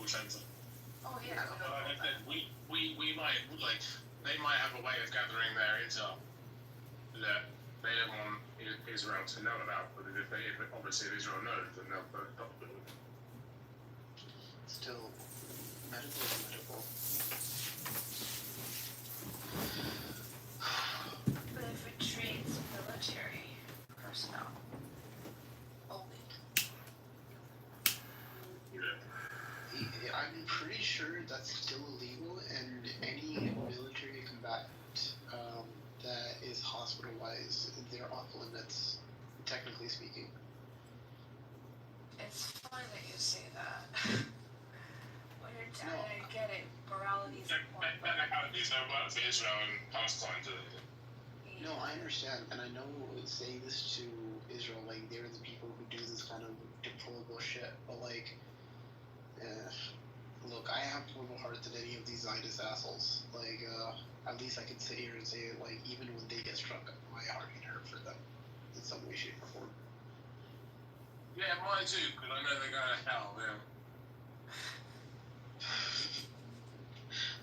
medical center. Oh yeah. We might like they might have a way of gathering their intel that they don't want Israel to know about, but if obviously if Israel knows, then they'll stop it. Still, medical is medical. But if it treats military personnel only. Yeah. I'm pretty sure that's still illegal, and any military combatant that is hospitalized, they're off limits, technically speaking. It's fine that you say that. When you're down, I get it. Morality is important. But how do you know about Israel and Palestine? No, I understand, and I know saying this to Israel, like, they're the people who do this kind of deplorable shit, but, like, look, I have more of a heart than any of these Zionist assholes. Like, at least I can sit here and say, like, even when they get struck, my heart can hurt for them in some way, shape, or form. Yeah, mine too, because I know they're going to hell, yeah.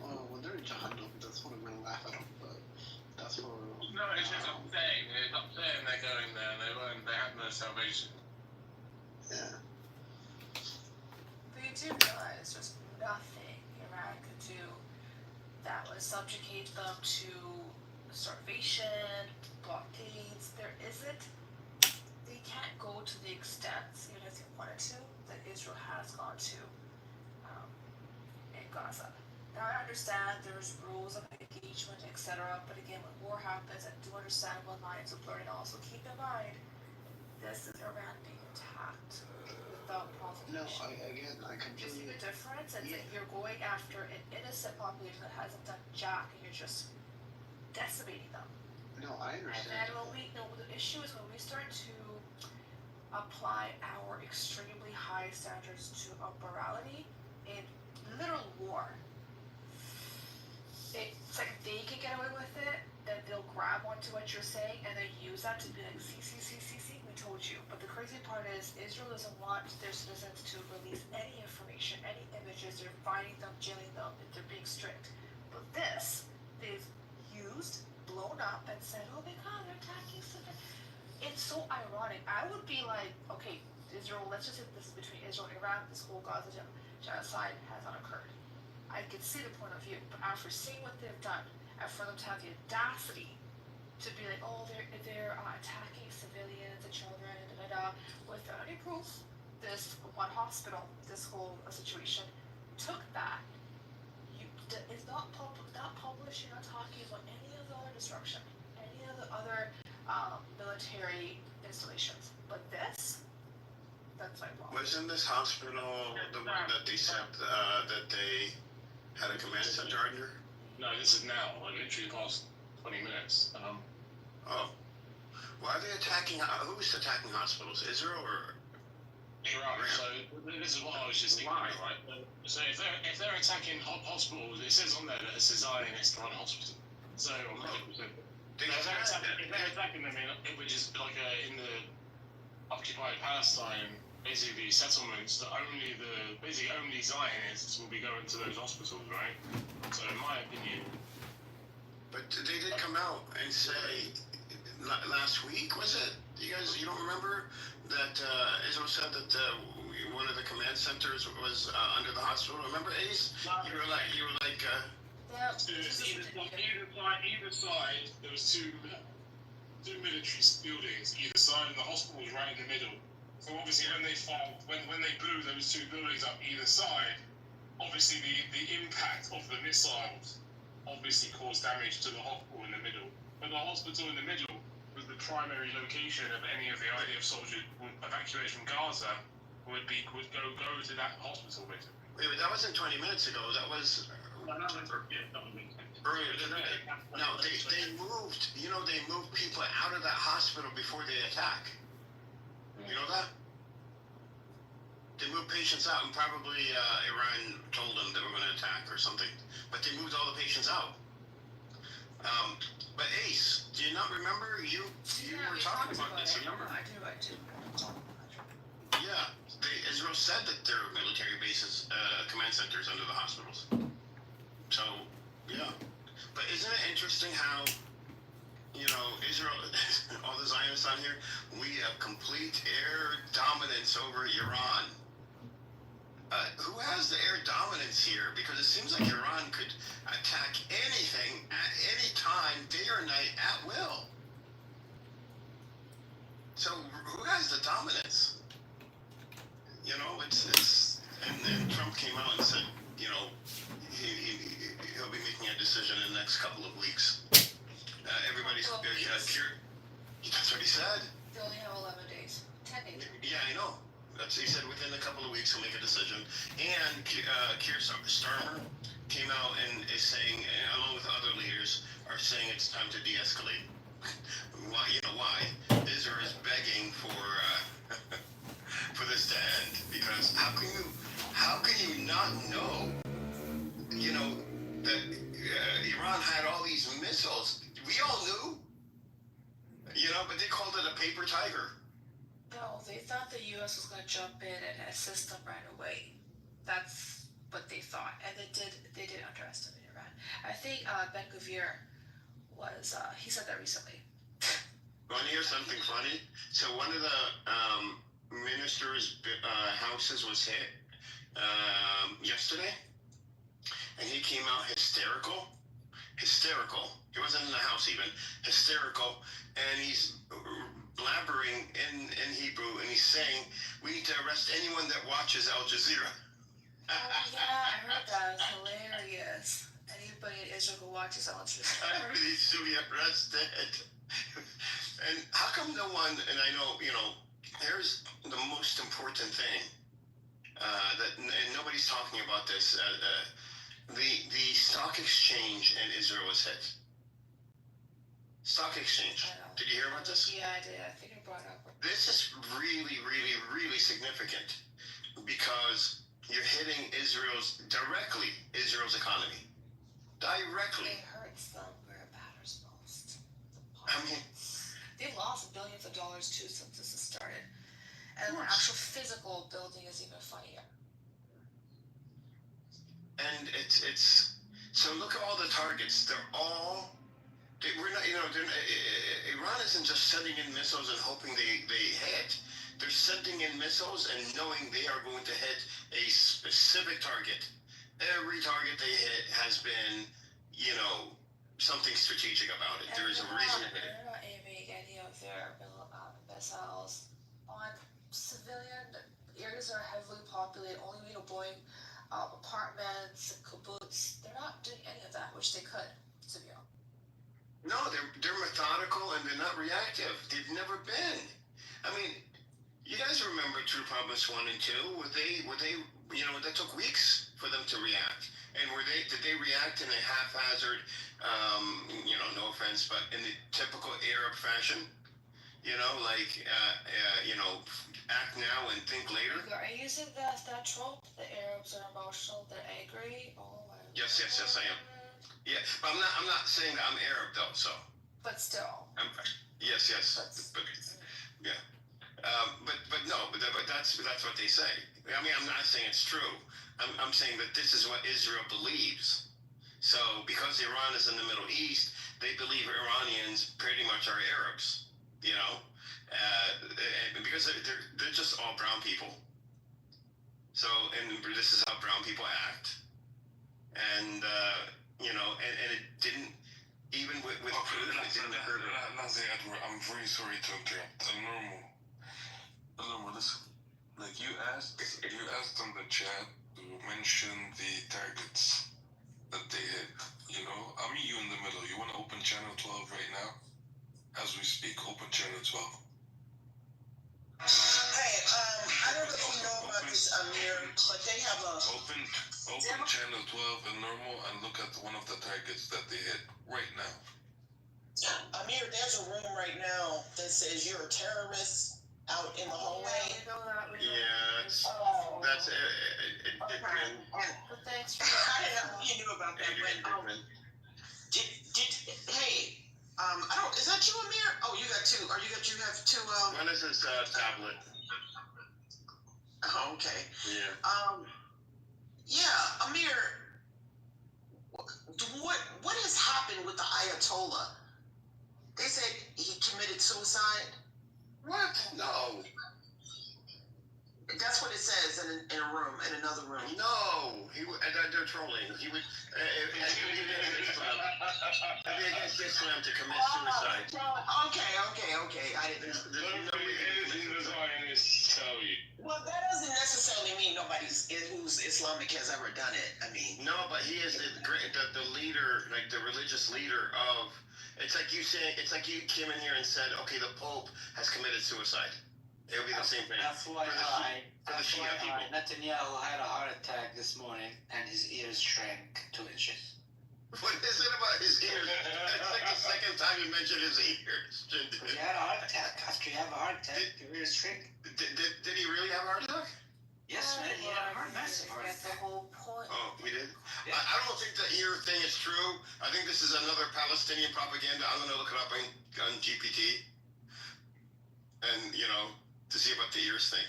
Well, when they're in Jahannam, that's when I'm going to laugh at them, but that's for... No, it's just upsetting. It's upsetting they're going there, and they have no salvation. Yeah. But you do realize there's nothing Iran could do that would subjugate them to starvation, blockades. There isn't. They can't go to the extent, even if they wanted to, that Israel has gone to in Gaza. Now I understand there's rules of engagement, etc. But again, when war happens, I do understand when lines are blurred. And also keep in mind, this is Iran being attacked without provocation. No, I completely... You see the difference? It's like you're going after an innocent population that hasn't done jack, and you're just decimating them. No, I understand. And the issue is when we start to apply our extremely high standards to a morality in literal war, it's like they can get away with it, then they'll grab onto what you're saying and then use that to be like, see, we told you. But the crazy part is Israel doesn't want their citizens to release any information, any images. They're finding them, jailing them, they're being strict. But this, they've used, blown up, and said, oh my god, they're attacking civilians. It's so ironic. I would be like, okay, Israel, let's just say this is between Israel and Iran, this whole Gaza genocide has not occurred. I can see the point of view, but after seeing what they've done, and for them to have the audacity to be like, oh, they're attacking civilians and children, without any proof, this one hospital, this whole situation, took that. It's not published, you're not talking about any of the other destruction, any of the other military installations. But this, that's my problem. Wasn't this hospital the one that they said that they had a command center under? No, this is now, like literally past 20 minutes. Oh. Why are they attacking, who's attacking hospitals? Israel or? Iran. So this is what I was just thinking about, right? So if they're attacking hospitals, it says on there that it's a Zionist run hospital. So if they're attacking them which is like in the occupied Palestine, basically settlements, that only Zionists will be going to those hospitals, right? So in my opinion. But they did come out and say last week, was it? You don't remember that Israel said that one of the command centers was under the hospital? Remember, Ace? You were like. Either side, there was two military buildings. Either side, and the hospital was right in the middle. So obviously, when they blew those two buildings up either side, obviously the impact of the missiles obviously caused damage to the hospital in the middle. But the hospital in the middle was the primary location of any of the IDF soldiers evacuated from Gaza would go to that hospital basically. Wait, that wasn't 20 minutes ago. That was earlier today. No, they moved. They moved people out of that hospital before they attack. You know that? They moved patients out, and probably Iran told them they were going to attack or something. But they moved all the patients out. But Ace, do you not remember? You were talking about this, remember? I do. Yeah, Israel said that their military bases, command command centers under the hospitals. So, yeah. But isn't it interesting how, you know, Israel, all the Zionists on here, we have complete air dominance over Iran. Who has the air dominance here? Because it seems like Iran could attack anything at any time, day or night, at will. So who has the dominance? You know, and Trump came out and said, you know, he'll be making a decision in the next couple of weeks. Everybody's curious. That's what he said. They only have 11 days. 10 days. Yeah, I know. He said within a couple of weeks he'll make a decision. And Keir Starmer came out and is saying, along with other leaders, are saying it's time to de-escalate. Why? You know why? Israel is begging for for this to end, because how can you not know? You know that Iran had all these missiles. We all knew. You know, but they called it a paper tiger. No, they thought the U.S. was going to jump in and assist them right away. That's what they thought, and they did underestimate Iran. I think Ben Gvir was he said that recently. Want to hear something funny? So one of the ministers' houses was hit yesterday, and he came out hysterical. He wasn't in the house even. Hysterical, and he's blabbering in Hebrew, and he's saying, "We need to arrest anyone that watches Al Jazeera." Oh yeah, I heard that. It's hilarious. Anybody in Israel who watches Al Jazeera needs to be arrested. And how come no one? And I know, you know, here's the most important thing and nobody's talking about this. The stock exchange in Israel was hit. Stock exchange. Did you hear about this? Yeah, I did. I think I brought up. This is really, really, really significant because you're hitting Israel's economy. Directly. It hurts them where it matters most. I mean, they've lost billions of dollars too since this has started. And the actual physical building is even funnier. And it's so look at all the targets. We're not, you know, Iran isn't just sending in missiles and hoping they hit. They're sending in missiles and knowing they are going to hit a specific target. Every target they hit has been, you know, something strategic about it. And there is a reason to hit it. They're not aiming any of their missiles on civilian areas that are heavily populated, only deploying apartments and kibbutz. They're not doing any of that, which they could, to be honest. No, they're methodical and they're not reactive. They've never been. I mean, you guys remember True Promise 1 and 2? Were they, you know, that took weeks for them to react. And did they react in a haphazard, you know, no offense, but in the typical Arab fashion? You know, like, you know, act now and think later? Are you using that trope? The Arabs are emotional, they're angry? Oh my God. Yes, I am. Yeah, but I'm not saying that I'm Arab though, so. But still. Yes, but yeah. But no, but that's what they say. I mean, I'm not saying it's true. I'm saying that this is what Israel believes. So because Iran is in the Middle East, they believe Iranians pretty much are Arabs. You know, because they're just all brown people. So, and this is how brown people act. And you know, and it didn't even with okay, Nazi Edward, I'm very sorry to interrupt. Normal, listen. Like you asked in the chat to mention the targets that they hit. You know, I'll meet you in the middle. You want to open channel 12 right now? As we speak, open channel 12. Hey, I don't know if you know about this, Amir, but they have a... Open channel 12 and normal and look at one of the targets that they hit right now. Amir, there's a room right now that says you're a terrorist out in the hallway. Yeah, we know that. That's it. But thanks for I didn't know you knew about that, but hey, I don't. Is that you, Amir? Oh, you got two. You have two. One is his tablet. Oh, okay. Yeah. Yeah. Ayatollah. They said he committed suicide. What? No. That's what it says in a room, in another room. No. They're trolling. He would. It'd be against Islam to commit suicide. Okay. I didn't. There's no way. Anything the Zionists tell you. Well, that doesn't necessarily mean nobody who's Islamic has ever done it. I mean. No, but he is the leader, like the religious leader of. It's like you saying. It's like you came in here and said, okay, the Pope has committed suicide. It would be the same thing. FYI, For the Shia people. Netanyahu had a heart attack this morning and his ears shrank 2 inches. What is it about his ears? It's like the second time you mentioned his ears. He had a heart attack. After you have a heart attack, your ears shrink. Did he really have a heart attack? Yes, man, he had a massive heart That's the attack. whole point. Oh, we did? Yeah. I don't think the ear thing is true. I think this is another Palestinian propaganda. I'm going to look it up on GPT. And, to see about the ears thing.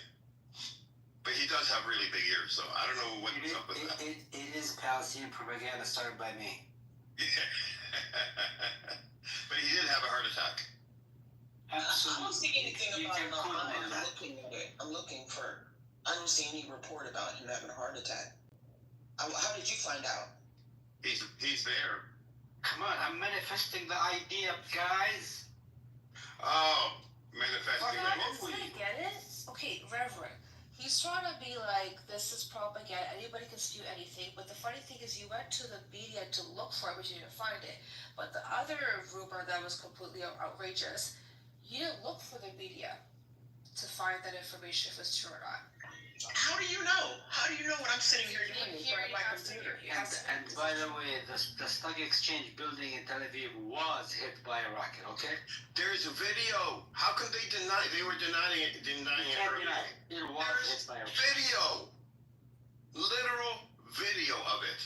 But he does have really big ears, so I don't know what's up with that. It is Palestinian propaganda started by me. But he did have a heart attack. I don't see anything You about can it quote online. on I'm that. looking at it. I don't see any report about him having a heart attack. How did you find out? He's there. Come on, I'm manifesting the idea, guys. Oh, manifesting Well, the guys, movie. I get it. Okay, Reverend. He's trying to be like, this is propaganda. Anybody can spew anything. But the funny thing is, you went to the media to look for it, but you didn't find it. But the other rumor that was completely outrageous, you didn't look for the media to find that information if it's true or not. How do you know? How do you know what I'm sitting here You doing in hear front of you my have to computer? hear. You have to- And by the way, the stock exchange building in Tel Aviv was hit by a rocket, okay? There's a video. How can they deny? They were denying it You can't earlier. deny it. It was hit by a rocket. Video. Literal video of it.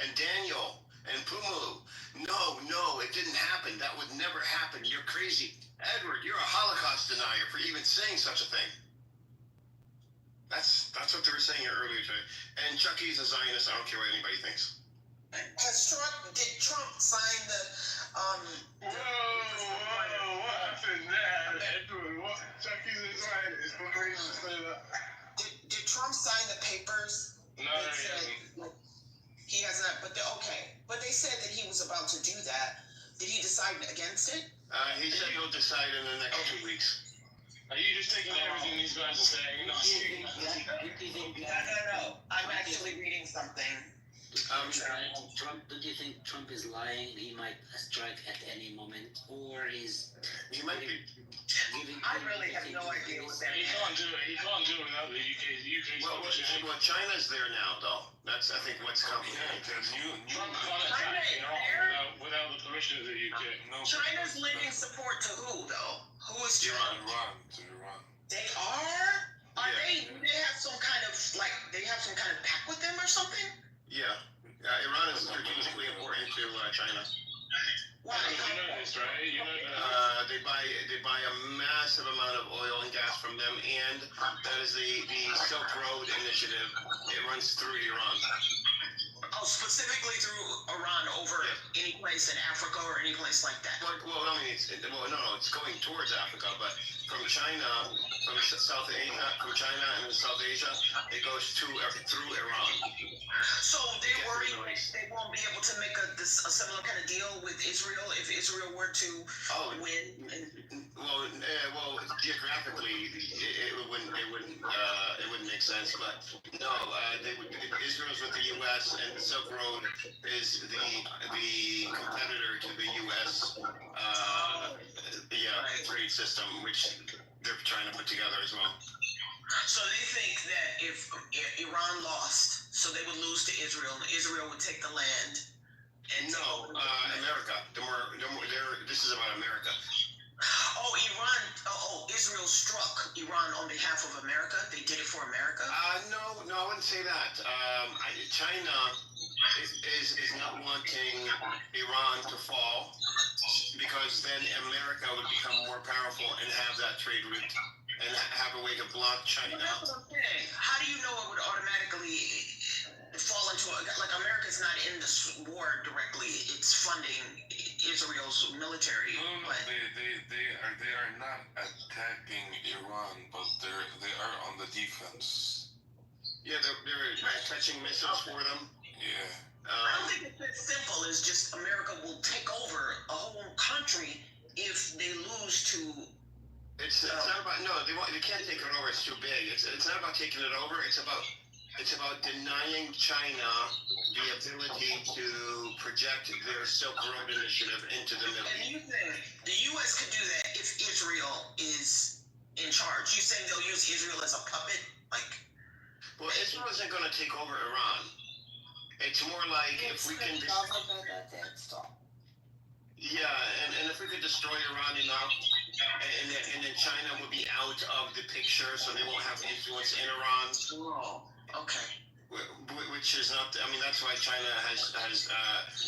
And Daniel and Pumalu. No, it didn't happen. That would never happen. You're crazy. Edward, you're a Holocaust denier for even saying such a thing. That's what they were saying earlier today. And Chucky's a Zionist. I don't care what anybody thinks. Did Trump sign the Whoa, what happened there, Edward? What? Chucky's inside. It's not crazy to say that. did Trump sign the papers? No, that he said- hasn't. He has not, but but they said that he was about to do that. Did he decide against it? He said he'll decide in the next 2 weeks. Are you just taking everything these guys are saying and not seeing nothing? No. I'm actually reading something. Don't you think Trump is lying? He might strike at any moment, or he's He might be. giving. I really have no idea what that He is. can't do it. He can't do it without the UK's permission. Well, China's there now, though. That's, I think, what's complicated. Trump can't attack Iran without the permission of the UK. China's lending support to who, though? Who is China? Iran. They are? Are Yeah. they have some kind of, they have some kind of pact with them or something? Yeah. Iran is strategically important to China. Why? You know this, right? You know that. They buy a massive amount of oil and gas from them, and that is the Silk Road Initiative. It runs through Iran. Oh, specifically through Iran over any place in Africa or any place like that? Well, I mean, it's going towards Africa, but from China, from South Asia, and South Asia, it goes through Iran. So they Yeah, worry pretty nice. they won't be able to make a similar kind of deal with Israel if Israel were to Oh, win? well, geographically, it wouldn't make sense. But no, Israel's with the U.S. and the Silk Road is the competitor to the U.S. Trade system, which they're trying to put together as well. So they think that if Iran lost, so they would lose to Israel, and Israel would take the land. And No, America. This is about America. Israel struck Iran on behalf of America. They did it for America. No, I wouldn't say that. China is not wanting Iran to fall because then America would become more powerful and have that trade route and have a way to block China. Well, that's what I'm saying. How do you know it would automatically fall into like America's is not in this war directly. It's funding Israel's military. No, But they are not attacking Iran, but they are on the defense. Yeah, they're catching missiles for them. Yeah. I don't think it's as simple as just America will take over a whole country if they lose to. It's not about they can't take it over. It's too big. It's not about taking it over. It's about denying China the ability to project their Silk Road initiative into the Middle And East. you think the U.S. could do that if Israel is in charge? You saying they'll use Israel as a puppet? Like, Well, Israel isn't going to take over Iran. It's more like if we can. Yeah, and if we could destroy Iran enough, and then China would be out of the picture, so they won't have influence in Iran. oh, okay. Which is not. I mean, that's why China has.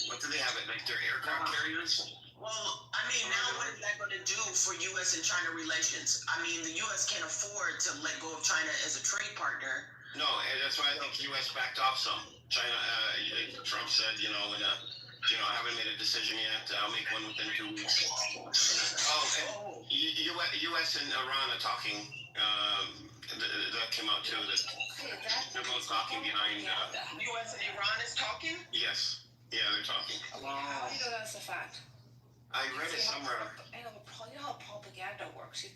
What do they have? It like their aircraft carriers. Well, I mean, now what is that going to do for U.S. and China relations? I mean, the U.S. can't afford to let go of China as a trade partner. No, and that's why I think the U.S. backed off some. China, Trump said, I haven't made a decision yet. I'll make one within 2 weeks. Oh, and U.S. and Iran are talking. That came out too. That they're both talking behind. U.S. and Iran is talking? Yes. Yeah, they're talking. How do you know that's a fact? I read it somewhere. I know, but you know how propaganda works. You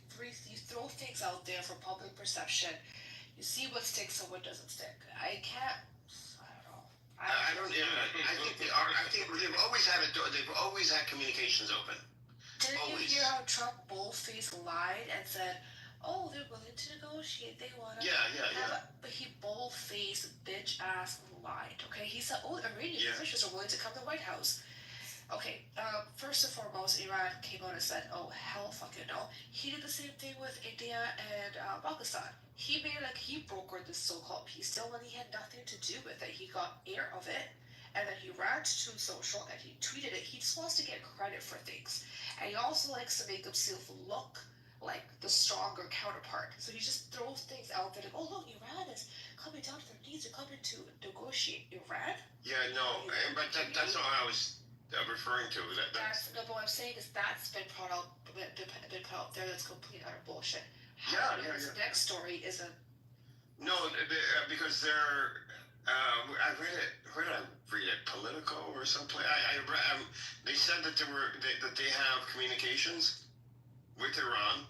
throw things out there for public perception. You see what sticks and what doesn't stick. I don't know. I don't. Yeah, I think they are. I think they've always had they've always had communications open. Didn't Always. you hear how Trump boldface lied and said, "Oh, they're willing to negotiate. They want to." Yeah. But he boldface bitch ass lied. Okay, he said, "Oh, Iranian officials are willing to come to the White House." Okay, first and foremost, Iran came out and said, "Oh, hell fucking no." He did the same thing with India and Pakistan. He made like he brokered this so-called peace deal when he had nothing to do with it. He got air of it, and then he ran to social and he tweeted it. He just wants to get credit for things, and he also likes to make himself look like the stronger counterpart. So he just throws things out there like, "Oh look, Iran is coming down to their knees. They're coming to negotiate." Iran? Yeah, no, but that's not what I was referring to. That's no, but what I'm saying is that's been put out there. That's complete utter bullshit. Yeah. Next story is a No, because they're. I read it. Where did I read it? Politico or something. They said that that they have communications with Iran.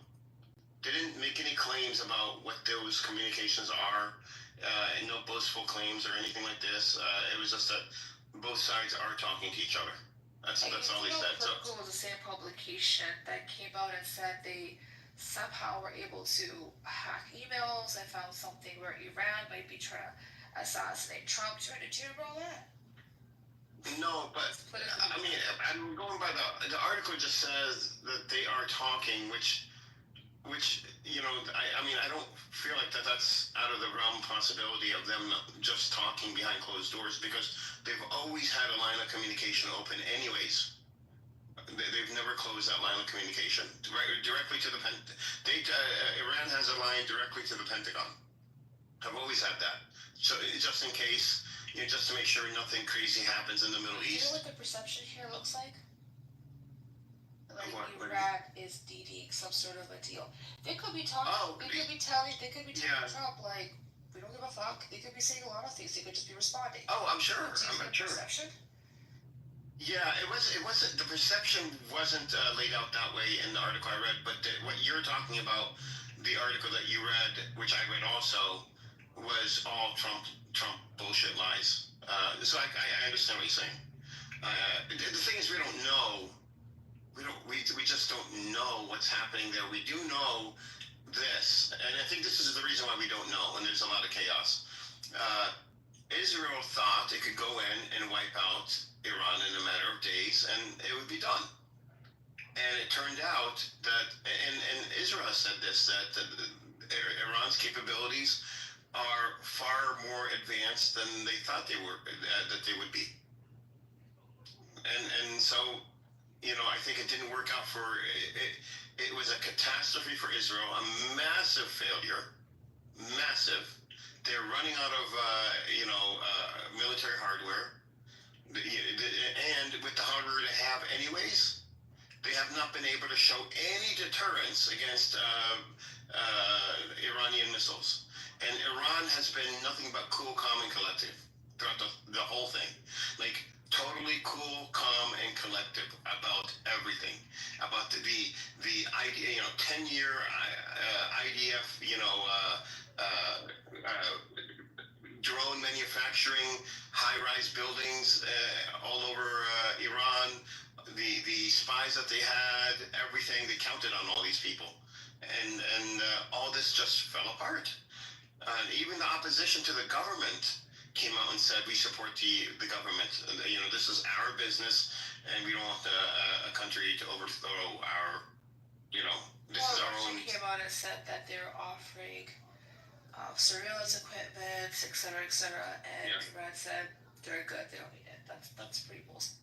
They didn't make any claims about what those communications are, and no boastful claims or anything like this. It was just that both sides are talking to each other. That's all they said. So. Politico was the same publication that came out and said they somehow were able to hack emails and found something where Iran might be trying to assassinate Trump. Did you remember all that? No, but I mean, I'm going by the article. Just says that they are talking, which I mean, I don't feel like that's out of the realm possibility of them just talking behind closed doors, because they've always had a line of communication open anyways. They've never closed that line of communication directly to the Iran has a line directly to the Pentagon. I've always had that. So just in case, just to make sure nothing crazy happens in the Middle East. You know what the perception here looks like? Like What? Iran is DDing some sort of a deal. They could be talking. They could be telling Trump like, "We don't give a fuck." They could be saying a lot of things. They could just be responding. Oh, I'm sure. Do you I'm get sure. perception? Yeah, it wasn't. The perception wasn't laid out that way in the article I read. But what you're talking about, the article that you read, which I read also, was all Trump bullshit lies. So I understand what you're saying. The thing is, we don't know. We just don't know what's happening there. We do know this, and I think this is the reason why we don't know. And there's a lot of chaos. Israel thought it could go in and wipe out Iran in a matter of days, and it would be done. And it turned out that, and Israel has said this, that Iran's capabilities are far more advanced than they thought they were, that they would be. And so, I think it didn't work out for it. It was a catastrophe for Israel, a massive failure, massive. They're running out of, military hardware. anyways, they have not been able to show any deterrence against Iranian missiles. And Iran has been nothing but cool, calm, and collective throughout the whole thing. Like, totally cool, calm, and collective about everything. About the idea, 10-year IDF, drone manufacturing, high-rise buildings all over Iran, the spies that they had, everything, they counted on all these people. And all this just fell apart. And even the opposition to the government came out and said, we support the government. This is our business, and we don't want a country to overthrow our, this is our own. She came out and said that they're offering surveillance equipment, etc., and Iran said they're good, they don't need it. That's pretty bullshit.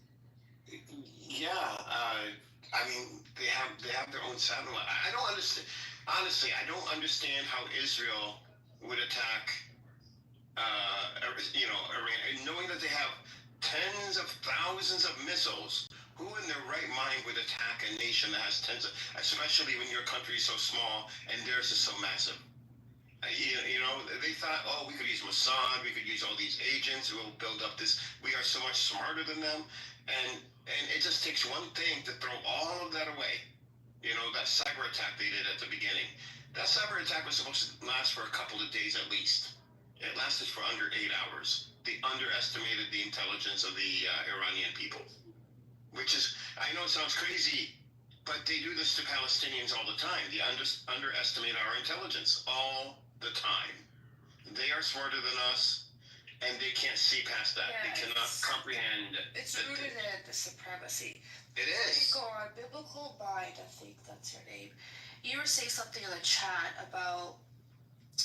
Yeah, I mean, they have their own satellite. I don't understand. Honestly, I don't understand how Israel would attack, Iran, knowing that they have tens of thousands of missiles. Who in their right mind would attack a nation that has tens of, especially when your country is so small and theirs is so massive? They thought, we could use Mossad, we could use all these agents who will build up this. We are so much smarter than them, and it just takes one thing to throw all of that away. That cyber attack they did at the beginning. That cyber attack was supposed to last for a couple of days at least. It lasted for under 8 hours. They underestimated the intelligence of the Iranian people, which is, I know it sounds crazy, but they do this to Palestinians all the time. They underestimate our intelligence all the time. They are smarter than us, and they can't see past that. Yeah, they cannot comprehend. It's rooted in the supremacy. It is. Go on, Biblical Mind, I think that's your name. You were saying something in the chat about,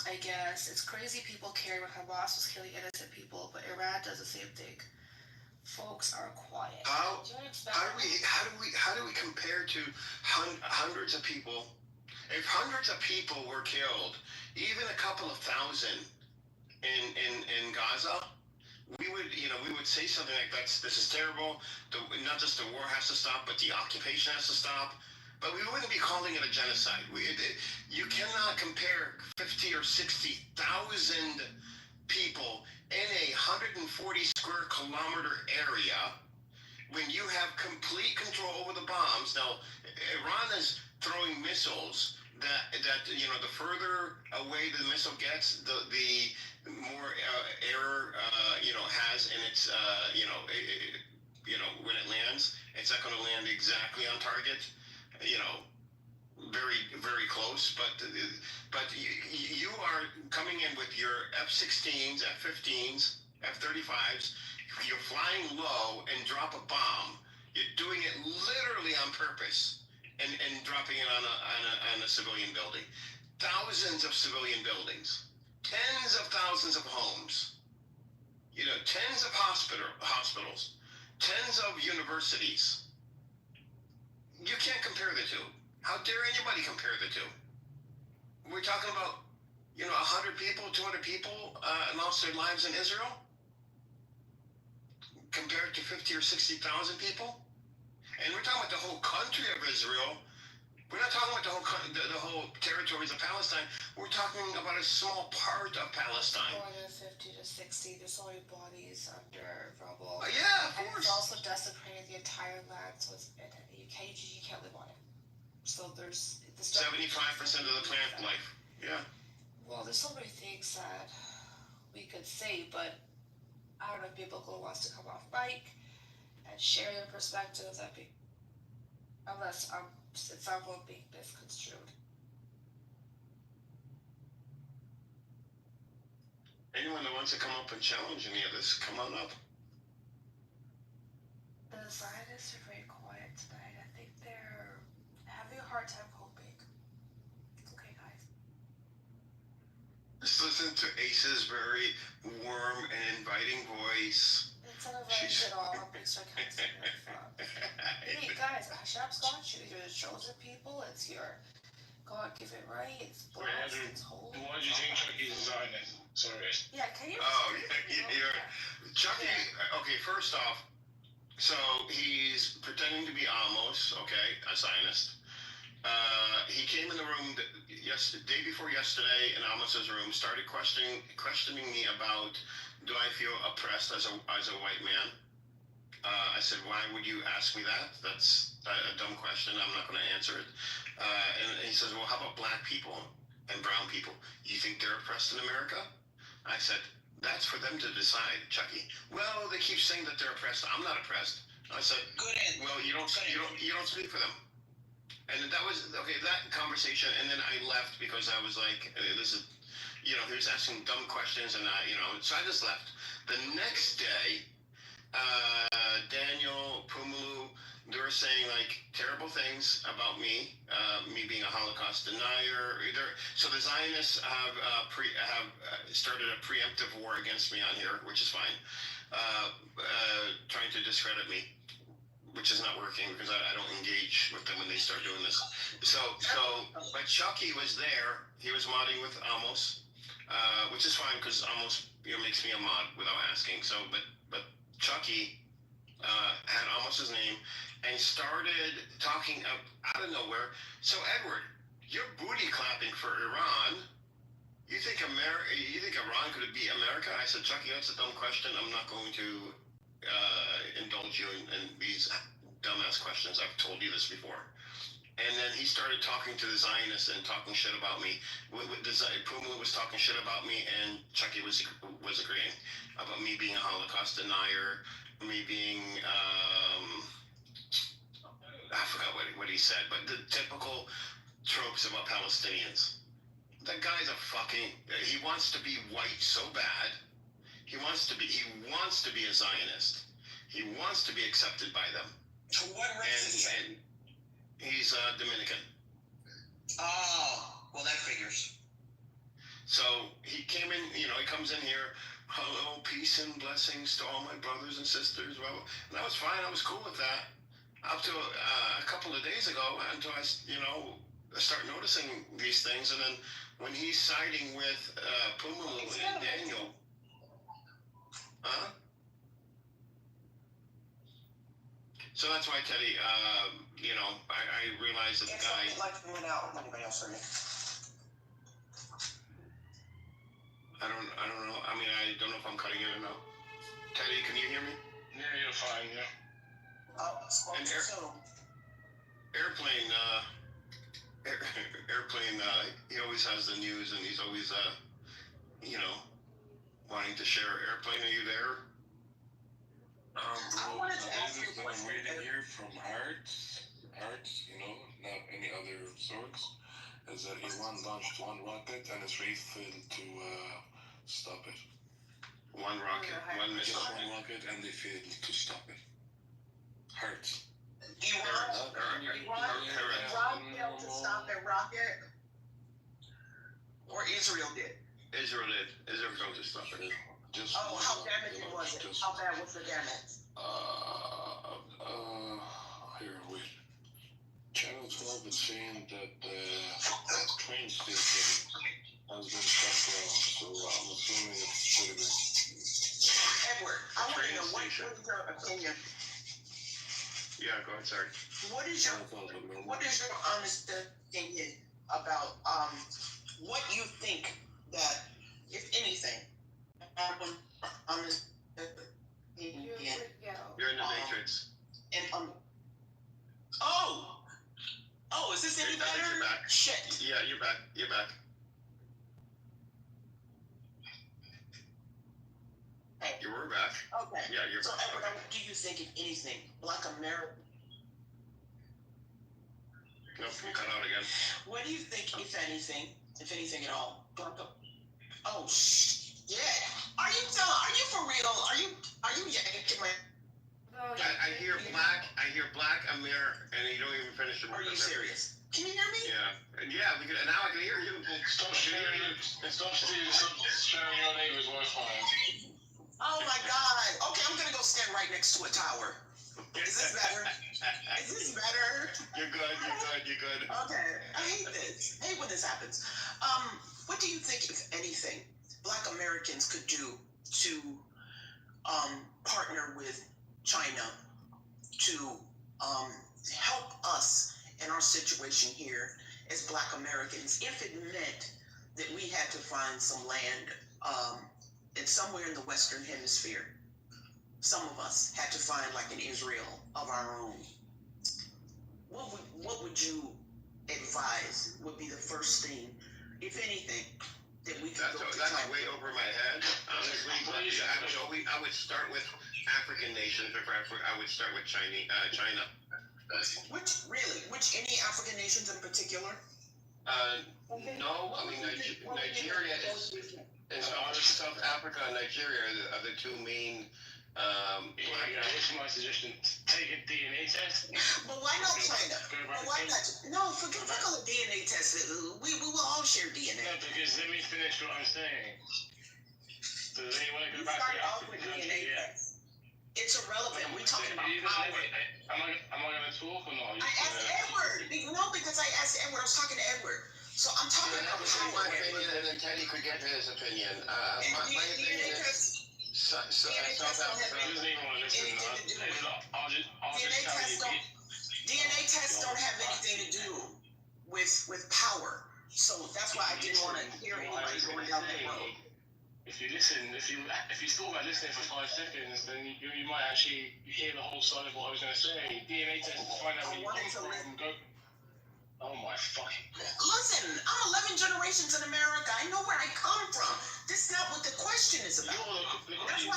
I guess, it's crazy people care when Hamas was killing innocent people, but Iran does the same thing. Folks are quiet. How do we compare to hundreds of people? If hundreds of people were killed, even a couple of thousand in Gaza, we would say something like this is terrible. Not just the war has to stop, but the occupation has to stop. But we wouldn't be calling it a genocide. You cannot compare 50 or 60,000 people in a 140 square kilometer area when you have complete control over the bombs. Now, Iran is throwing missiles that the further away the missile gets, the more error has in its when it lands. It's not going to land exactly on target. Very, very close, but you are coming in with your F-16s, F-15s, F-35s. You're flying low and drop a bomb. You're doing it literally on purpose and dropping it on a civilian building. Thousands of civilian buildings, tens of thousands of homes, tens of hospitals, tens of universities. You can't compare the two. How dare anybody compare the two? We're talking about, 100 people, 200 people lost their lives in Israel compared to 50 or 60,000 people. And we're talking about the whole country of Israel. We're not talking about the whole territories of Palestine. We're talking about a small part of Palestine. More than 50 to 60, there's only bodies under rubble. Yeah, of course. And it's also desecrated the entire land, so you can't live on it. So there's 75% of the plant life. Yeah. Well, there's so many things that we could say, but I don't know if Biblical wants to come off mic and share their perspectives. Unless it's not going to be misconstrued. Anyone that wants to come up and challenge any of this, come on up. The Zionists are very quiet tonight. I think they're having a hard time coping. It's okay, guys. Just listen to Ace's very warm and inviting voice. It's not inviting at all. I'm being sarcastic. Hey, guys, Hashem's got you. You're the chosen people. It's your God-given right. It's blessed. It's holy. Why do you think Chucky's a Zionist? Sorry. Yeah, can you? Oh, yeah. Chucky. Okay, first off, So he's pretending to be Amos, okay, a Zionist. He came in the room day before yesterday in Amos's room, started questioning me about, do I feel oppressed as a white man? I said, why would you ask me that? That's a dumb question. I'm not going to answer it. And he says, well, how about black people and brown people? You think they're oppressed in America? I said, that's for them to decide, Chucky. Well, they keep saying that they're oppressed. I'm not oppressed. I said, well, you don't speak for them. And that was okay. That conversation, and then I left because I was like, this is, he was asking dumb questions, and so I just left. The next day, Daniel, Pumulu, they were saying like terrible things about me, me being a Holocaust denier. So the Zionists have started a preemptive war against me on here, which is fine, trying to discredit me, which is not working because I don't engage with them when they start doing this. But Chucky was there. He was modding with Amos, which is fine because Amos makes me a mod without asking. So, but Chucky had Amos's name and started talking out of nowhere. So Edward, you're booty clapping for Iran. You think Iran could be America? I said, Chucky, that's a dumb question. I'm not going to indulge you in these dumbass questions. I've told you this before. And then he started talking to the Zionists and talking shit about me. Puma was talking shit about me, and Chucky was agreeing about me being a Holocaust denier, me being I forgot what he said, but the typical tropes about Palestinians. That guy's he wants to be white so bad. He wants to be a Zionist. He wants to be accepted by them. What race is he? He's Dominican. Oh, well, that figures. So he came in, he comes in here, hello, peace and blessings to all my brothers and sisters. Well, and that was fine. I was cool with that. Up to a couple of days ago, until I start noticing these things. And then when he's siding with Pumalu and Daniel, so that's why, Teddy, I realized that the guy. Went out. Anybody else heard me? I don't know. I mean, I don't know if I'm cutting in or not. Teddy, can you hear me? Yeah, you're fine. Yeah. And Airplane, he always has the news, and he's always, wanting to share. Airplane, are you there? Bro, the latest that I'm reading here from Hearts, not any other source, is that Iran launched one rocket and it's really failed to stop it. One rocket, one missile. Just one rocket and they failed to stop it. Hearts. Iran failed to stop their rocket, or Israel did? Israel failed to stop it. How damaging was it? How bad was the damage? Here, wait. Channel 12 is saying that the train station has been shut down, so I'm assuming it's pretty big. Edward, I want to know what is your opinion? Yeah, go ahead, sorry. What is your honest opinion about what you think that, if anything, honest opinion? You're in the Matrix. Is this any better? You're back. Shit. Yeah, you're back. Hey. You were back. Okay. Yeah, you're back. Edward, what do you think, if anything, Black America? Nope, you cut out again. What do you think, if anything at all? Yeah. Are you for real? Are you yanking my? I hear black Amir, and you don't even finish the. Are you serious? Can you hear me? Yeah, because now I can hear you. Stop sharing your neighbor's Wi-Fi. Oh my God. Okay, I'm gonna go stand right next to a tower. Is this better? You're good. Okay. I hate this. I hate when this happens. What do you think, if anything, Black Americans could do to partner with China to help us in our situation here as Black Americans if it meant that we had to find some land in somewhere in the Western Hemisphere. Some of us had to find like an Israel of our own. What would you advise would be the first thing, if anything, that we could That's go to that's China? way over my head, honestly. But I would start with African nations. I would start with China. Which any African nations in particular? No, I mean Nigeria and South Africa and Nigeria are the two main. What's my suggestion? Take a DNA test. But why not China? But why not? No, forget all the DNA tests. We will all share DNA. No, because let me finish what I'm saying. So then you want to go You back start to off African with country, DNA yeah. tests. It's irrelevant. We're talking about power. Am I going to talk or not? I asked Edward. No, because I asked Edward. I was talking to Edward. So I'm talking about my power. opinion, and then Teddy could get his opinion. And My DNA opinion is tests. South Africa. DNA tests don't have anything to do with power. So that's why I didn't want to hear anybody going down that road. If you listen, if you thought about listening for 5 seconds, then you might actually hear the whole side of what I was going to say. DNA test to find out where you come from. Go. Oh my fucking God. Listen, I'm 11 generations in America. I know where I come from. This is not what the question is about. The question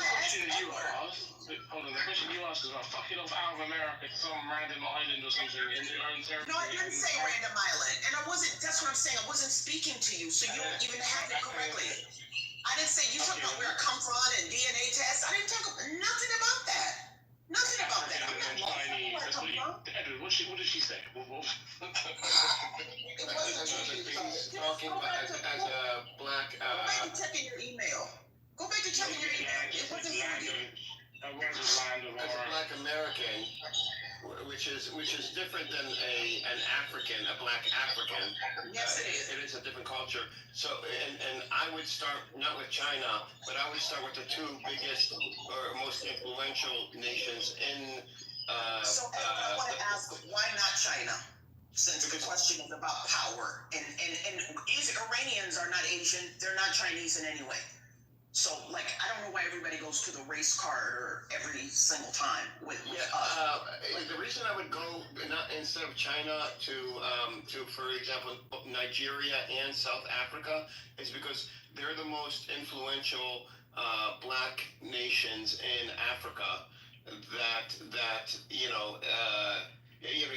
you asked is about fucking off out of America to some random island or something in your own territory. No, I didn't say random island. And I wasn't, that's what I'm saying. I wasn't speaking to you, so you don't even have it correctly. I didn't say, you talking about where I come from and DNA tests. I didn't talk about nothing about that. Nothing about that. I'm not Chinese. where I come from. Edward, what did she say? It wasn't Talking about as a black. Go back to checking your email. Go back to checking your email. It wasn't for you. As a black American, which is different than an African, a black African. Yes, it is. It is a different culture. So, and I would start not with China, but I would start with the two biggest or most influential nations in. So I want to ask, why not China? Since the question is about power, and Iranians are not Asian, they're not Chinese in any way. So, like, I don't know why everybody goes to the race card every single time with us. The reason I would go instead of China to for example Nigeria and South Africa is because they're the most influential black nations in Africa. That you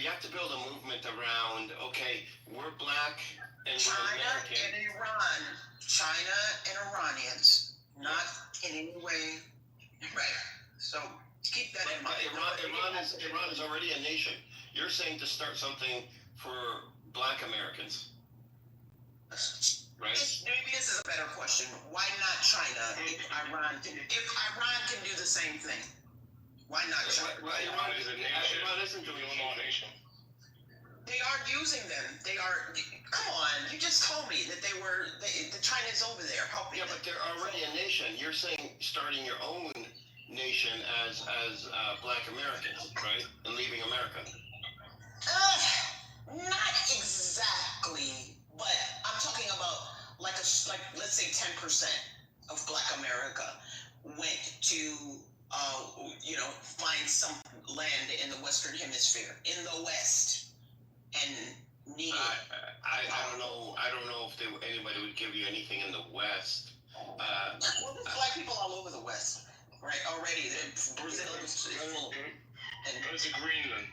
have to build a movement around. Okay, we're black and we're American. China and Iran, China and Iranians. Not in any way, right? So keep that in mind. Iran is already a nation. You're saying to start something for Black Americans, right? Maybe this is a better question. Why not China? If Iran can do the same thing, why not China? Well, Iran isn't doing anything. They are using them. They are. Come on, you just told me that the China's over there helping. Yeah, but they're already a nation. You're saying starting your own nation as Black Americans, right? And leaving America. Not exactly, but I'm talking about like let's say 10% of Black America went to find some land in the Western Hemisphere, in the West. And I don't know. I don't know if anybody would give you anything in the West. Well, there's black people all over the West, right? Already, Brazil is full, and go to Greenland.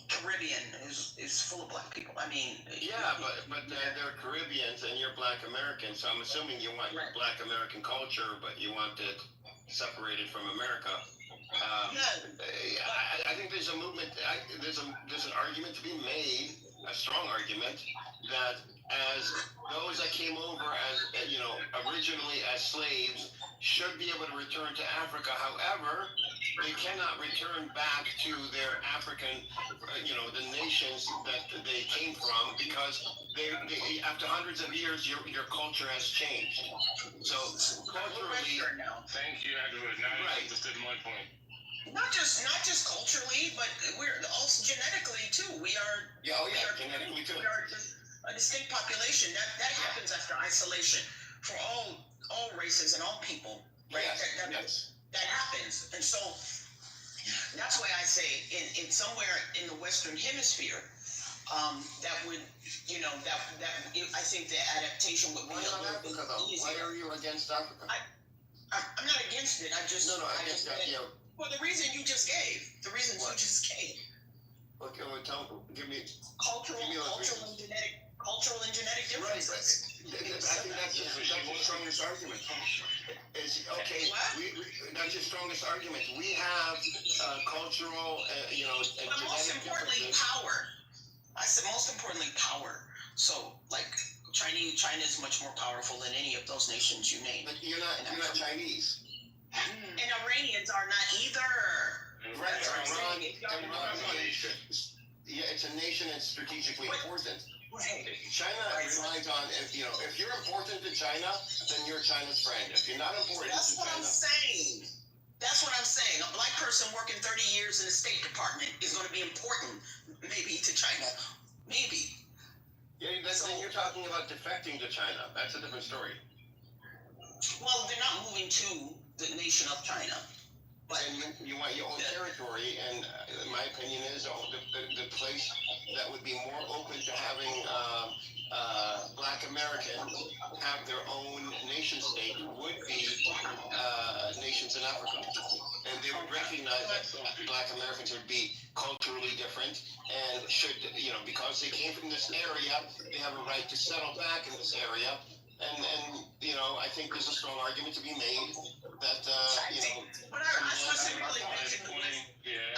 Caribbean is full of black people. I mean, yeah, but they're Caribbeans and you're Black American, so I'm assuming you want Black American culture, but you want it separated from America. I think there's a movement. There's an argument to be made, a strong argument, that as those that came over as originally as slaves should be able to return to Africa. However, they cannot return back to their African, the nations that they came from because they after hundreds of years, your culture has changed. So culturally, thank you, Edward. Now you understood my point. Not just culturally, but we're also genetically too. We are Genetically too. we are a distinct population. That happens after isolation for all races and all people, right? Yes. That happens, and so that's why I say in somewhere in the Western Hemisphere, that would that I think the adaptation would be Why a not little bit Africa though? Why easier. are you against Africa? I'm not against it. Against that. Yeah. Well, the reason you just gave, What? Okay, well, give me. cultural Give me those and genetic Right, differences. I think that's your strongest argument. Okay, that's your strongest argument. We have cultural, But most genetic importantly, differences. power. I said most importantly, power. So, like, China is much more powerful than any of those nations you named. But you're not Chinese. And Iranians are not either. Right, That's what I'm saying. Yeah, it's a nation that's strategically important. Right. China relies on, if you're important to China, then you're China's friend. If you're not important That's to what I'm China, saying. That's what I'm saying. A black person working 30 years in the State Department is going to be important, maybe, to China. Maybe. then you're talking about defecting to China. That's a different story. Well, they're not moving to the nation of China. But And you want your own territory, and my opinion is the place that would be more open to having Black Americans have their own nation state would be nations in Africa. And they would recognize that Black Americans would be culturally different and should, because they came from this area, they have a right to settle back in this area. And I think there's a strong argument to be made that, But I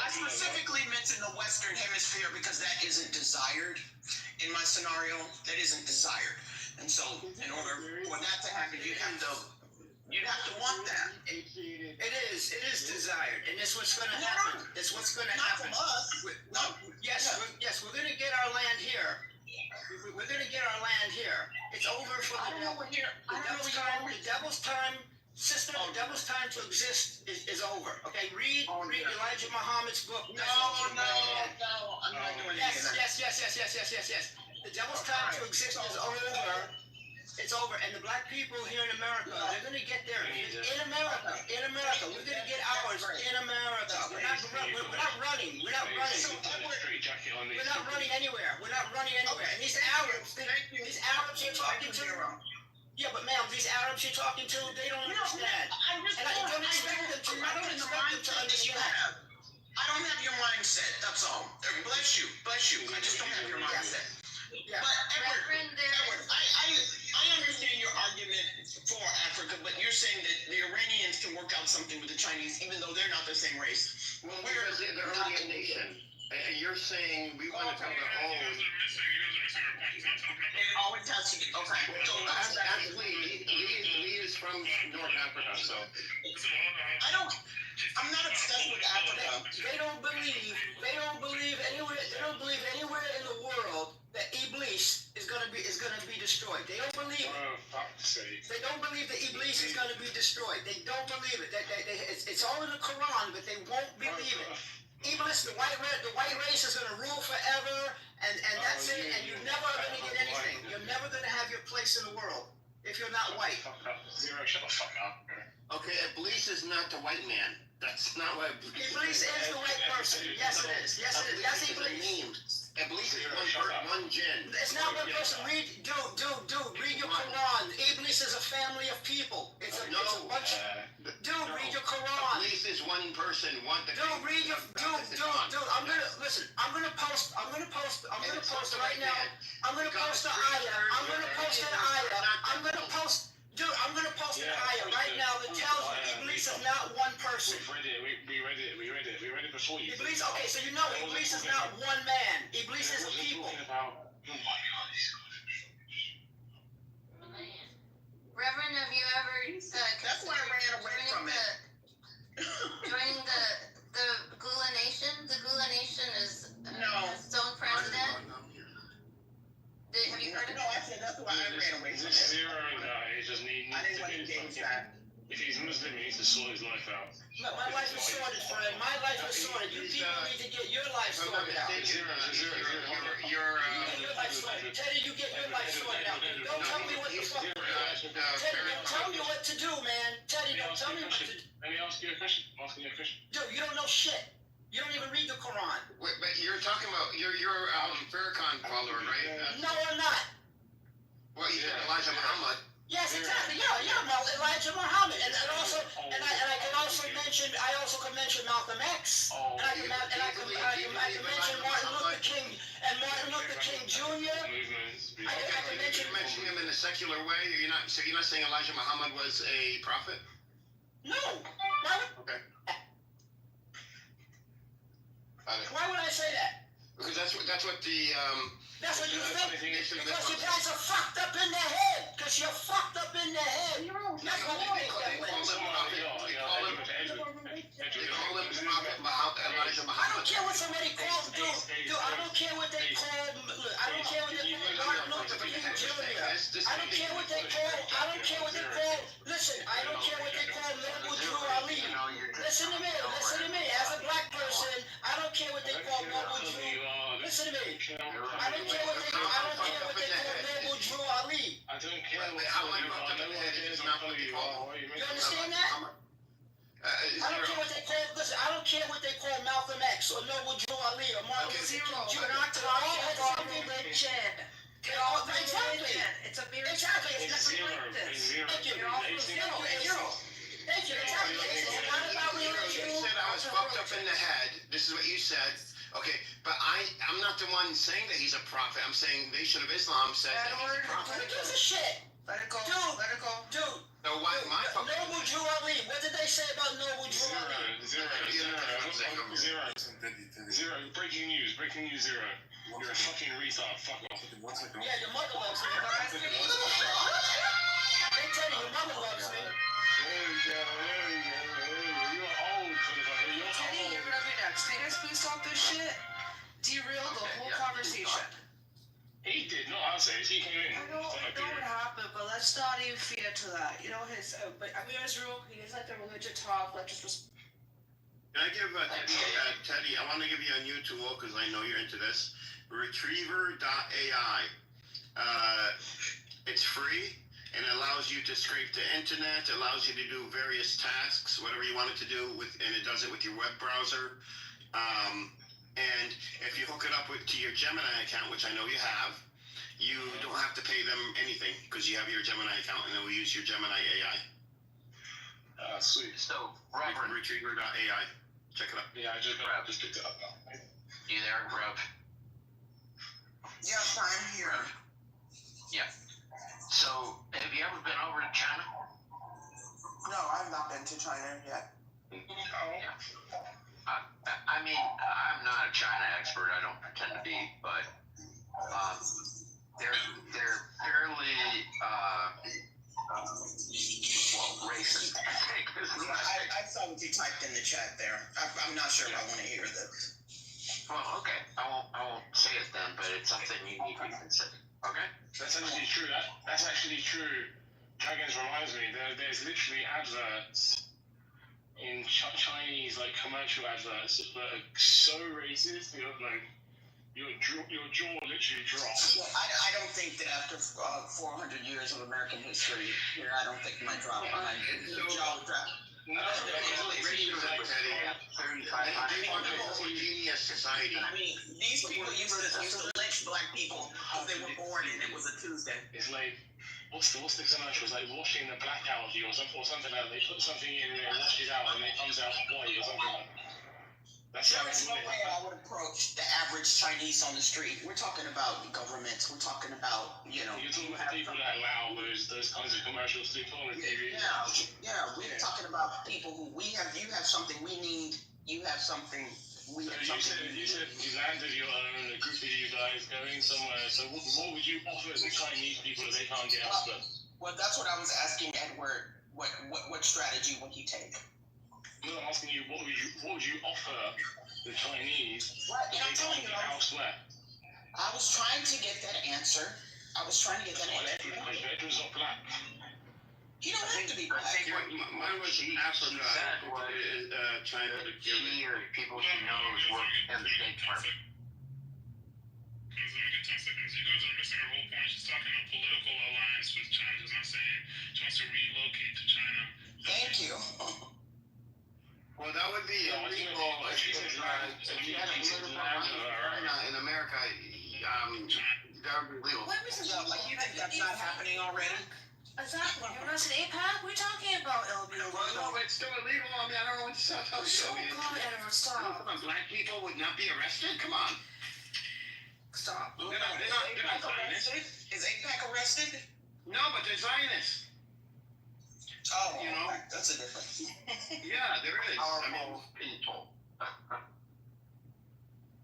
specifically mentioned the Western Hemisphere because that isn't desired in my scenario. That isn't desired, and so in order for that to happen, you'd have to want that. It is desired, and that's what's going to happen. That's what's going to Not happen. from us. Yes, we're going to get our land here. We're going to get our land here. It's over for I the don't know devil. what you're. I don't know what you're. The devil's time system. The devil's time to exist is over. Okay, read Elijah Muhammad's book. No, I'm not doing any of that. Yes. The devil's time to exist is over. It's over, and the black people here in America, they're going to get there. In America, we're going to get ours in America. We're not running. We're not running anywhere. And these Arabs you're talking to, yeah, but ma'am, these Arabs you're talking to, they don't understand. And I don't expect them to. I don't expect them to understand. I don't have your mindset. That's all. Bless you. I just don't have your mindset. Yeah. But Edward, I understand your argument for Africa, but you're saying that the Iranians can work out something with the Chinese, even though they're not the same race. well, they're already a nation. And you're saying we want to tell the whole. It always has to be. Okay. So Actually, Lee is from North Africa, so. I'm not obsessed with Africa. They don't believe anywhere in the world that Iblis is gonna be destroyed. They don't believe it. Oh, fuck's sake. They don't believe that Iblis is gonna be destroyed. They don't believe it. It's all in the Quran, but they won't believe it. Iblis, the white race is gonna rule forever, and that's it. And you're never gonna get anything. You're never gonna have your place in the world if you're not white. Zero, shut the fuck up. Okay, Iblis is not the white man. That's not what Iblis is the white person. Yes, it is. That's Iblis. Iblis is one jinn. It's not one person. Read your Quran. Iblis is a family of people. It's a bunch. Read your Quran. Iblis is one person. Read your. I'm gonna post right now. I'm gonna post the ayah. I'm gonna post an ayah right now that tells you Iblis is not one person. We read it before you. Iblis, okay, so you know Iblis is not one man. Iblis is a people. Oh my god. Reverend, have you ever That's why I ran away from it. joining the Gula Nation? The Gula Nation is No. its own president. Have you heard of No, it? I said that's why I ran away from it. Zero guy, he just needs I didn't to want to do engage something. that. If he's Muslim, he needs to sort his life out. My life is sorted, friend. My need to get your life if I'm not sorted out. mistaken, Your life sorted. Teddy, you get your life sorted out. Don't tell me what the fuck. Teddy, don't tell me what to do, man. Teddy, don't tell me what to do. Let me ask you a question. Dude, you don't know shit. You don't even read the Quran. Wait, but you're talking about you're Farrakhan follower, right? No, I'm not. Well, you said Elijah Muhammad. Yes, exactly. Yeah, Elijah Muhammad, and also, I can also mention Malcolm X, and I can mention Martin Luther King and Martin Luther King Jr. I can mention. You mention him in a secular way. You're not saying Elijah Muhammad was a prophet? No. Okay. Why would I say that? Because that's what the That's what you think. Because you guys are fucked up in the head. Because you're fucked up in the head. That's what you think that way. They call him Elijah Muhammad. I don't care what somebody calls, dude. I don't care what they call. Look, I don't care what they call Martin Luther King Jr. I don't care what they call. Listen, I don't care what they call Noble Drew Ali. Listen to me. As a black person, I don't care what they call Noble Drew. Listen to me. I don't care what they call Noble Drew Ali. I don't care what You understand that? I don't care what they call. Listen, I don't care what they call Malcolm X or Noble Drew Ali or Martin Luther King Jr. Exactly. It's a mere Exactly. It's nothing zero. like this. Zero. Thank you. zero. Thank you. Exactly. It's not about religion. You said I was fucked up in the head. This is what you said. Okay, but I'm not the one saying that he's a prophet. I'm saying Nation of Islam says that he's a prophet. Who gives a shit? Let it go. Dude. So why my fucking Noble Drew Ali. What did they say about Noble Drew Ali? Zero. Breaking news, zero. You're a fucking retard. Fuck off. Yeah, your mother loves me. They tell you your mother loves me. You're old, Teddy, you're gonna be next. Can you guys please stop this shit? Derail the whole conversation. He did, not us. He came in. I know what happened, but let's not even feed into that. You know but I mean, Israel, he is like the religion talk. Let's just. Can I give Teddy? I want to give you a new tool because I know you're into this. Retriever.ai. It's free and it allows you to scrape the internet. It allows you to do various tasks, whatever you want it to do and it does it with your web browser. And if you hook it up to your Gemini account, which I know you have, you don't have to pay them anything because you have your Gemini account, and then we use your Gemini AI. Sweet. So, Robert, Retriever.ai. Check it out. Yeah, I just picked it up now. you there, Rob? Yes, I'm here. Yeah. So, have you ever been over to China? No, I've not been to China yet. I mean, I'm not a China expert. I don't pretend to be, but they're fairly racist. I saw what you typed in the chat there. I'm not sure if I want to hear this. Well, okay. I won't say it then, but it's something you need to consider. Okay. That's actually true. That's actually true. Dragons reminds me. There's literally adverts in Chinese, like commercial adverts, that are so racist. Your jaw literally drops. Well, I don't think that after 400 years of American history here, I don't think my jaw would drop. No, Homogeneous society. I mean, these people used to lynch black people because they were born and it was a Tuesday. It's like, what's the commercial? It's like washing the black algae or something like that. They put something in there, wash it out, and it comes out white or something like that. There is no way I would approach the average Chinese on the street. We're talking about governments. We're talking about, You're talking about people that allow those kinds of commercials to be put on the TV. Yeah. We're talking about people who you have something we need. You have something. We have something. You said you landed your own, a group of you guys going somewhere. So what would you offer the Chinese people that they can't get elsewhere? Well, that's what I was asking Edward. What strategy would he take? No, I'm asking you, what would you offer the Chinese Right, that they can't get elsewhere? I was trying to get that answer. Veterans are black. He don't have to be I black. think what Mine was she Africa, said was China. she or people she knows work in the State Department. Let me get 10 seconds. You guys are missing her whole point. She's talking about political alliance with China. She's not saying she wants to relocate to China. Thank you. Well, that would be illegal if you had a political alliance with China in America. That would be legal. What is it about? Like, you think that's not happening already? Exactly. You're not in APAC? We're talking about illegal. Well, no, but it's still illegal. I mean, I don't know what to tell you. So I mean, call it Edward, stop. black people would not be arrested? Come on. Stop. They're not Zionists. Is APAC arrested? No, but they're Zionists. Oh, You know? that's a difference. Yeah, there is. I mean, Powerful people.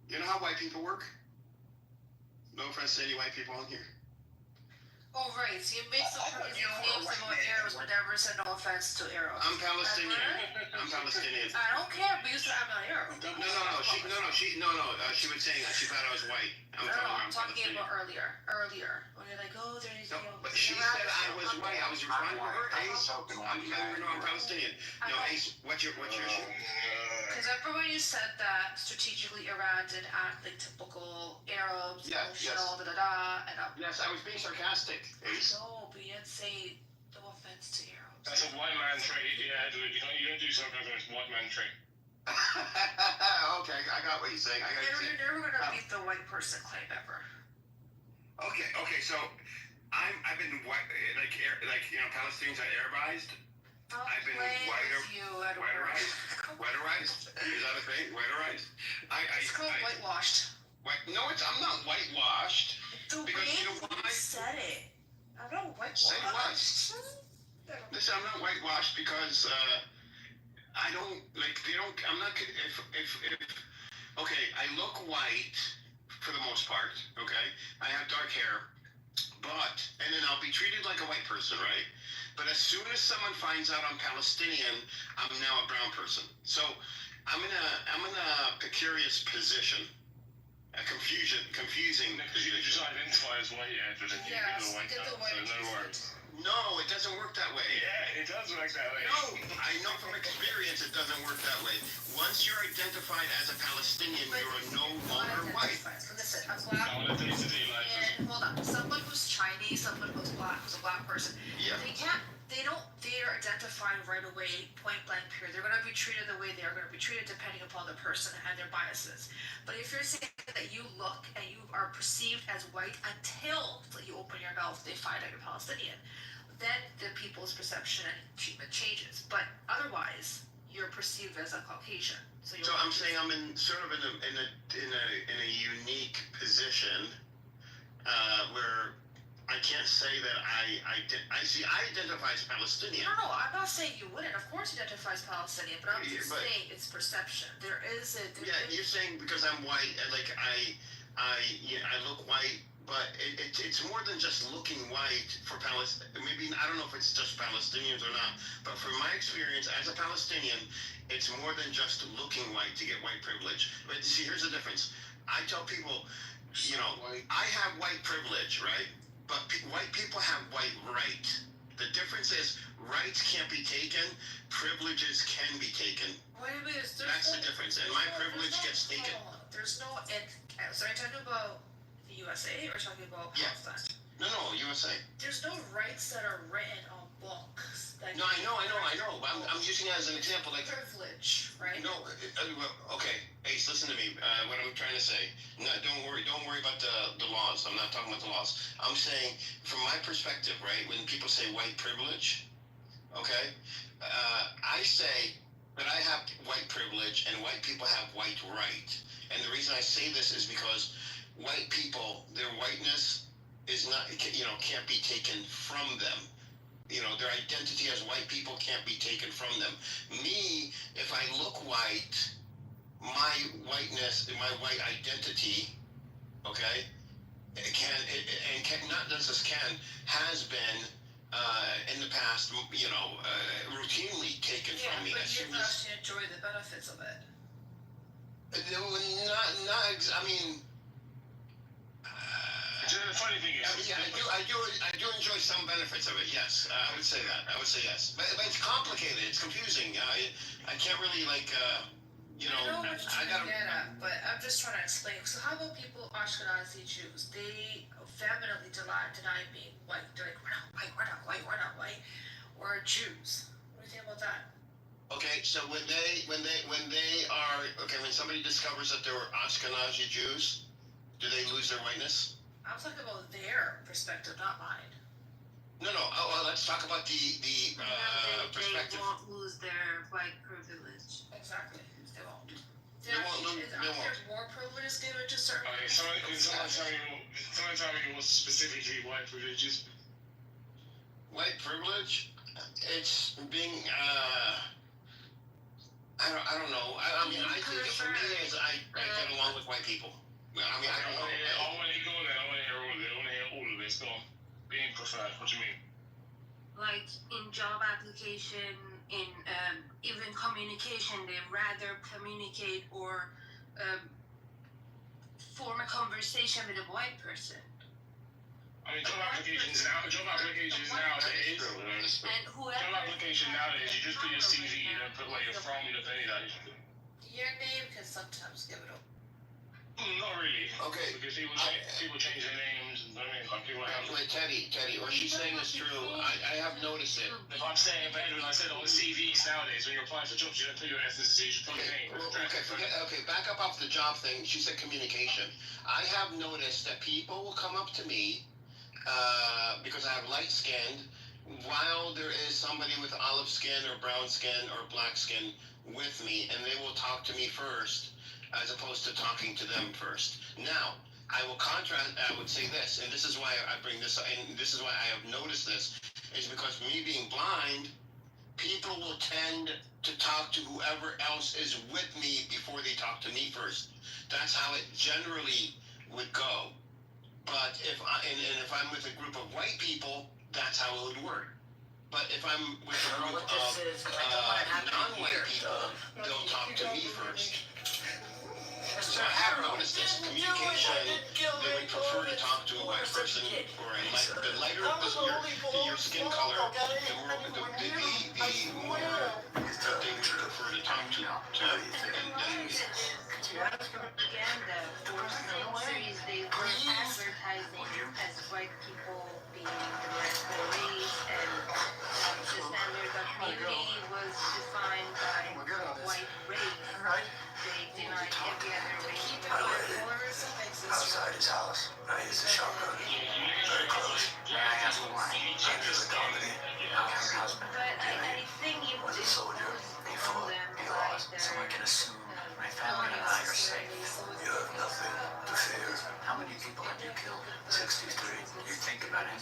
you know how white people work? No offense to any white people on here. Oh, right. So you made some crazy claims about Arabs, but never said no offense to Arabs. I'm Palestinian. I'm Palestinian. I don't care, but you said I'm not Arab. No. She was saying she thought I was white. I'm No, telling her I'm talking about earlier. When you're like, oh, there's, No, but she said I was white. I was responding to her. Ace, I'm Palestinian. No, Ace, what's your issue? Because everyone you said that strategically Iran did act like typical Arabs, Yeah, emotional, da-da-da, and Yes, I was being sarcastic, Ace. no, but you didn't say no offense to Arabs. That's a white man trait. Yeah, dude. You don't do something that's a white man trait. Okay, I got what you're saying. You're never gonna beat the white person claim ever. Okay, so I've been white, like Palestinians are Arabized. I've been whiterized. Whiterized? Is that a thing? Whiterized? It's called whitewashed. No, I'm not whitewashed. The Because way you know why? you said it. I'm not Say whitewashed. Listen, I'm not whitewashed because I don't like. They don't. I'm not. If okay, I look white for the most part. Okay, I have dark hair, and then I'll be treated like a white person, right? But as soon as someone finds out I'm Palestinian, I'm now a brown person. So I'm in a precarious position, a confusing Because you just position. identify as white, yeah, just you Yes, the white get the now, white so no worries. No, it doesn't work that way. Yeah, it does work that way. No, I know from experience it doesn't work that way. Once you're identified as a Palestinian, you are no longer white. Listen, I'm black. I want to taste it in life. And hold on, someone who's Chinese, someone who's a black person, Yeah. they're identified right away, point blank period. They're gonna be treated the way they are gonna be treated depending upon the person and their biases. But if you're saying that you look and you are perceived as white until you open your mouth, they find out you're Palestinian, then the people's perception and treatment changes. But otherwise, you're perceived as a Caucasian. So I'm saying I'm in a unique position where I can't say that I identify as Palestinian. No, I'm not saying you wouldn't. Of course, you identify as Palestinian, but I'm just But- saying it's perception. There is a. Yeah, you're saying because I'm white, and like I look white, but it's more than just looking white for Palestine. Maybe I don't know if it's just Palestinians or not, but from my experience as a Palestinian, it's more than just looking white to get white privilege. But see, here's the difference. I tell people, I have white privilege, right? But white people have white right. The difference is rights can't be taken, privileges can be taken. Wait a minute. That's the difference, and my privilege gets taken. There's no. So are you talking about the USA or talking about Yeah. Palestine? No, USA. There's no rights that are written on books. That No, I know. I'm using it as an example, like. privilege, right? No, okay, Ace, listen to me. What I'm trying to say, don't worry about the laws. I'm not talking about the laws. I'm saying, from my perspective, right, when people say white privilege, okay, I say that I have white privilege and white people have white right. And the reason I say this is because white people, their whiteness is not, can't be taken from them. Their identity as white people can't be taken from them. Me, if I look white, my whiteness, my white identity, okay, has been in the past, routinely taken from me. But As you soon as actually enjoy the benefits of it. the funny thing is, I do enjoy some benefits of it. Yes, I would say that. I would say yes, but it's complicated. It's confusing. I can't really you know. I know what you're I trying gotta. to get at, but I'm just trying to explain. So how about people, Ashkenazi Jews? They vehemently deny being white. They're like, we're not white. We're Jews. What do you think about that? Okay, so when somebody discovers that they're Ashkenazi Jews, do they lose their whiteness? I'm talking about their perspective, not mine. No. Oh, well, let's talk about the perspective. They won't lose their white privilege. Exactly. They won't. They won't. Is there more privileges given to certain okay, someone tell me what specifically white privilege is. White privilege? It's being I don't know. I mean, I think for me is I get along with white people. I mean, I don't know. I want to go there. I want to hear all of this. Go on. Being preferred. What do you mean? Like in job application, in even communication, they rather communicate or form a conversation with a white person. I mean, job applications nowadays. And whoever. Job application nowadays, you just put your CV, you don't put where you're from, you don't put any of that. your name can sometimes give it up. Not really. Okay. Because people change their names, and I mean, like people have. Wait, Teddy, what she's saying is true. I have noticed it. If I'm saying, but when I said all the CVs nowadays, when you're applying for jobs, you don't put your ethnicity, you just put your name. Back up off the job thing. She said communication. I have noticed that people will come up to me because I have light skin, while there is somebody with olive skin or brown skin or black skin with me, and they will talk to me first, as opposed to talking to them first. Now, I will contrast, I would say this, and this is why I bring this up, and this is why I have noticed this, is because me being blind, people will tend to talk to whoever else is with me before they talk to me first. That's how it generally would go. But if I'm with a group of white people, that's how it would work. But if I'm with a group of non-white people, they'll talk to me first. So I have noticed this communication. They would prefer to talk to a white person or the lighter your skin color, the more they would prefer to talk to. Propaganda for centuries, they were advertising as white people being the rest of the race, and the standard of beauty was defined by white race. They denied every other race. Outside his house, I use a shotgun. Very close. I have the one. Under the comedy. Her husband. But I think it was a soldier. He fought. He lost. So I can assume my family and I are safe. You have nothing to fear. How many people have you killed? 63. You think about him?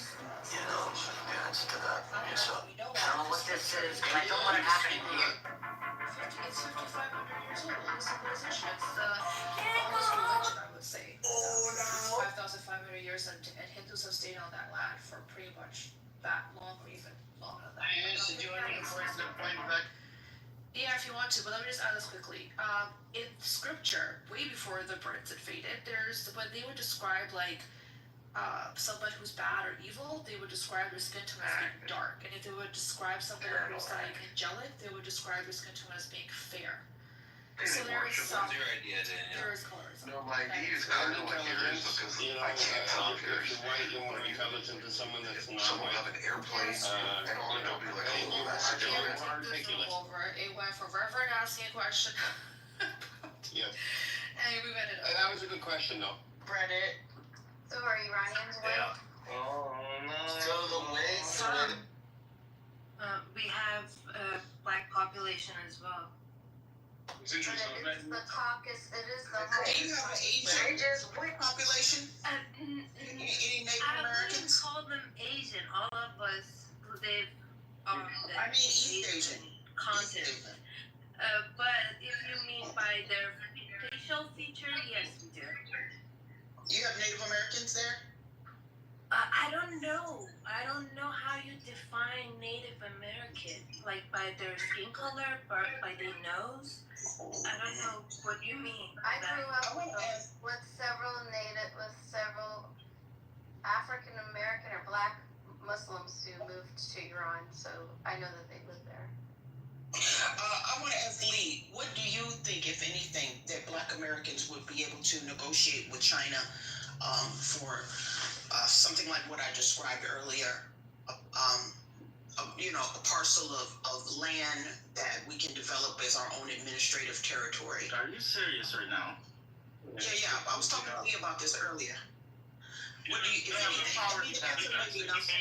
You know the answer to that yourself. I don't know what this is, but I don't want it happening here. It's 5,500 years old. It's civilization. It's almost religion, I would say. 5,500 years, and Hindus have stayed on that land for pretty much that long, or even longer than that. Do you want me to point back? Yeah, if you want to, but let me just add this quickly. In scripture, way before the Brits invaded, there's when they would describe like somebody who's bad or evil, they would describe their skin tone as being dark, and if they would describe somebody who's like angelic, they would describe their skin tone as being fair. So there is some. There is colors. No, my idea is kind of like yours because I can't tell if you're white, you're more intelligent than someone that's not someone white. have an airplane and all they'll be like, oh, that's a Here, giant. take this film over. It went from Reverend asking a question. Yeah. And we ended up. That was a good question, though. Brennan. So are Iranians white? Oh no. So the ways. We have a black population as well. It's interesting. But it's the caucus. It is the Do you have an Asian white population? Any Native I wouldn't Americans? call them Asian. All of us live on the I mean East Asian. continent. But if you mean by their facial feature, yes, we do. You have Native Americans there? I don't know. I don't know how you define Native American. Like by their skin color, by their nose. I don't know what you mean. I grew up with several Americans would be able to negotiate with China for something like what I described earlier, a parcel of land that we can develop as our own administrative territory. Are you serious right now? Yeah, I was talking to Lee about this earlier. What do you, if anything, answer maybe nothing.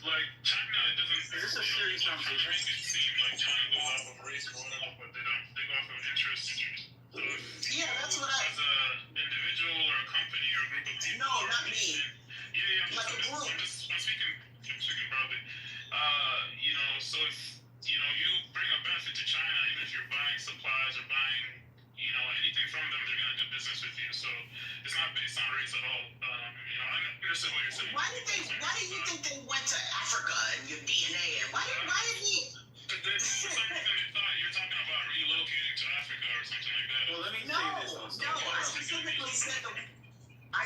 Like China, it doesn't. Is this a serious conversation? Make it seem like China goes off of race or whatever, but they don't. They go off of interest. So Yeah, that's what as an individual or a company or a group of people. No, not me. Yeah, Like a group. I'm speaking broadly. So if you bring a benefit to China, even if you're buying supplies or buying, anything from them, they're gonna do business with you. So it's not based on race at all. I understand what you're saying. Why do you think they went to Africa and your DNA? And why did he? For some reason, they thought you were talking about relocating to Africa or something like that. Well, let me No, say this also. I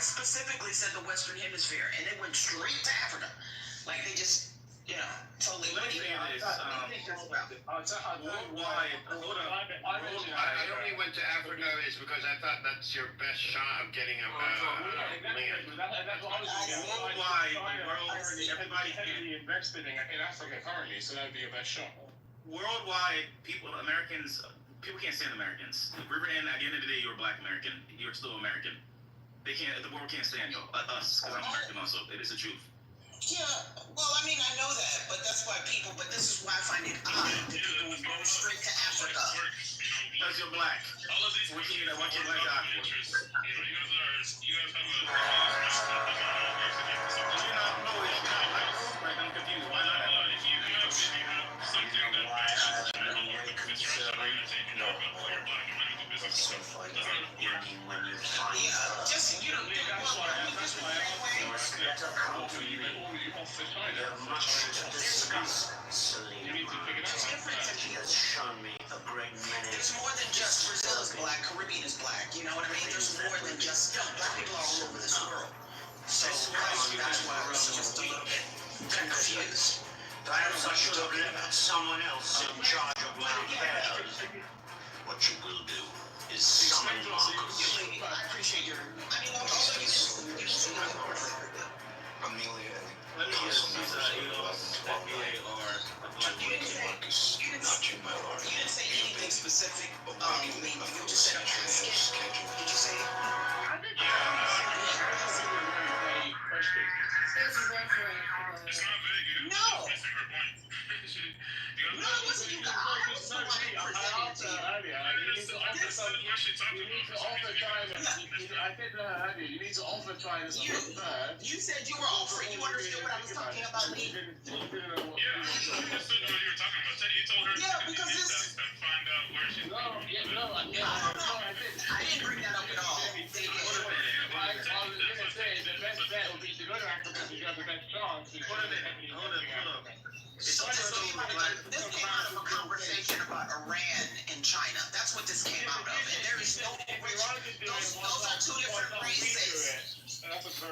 specifically said the Western Hemisphere, and they went straight to Africa. Like they just, totally. Let me say this. Worldwide, hold on. I only went to Africa is because I thought that's your best shot of getting a land. Worldwide, the world, everybody can. Invested in Africa currently, so that would be your best shot. Worldwide, Americans, people can't stand Americans. Riverhead, at the end of the day, you're a black American. You're still American. The world can't stand you. Us, because I'm American also. It is the truth. Yeah, well, I mean, I know that, but that's why but this is why I find it odd that people would go straight to Africa. Because you're black. All of these What can you black out for? You guys have I'm confused. Why not? if you have something There's more than just Brazil is black, Caribbean is black, you know what I mean? There's more than just, black people are all over this world. So that's why I was just a little bit confused. I don't know what you're talking about. Someone else in charge of my affairs. What you will do is summon Marcus. I appreciate your, also you see my Amelia Let me guess, she's Council FBA or Marcus, not you, my lord. You didn't say anything specific, Lee, you just said ask it. Did you say? It's reverend. It's not vague. No. It's missing her point. No, it wasn't you. I was the one who presented to you. You need to offer time as a third. You said you were offering. You understood what I was talking about, Lee? Yeah, you understood what you were talking about. You told her Yeah, because to this. find out where she's I didn't bring that up at all. They did. So this came out of a conversation about Iran and China. That's what this came out of. And there is no those are two different races.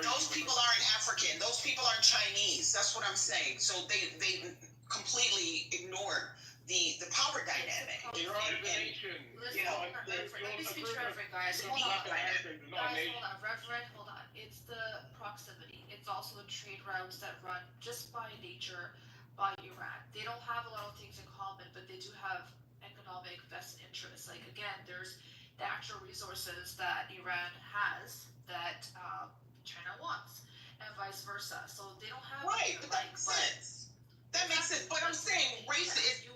Those people aren't African. Those people aren't Chinese. That's what I'm saying. So they completely ignored the power dynamic. Listen, let me speak to Reverend, guys. Hold on. Reverend, hold on. It's the proximity. It's also the trade routes that run just by nature by Iran. They don't have a lot of things in common, but they do have economic vested interests. Like, again, there's natural resources that Iran has that China wants, and vice versa. So they don't have Right, but that makes sense. That makes sense. But I'm saying race is.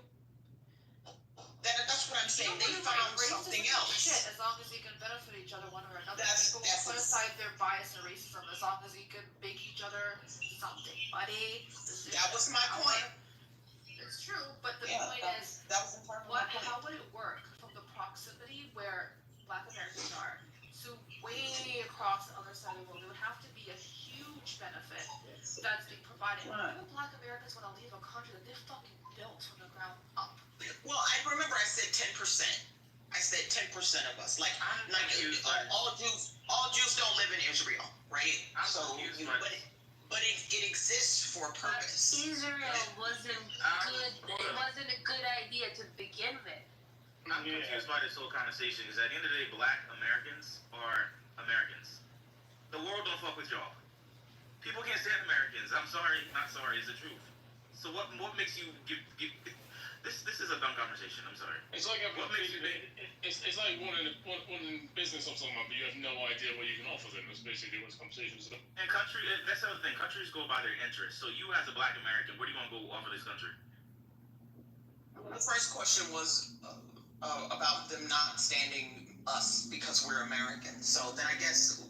That's what I'm saying. They found something else. Shit, as long as you can benefit each other one or another. People That's put aside their bias and racism as long as you can make each other something. Money. That was my point. It's true, but the point is, that was how would it work from the proximity where Black Americans are to way across the other side of the world? There would have to be a huge benefit that's being provided. Why would Black Americans want to leave a country that they fucking built from the ground up? Well, I remember I said 10%. I said 10% of us. Like all Jews don't live in Israel, right? But it exists for a purpose. Israel wasn't good. It wasn't a good idea to begin with. I'm confused by this whole conversation because at the end of the day, black Americans are Americans. The world don't fuck with y'all. People can't stand Americans. I'm sorry, not sorry. It's the truth. So what makes you give this is a dumb conversation. I'm sorry. It's like it's like wanting business of someone, but you have no idea what you can offer them. That's basically what this conversation is about. And that's the other thing. Countries go by their interests. So you as a black American, what are you gonna go offer this country? The first question was about them not standing us because we're Americans. So then I guess,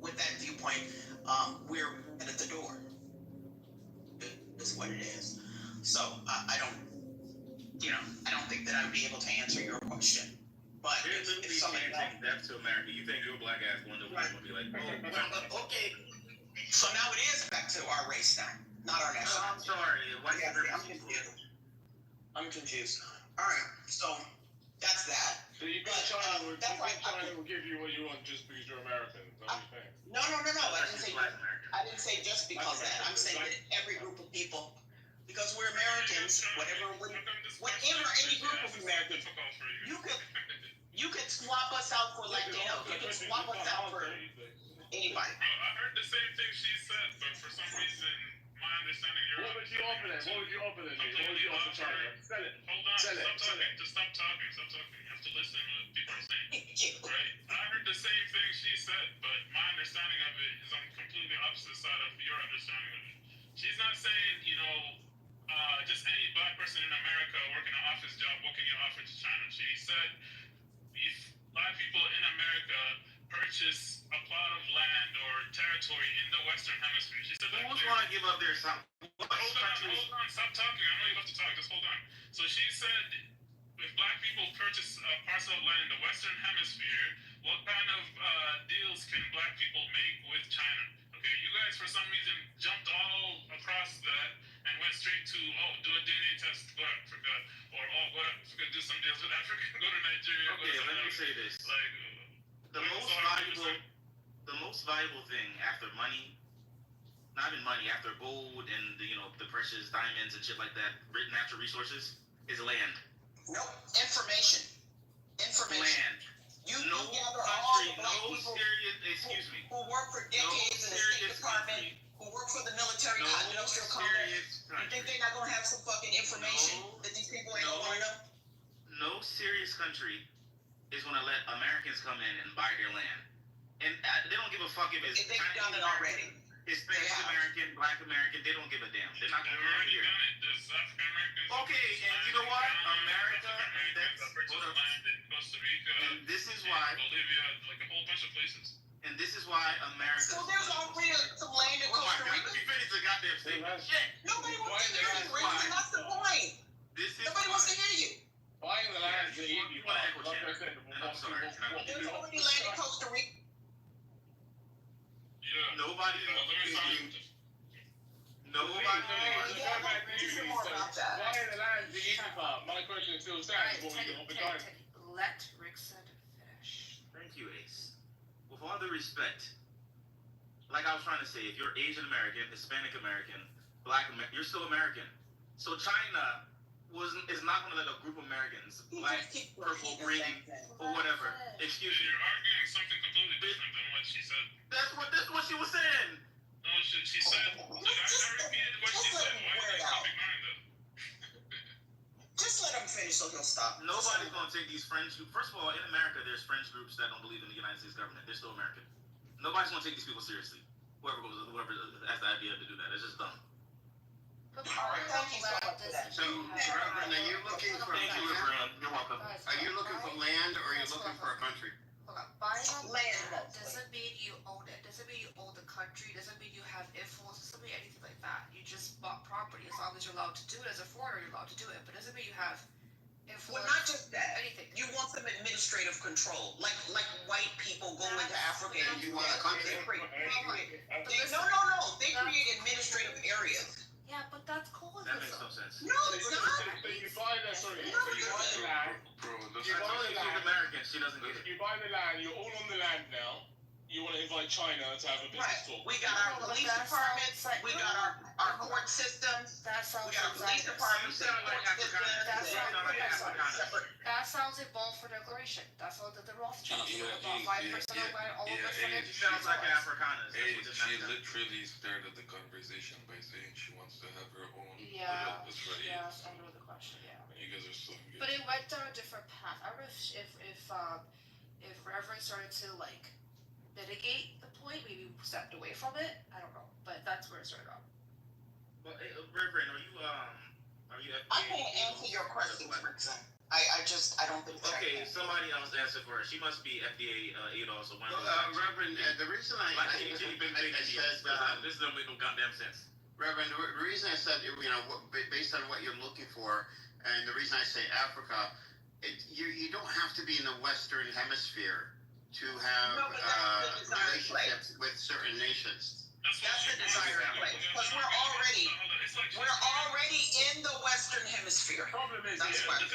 with that viewpoint, we're at the door. Is what it is. So I don't think that I would be able to answer your question. But if somebody saying death to America, you think your black ass one day will be like, okay. So now it is back to our race now, not our nationality. I'm sorry. I'm confused. All right, so that's that. So you think China will give you what you want just because you're American? Is that what you think? No. I didn't say just because of that. I'm saying that every group of people, because we're Americans, whatever any group of Americans, you could swap us out for Latino. You could swap us out for anybody. I heard the same thing she said, but for some reason, my understanding, What would you offer then? What would you offer China? Sell it. Hold on. Stop talking. Just stop talking. You have to listen to what people are saying. Right? I heard the same thing she said, but my understanding of it is on completely opposite side of your understanding of it. She's not saying, just any black person in America working an office job, what can you offer to China? She said, if black people in America purchase a plot of land or territory in the Western Hemisphere. She said that. Who's going to give up their Hold on, stop talking. I know you have to talk. Just hold on. So she said, if black people purchase a parcel of land in the Western Hemisphere, what kind of deals can black people make with China? Okay, you guys for some reason jumped all across that and went straight to, do a DNA test, go to Africa, or go to Africa, do some deals with Africa, go to Nigeria. Okay, let me say this. The most valuable thing after money, not even money, after gold and the precious diamonds and shit like that, natural resources, is land. Nope. Information. Land. You gather all the black people excuse me. who work for decades in the State Department, who work for the military industrial complex. You think they're not gonna have some fucking information that these people ain't gonna wanna know? No serious country is gonna let Americans come in and buy their land. And they don't give a fuck if it's they've done it already. Hispanic American, Black American, they don't give a damn. They're not going to come here. There's African Americans. Okay, and you know what? America, Costa Rica, and this is why Bolivia, like a whole bunch of places. And this is why America. So there's already some land in Costa Rica. Let me finish the goddamn statement. Shit. Nobody wants to hear you, Rick. That's the point. Nobody wants to hear you. Buying the land is easy. I'm sorry. There's already land in Costa Rica. Yeah. Nobody. My question still stands. Let Rickson finish. Thank you, Ace. With all due respect, like I was trying to say, if you're Asian American, Hispanic American, Black American, you're still American. So China is not going to let a group of Americans, black, purple, green, or whatever. Excuse me. You're arguing something completely different than what she said. That's what she was saying. No, she said. I repeated what she said. Why are you ignoring that? Just let him finish so he'll stop. Nobody's going to take these friends. First of all, in America, there's friends groups that don't believe in the United States government. They're still American. Nobody's going to take these people seriously. Whoever has the idea to do that, it's just dumb. But part of that So, Reverend, are you looking for? Thank you, Reverend. You're welcome. Are you looking for land or are you looking for a country? Hold on. Buying Land doesn't mean you own it. Doesn't mean you own the country. Doesn't mean you have influence. Doesn't mean anything like that. You just bought property. As long as you're allowed to do it as a foreigner, you're allowed to do it. But doesn't mean you have influence. Well, not just that. Anything. You want some administrative control, like white people go into Africa and You want a country? They create administrative areas. Yeah, but that's colonialism. That makes no sense. No, it's not. You buy the land. Bro, She's American. She doesn't get it. You buy the land. You're all on the land now. you want to invite China to have a business Right. talk. We got our police departments, we got our court systems, That sounds we got our police like departments, You sound like court Afrikaners. systems, You sound like Afrikaners. separate. that sounds like Balfour Declaration. That's all that the Rothschilds Yeah, about 5% of all of yeah, the financial She sounds like Afrikaners. That's Hey, what this she man does. literally started the conversation by saying she wants to have her own Yeah, little Israel. yes, So I know the question, yeah. you guys are so good. But it went down a different path. I don't know if Reverend started to like mitigate the point, maybe stepped away from it. I don't know, but that's where it started off. Well, hey, Reverend, are you FDA? I can't answer your question, Rickson. I don't think that. Okay, somebody else answer for her. She must be FDA aid also. Reverend, the reason I This said, doesn't make no goddamn sense. Reverend, the reason I said, based on what you're looking for, and the reason I say Africa, you don't have to be in the Western Hemisphere to have No, but that's the desired relationships with certain nations. That's the desired place, because we're already in the Western Hemisphere. Problem is, That's why. It's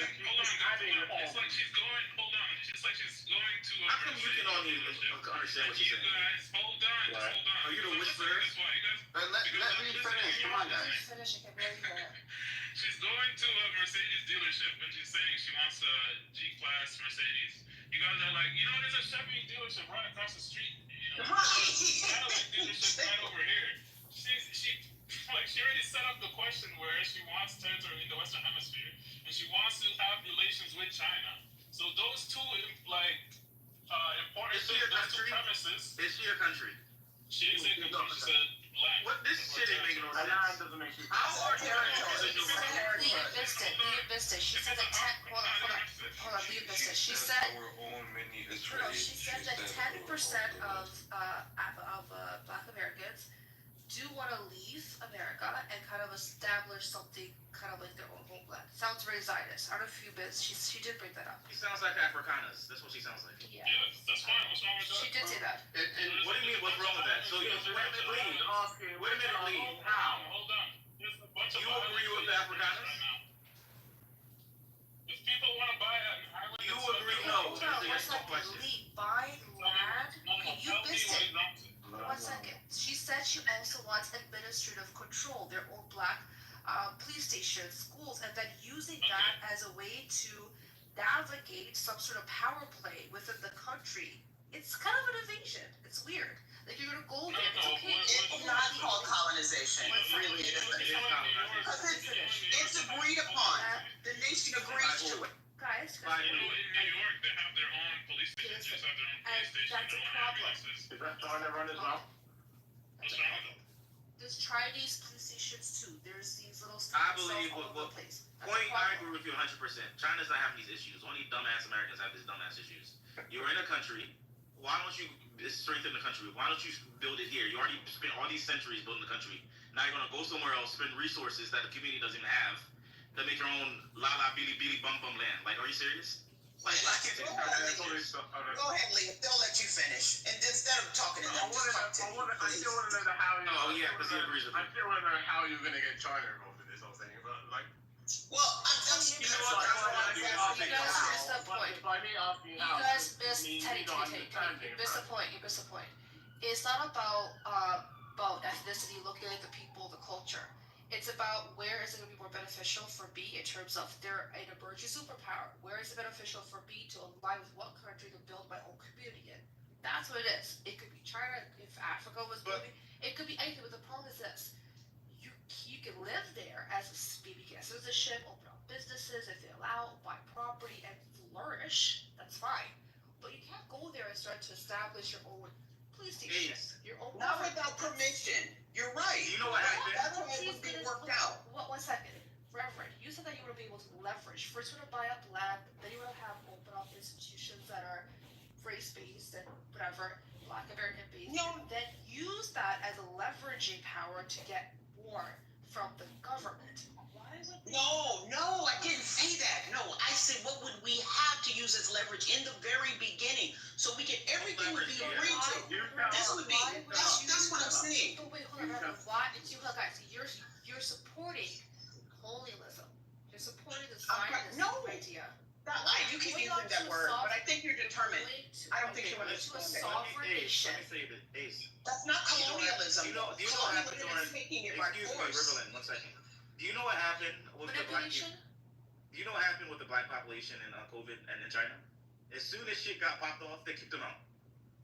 like she's going. Hold on. It's like she's going to. How come you can only understand what she's saying? Guys, hold on. Just hold on. Are you the whisperer? But let me finish. Come on, guys. Finish, I can barely hear it. She's going to a Mercedes dealership and she's saying she wants a G-Class Mercedes. You guys are like, there's a Chevy dealership right across the street. Cadillac dealership right over here. She already set up the question where she wants territory in the Western Hemisphere and she wants to have relations with China. So those two important Is she a those two country? premises. Is she a country? She didn't say country, she said land. What? This shit ain't making no sense. doesn't make sense. How are Leah territories? missed it. She said the 10. Hold on. Leah missed it. She said. our own mini No, Israel. she said that 10% of Black Americans do want to leave America and kind of establish something kind of like their own homeland. Sounds very Zionist. I don't know if you missed. She did bring that up. She sounds like Afrikaners. That's what she sounds like. Yeah. Yeah, that's fine. What's wrong with that? She did say that. And What do you mean? What's wrong with that? So you wait a minute, Lee. Wait a minute, Lee. How? Hold on. There's a bunch of You agree with the Afrikaners? right now. If people want to buy a highway, You that's agree? a- No. Hold on, one second. Lee, buy land. Okay, you tell me missed what it. is wrong with it. 1 second. She said she also wants administrative control, their own black police stations, schools, and then using that as a way to navigate some sort of power play within the country. It's kind of an invasion. It's weird. Like you're gonna go there. It's okay. It's not called colonization. It really isn't. Because it's agreed upon. The nation agrees to it. Guys, Fine. In New York, they have their own police stations. They just have their own police station, that's a their own problem. ambulances. Is that starting to run as well? What's wrong with it? there's Chinese police stations too. There's these little I stations believe all over what- the place. That's a Point, I problem. agree with you 100%. China's not having these issues. Only dumbass Americans have these dumbass issues. You're in a country. Why don't you strengthen the country? Why don't you build it here? You already spent all these centuries building the country. Now you're gonna go somewhere else, spend resources that the community doesn't have, to make your own la la billy billy bum bum land. Like, are you serious? Go ahead, Leah. They'll let you finish. And instead of talking to them, just talk to me, I please. still want to know how you. Oh, yeah, 'cause he agrees with I me. still want to know how you're going to get China involved in this whole thing. But like, Well, I'm just. you know what? That's what I'm You guys missed the But point. by me asking You how, guys it missed means Teddy, you don't Teddy. understand You it, missed the right? point. You missed the point. It's not about ethnicity, looking at the people, the culture. It's about where is it going to be more beneficial for B in terms of they're an emerging superpower. Where is it beneficial for B to align with what country to build my own community in? That's what it is. It could be China if Africa was moving. It could be anything. But the problem is this: you can live there as a maybe get citizenship, open up businesses if they allow, buy property and flourish. That's fine. But you can't go there and start to establish your own police station, your own. Not without permission. You're right. You know what happened? That's why it would be worked out. One second. Reverend, you said that you would be able to leverage. First, you want to buy up land, then you want to have open up institutions that are race-based and whatever, Black American-based. No. And then use that as a leveraging power to get more from the government. No, I didn't say that. No, I said what would we have to use as leverage in the very beginning so we get everything would be agreed to. This would be, that's what I'm saying. Oh, wait, hold on, Reverend. Why? Guys, you're supporting colonialism. You're supporting the Zionist No. idea. You keep using that word, but I think you're determined. Way to I don't think you Okay, understand To a that. sovereign nation. Let me say this, Ace. That's not colonialism. Do you know what happened Colonialism during? is taking it by Excuse me, force. Riverland. 1 second. Do you know what happened with the black Manipulation? Do you know what happened with the black population in COVID and in China? As soon as shit got popped off, they kicked them out.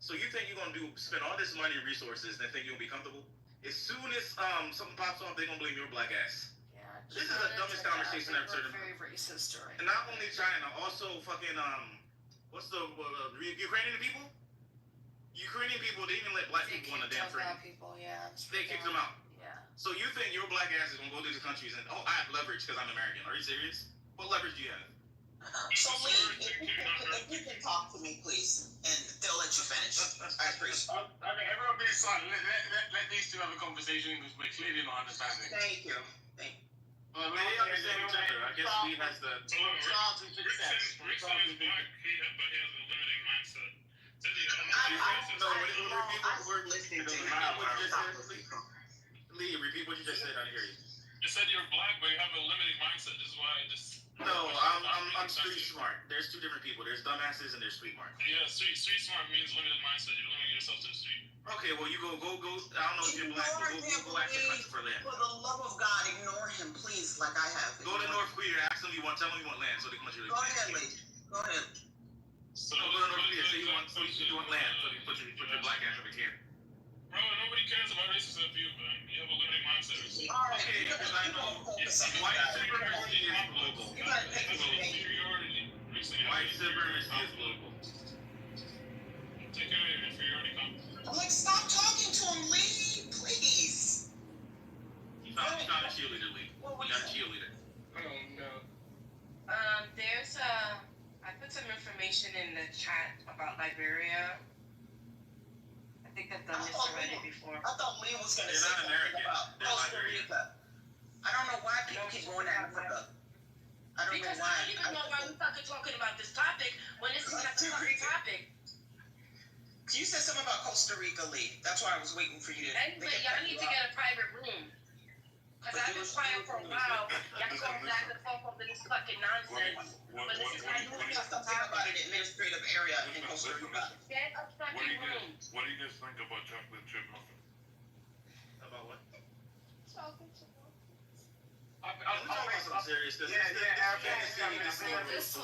So you think you're gonna spend all this money and resources and think you're gonna be comfortable? As soon as something pops off, they're gonna blame your black ass. Yeah. This is the dumbest conversation I've heard. Very racist during. And not only China, also fucking what's the Ukrainian people? Ukrainian people, they even let black people on the damn train. People, yeah. They kicked them out. Yeah. So you think your black ass is gonna go to these countries and I have leverage because I'm American? Are you serious? What leverage do you have? So Lee, if you can talk to me, please, and they'll let you finish. I appreciate it. Okay, everyone be silent. Let these two have a conversation because we're clearly not understanding. Thank you. Well, they understand each other. I guess Lee has the. Jobs and success. Rick said he's black, but he has a limiting mindset. Lee, repeat what you just said. I didn't hear you. You said you're black, but you have a limiting mindset. This is why I just. No, I'm street smart. There's two different people. There's dumbasses and there's street smart. Yeah, street smart means limited mindset. You're limiting yourself to the street. Okay, well you go. I don't know if you're black, but go ask the country for land. For the love of God, ignore him, please, like I have. Go to North Korea, ask them tell them you want land, so they can let you. Go ahead, Lee. Go ahead. So go to North Korea, say you want land, so they put your black ass over here. Bro, nobody cares about racism if you, man. You have a limiting mindset. All right, okay, because I know white supremacy is global. White supremacy is global. Take care of your inferiority complex. I'm like, stop talking to him, Lee, please. He's not a cheerleader, Lee. He's not a cheerleader. Oh no. There's I put some information in the chat about Liberia. I think I've done this already before. I thought Lee was going to They're say not something American. about They're Costa Liberian. Rica. I don't know why people keep going to Africa. I don't Because know why. I don't even know why we're fucking talking about this topic when this is not the fucking topic. You said something about Costa Rica, Lee. That's why I was waiting for you to. Anyway, y'all need to get a private room. Because I've been quiet for a while. Y'all can go back and forth over this fucking nonsense. But this is how you There's want something about an administrative area in Costa Rica. Get a fucking room. What do you guys think about chocolate chip muffin? About what? I'm serious. Can you guys tell you how this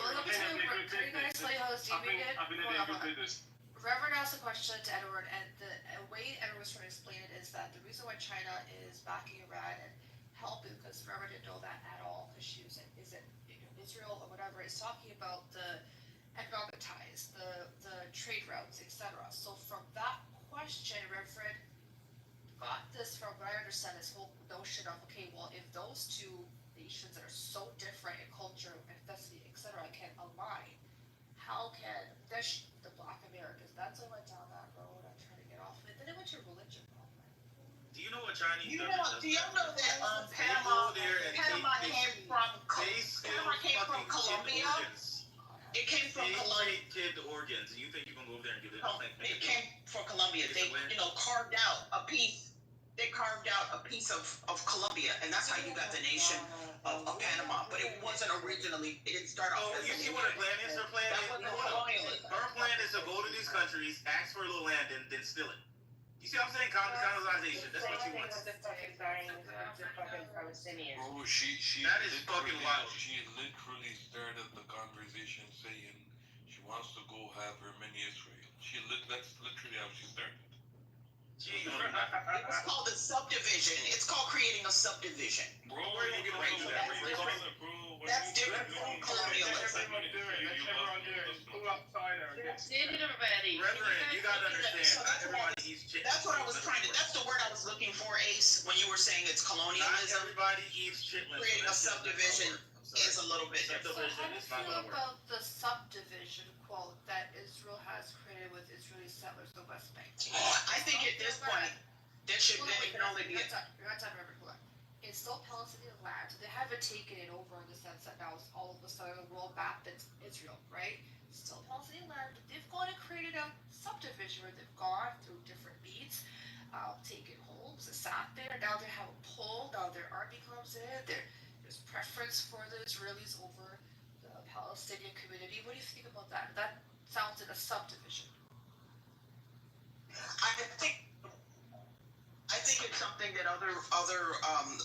deep it? I've been able to do this. Reverend asked a question to Edward, and the way Edward was trying to explain it is that the reason why China is backing Iran and helping, because Reverend didn't know that at all, because she was in Israel or whatever, is talking about the economic ties, the trade routes, etc. So from that question, Reverend got this from what I understand, this whole notion of, okay, well, if those two nations that are so different in culture, ethnicity, etc., can align, how can the Black Americans? That's why I went down that road. I'm trying to get off of it. Then it went to religion. Do you know what Chinese Do y'all know that Panama came from Colombia? It came from Colombia. Kid organs, and you think you can go over there and give it? It came from Colombia. They, carved out a piece. They carved out a piece of Colombia, and that's how you got the nation of Panama. But it wasn't originally. It didn't start off. You see what her plan is? Her plan is to go to these countries, ask for a little land, and then steal it. You see what I'm saying? Colonization. That's what she wants. Bro, she That is fucking wild. She literally started the conversation saying she wants to go have her mini Israel. That's literally how she started. It's called a subdivision. It's called creating a subdivision. Bro, where are you getting away with that? That's different from colonialism. Reverend, you gotta understand. Not everybody eats chitlins. That's what I was trying to. That's the word I was looking for, Ace. When you were saying it's Not colonialism, everybody eats chitlins. creating a subdivision is a little bit different. So how do you feel about the subdivision quote that Israel has created with Israeli settlers in the West Bank? I think at this point, there can only be. You're not talking about Reverend. It's still Palestinian land. They haven't taken it over in the sense that now it's all of a sudden the world map that's Israel, right? Still Palestinian land, but they've gone and created a subdivision where they've gone through different beats, taken homes, and sat there. Now they have a poll. Now their army comes in. There's preference for the Israelis over the Palestinian community. What do you think about that? That sounds like a subdivision. something that other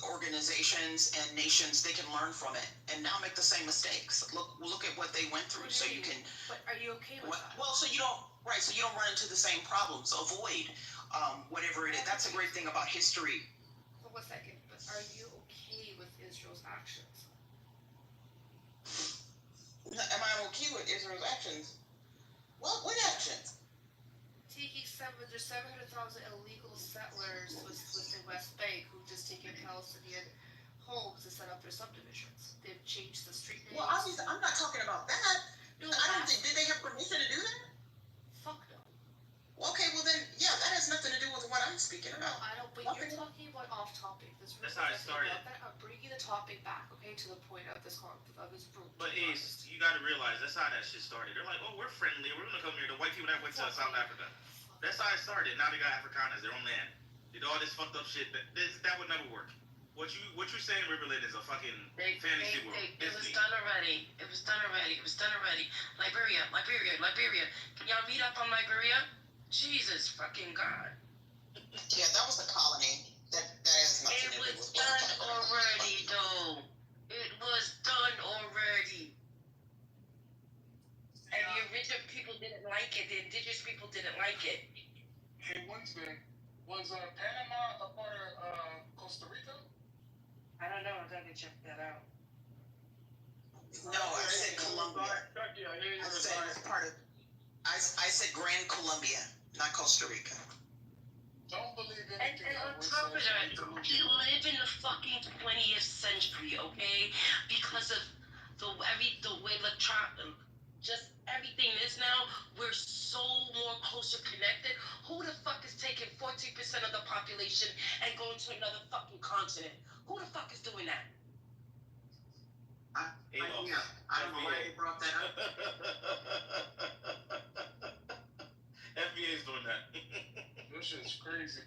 organizations and nations, they can learn from it and now make the same mistakes. Look at what they went through, so you can. But are you okay with that? Well, so you don't run into the same problems. Avoid whatever it is. That's a great thing about history. For 1 second, but are you okay with Israel's actions? Am I okay with Israel's actions? What actions? Taking there's 700,000 illegal settlers within West Bank who've just taken Palestinian homes to set up their subdivisions. They've changed the street names. Well, obviously, I'm not talking about that. No, I don't think, did they have permission to do that? Fuck no. Okay, well then, yeah, that has nothing to do with what I'm speaking about. I don't, but you're talking about off topic. That's how it started. I'm bringing the topic back, okay, to the point of this room. But Ace, you gotta realize, that's how that shit started. They're like, oh, we're friendly, we're gonna come here. The white people that went to South Africa. That's how it started. Now they got Afrikaners, their own land. Did all this fucked up shit. That would never work. What you saying, Riverland, is a fucking fantasy world. It was done already. Liberia. Can y'all read up on Liberia? Jesus fucking God. Yeah, that was the colony. That has nothing to do with what I'm talking about. Already, though. It was done already. And the original people didn't like it. The indigenous people didn't like it. Hey, Wednesday, was Panama a part of Costa Rica? I don't know. I gotta check that out. No, I said Colombia. I said it's part of. I said Grand Colombia, not Costa Rica. Don't believe anything. And on top of that, we live in the fucking 20th century, okay? Because of the way just everything is now, we're so more closer connected. Who the fuck is taking 14% of the population and going to another fucking continent? Who the fuck is doing that? I don't know why they brought that up. FBA's doing that. This shit's crazy.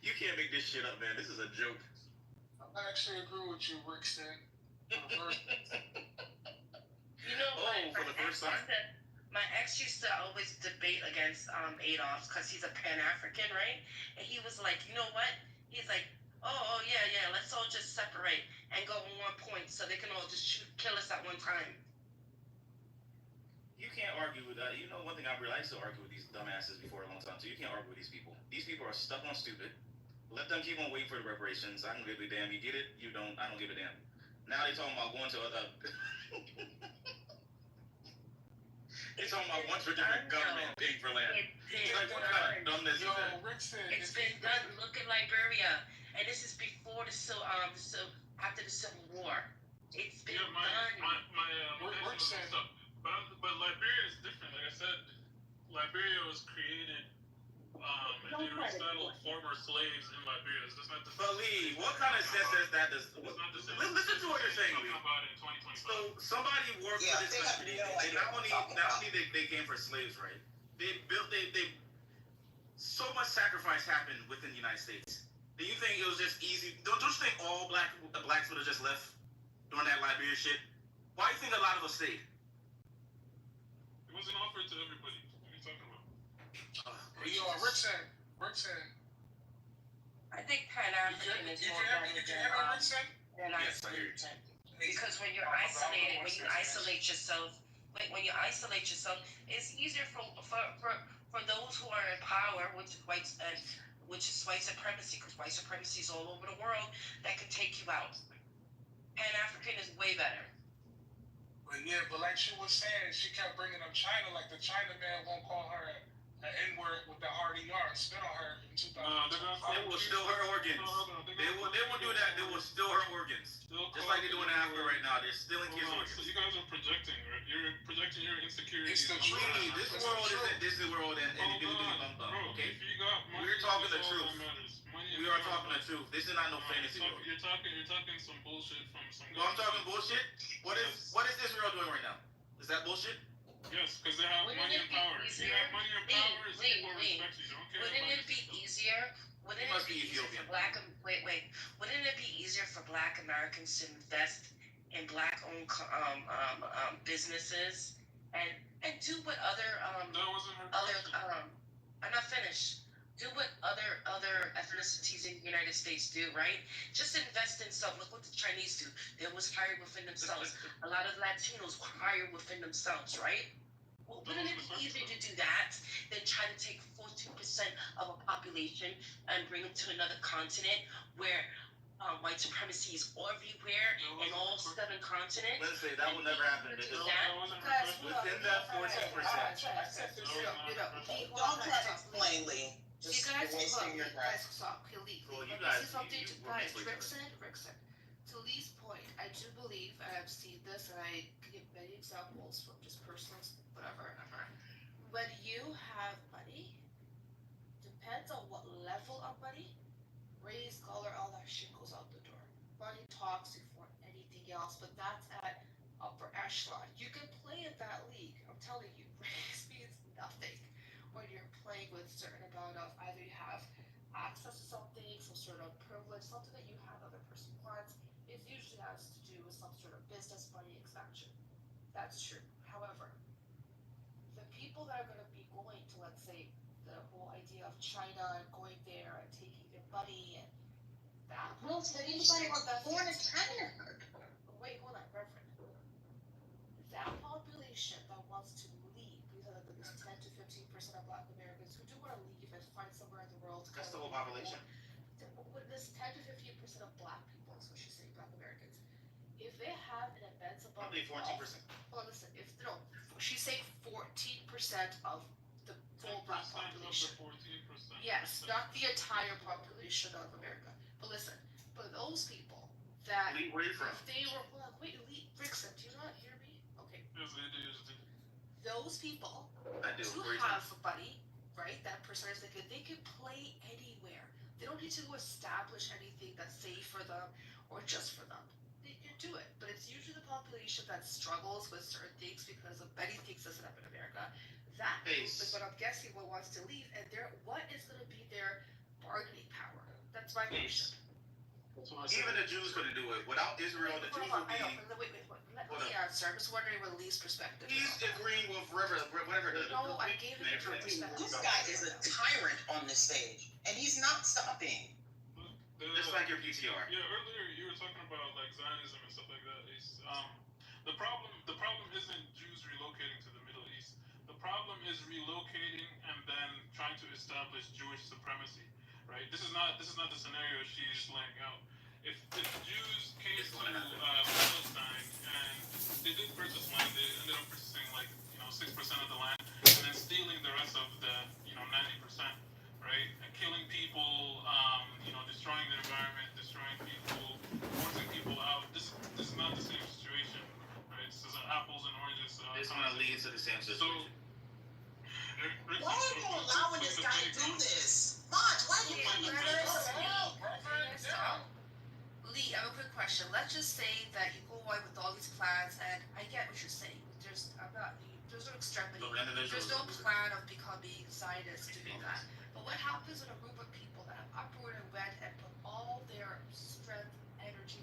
You can't make this shit up, man. This is a joke. I actually agree with you, Rickson. You know what? For the first time? My ex used to always debate against Adolf because he's a Pan-African, right? And he was like, you know what? He's like, oh yeah, let's all just separate and go on one point so they can all just kill us at one time. You can't argue with that. You know, one thing I used to argue with these dumbasses before a long time, so you can't argue with these people. These people are stuck on stupid. Let them keep on waiting for the reparations. I don't give a damn. You get it? You don't. I don't give a damn. Now they talking about going to other. They talking about one for different government paying for land. Like, what kind of dumbness is that? It's been done. Look at Liberia, and this is before after the Civil War. It's been done. But Liberia is different. Like I said, Liberia was created. And they resettled former slaves in Liberia. It's not the same. But Lee, what kind of sense does that? Listen to what you're saying, Lee. So somebody worked for this country. They not only they came for slaves, right? They so much sacrifice happened within the United States. Do you think it was just easy? Don't you think all blacks would have just left during that Liberia shit? Why do you think a lot of us stayed? It wasn't offered to everybody. What are you talking about? Rickson. I think Pan-African is more better than isolation. Because when you're isolated, when you isolate yourself, it's easier for those who are in power, which is white supremacy, because white supremacy is all over the world, that can take you out. Pan-African is way better. But like she was saying, she kept bringing up China, like the China man won't call her an N-word with the RDR and spit on her in 2000. They will steal her organs. They will do that. They will steal her organs. Just like they're doing in Africa right now. They're stealing kids' organs. So you guys are projecting, right? You're projecting your insecurities. This world isn't Disney World and you can do okay? We're talking the truth. We are talking the truth. This is not no fantasy world. You're talking some bullshit from some guy. Well, I'm talking bullshit? What is Israel doing right now? Is that bullshit? Yes, because they have money and power. If you have money and power, people respect you. Don't care. Wouldn't it be easier? Wouldn't it be easier for Wouldn't it be easier for Black Americans to invest in Black-owned businesses and do what other I'm not finished. Do what other ethnicities in the United States do, right? Just invest in self. Look what the Chinese do. They always hire within themselves. A lot of Latinos hire within themselves, right? Well, wouldn't it be easier to do that than try to take 14% of a population and bring them to another continent where white supremacy is everywhere in all 7 continents? Let's say that will never happen. Because within that 14%. Don't try to explain, Lee. You Just guys, you're wasting look, your breath. stop. Okay, Lee. Well, you Let me guys- say something you to were guys. made for each Rickson. To Lee's point, I do believe, and I've seen this, and I can give many examples from just personal, whatever. When you have money, depends on what level of money, race, color, all that shit goes out the door. Money talks before anything else, but that's at upper echelon. You can play in that league. I'm telling you, race means nothing when you're playing with certain amount of either you have access to something, some sort of privilege, something that you have other person wants. It usually has to do with some sort of business money expansion. That's true. However, the people that are going to be going to, let's say, the whole idea of China and going there and taking their money and that. Well, so anybody was born in China. Wait, hold on, Reverend. That population that wants to leave, because of this 10 to 15% of Black Americans who do want to leave and find somewhere in the world. That's the whole population. With this 10 to 15% of Black people, is what she's saying, Black Americans. If they have an immense amount. Probably 14%. Well, listen, she's saying 14% of the full Black population. 14%. Yes, not the entire population of America. But listen, but those people that Lee, where are you from? if they were wait, Lee Rickson, do you not hear me? Okay. Yes, ADHD. Those people I do. do Where are you have money, right? That percentage they can play anywhere. They don't need to establish anything that's safe for them or just for them. They can do it. But it's usually the population that struggles with certain things because of many things doesn't happen in America. That group is what I'm guessing what wants to leave, and what is going to be their bargaining power? That's my question. Even the Jews couldn't do it. Without Israel, the Jews would be. Wait. Let me answer. I'm just wondering what Lee's perspective is. He's agreeing with whatever the. No, I gave it a different perspective. This guy is a tyrant on this stage, and he's not stopping. Just like your PTR. Yeah, earlier you were talking about like Zionism and stuff like that. The problem isn't Jews relocating to the Middle East. The problem is relocating and then trying to establish Jewish supremacy. Right? This is not the scenario she's laying out. If Jews came to Palestine and they did purchase land, they ended up purchasing 6% of the land and then stealing the rest of the 90%, right? And killing people, destroying the environment, destroying people, forcing people out. This is not the same situation, right? This is apples and oranges. This one leads to the same situation. Why are you allowing this guy to do this? Marge, why are you letting him do this? Lee, I have a quick question. Let's just say that you go away with all these plans, and I get what you're saying. There's no extremity. There's no plan of becoming Zionist to do that. But what happens when a group of people that have uprooted and went and put all their strength, energy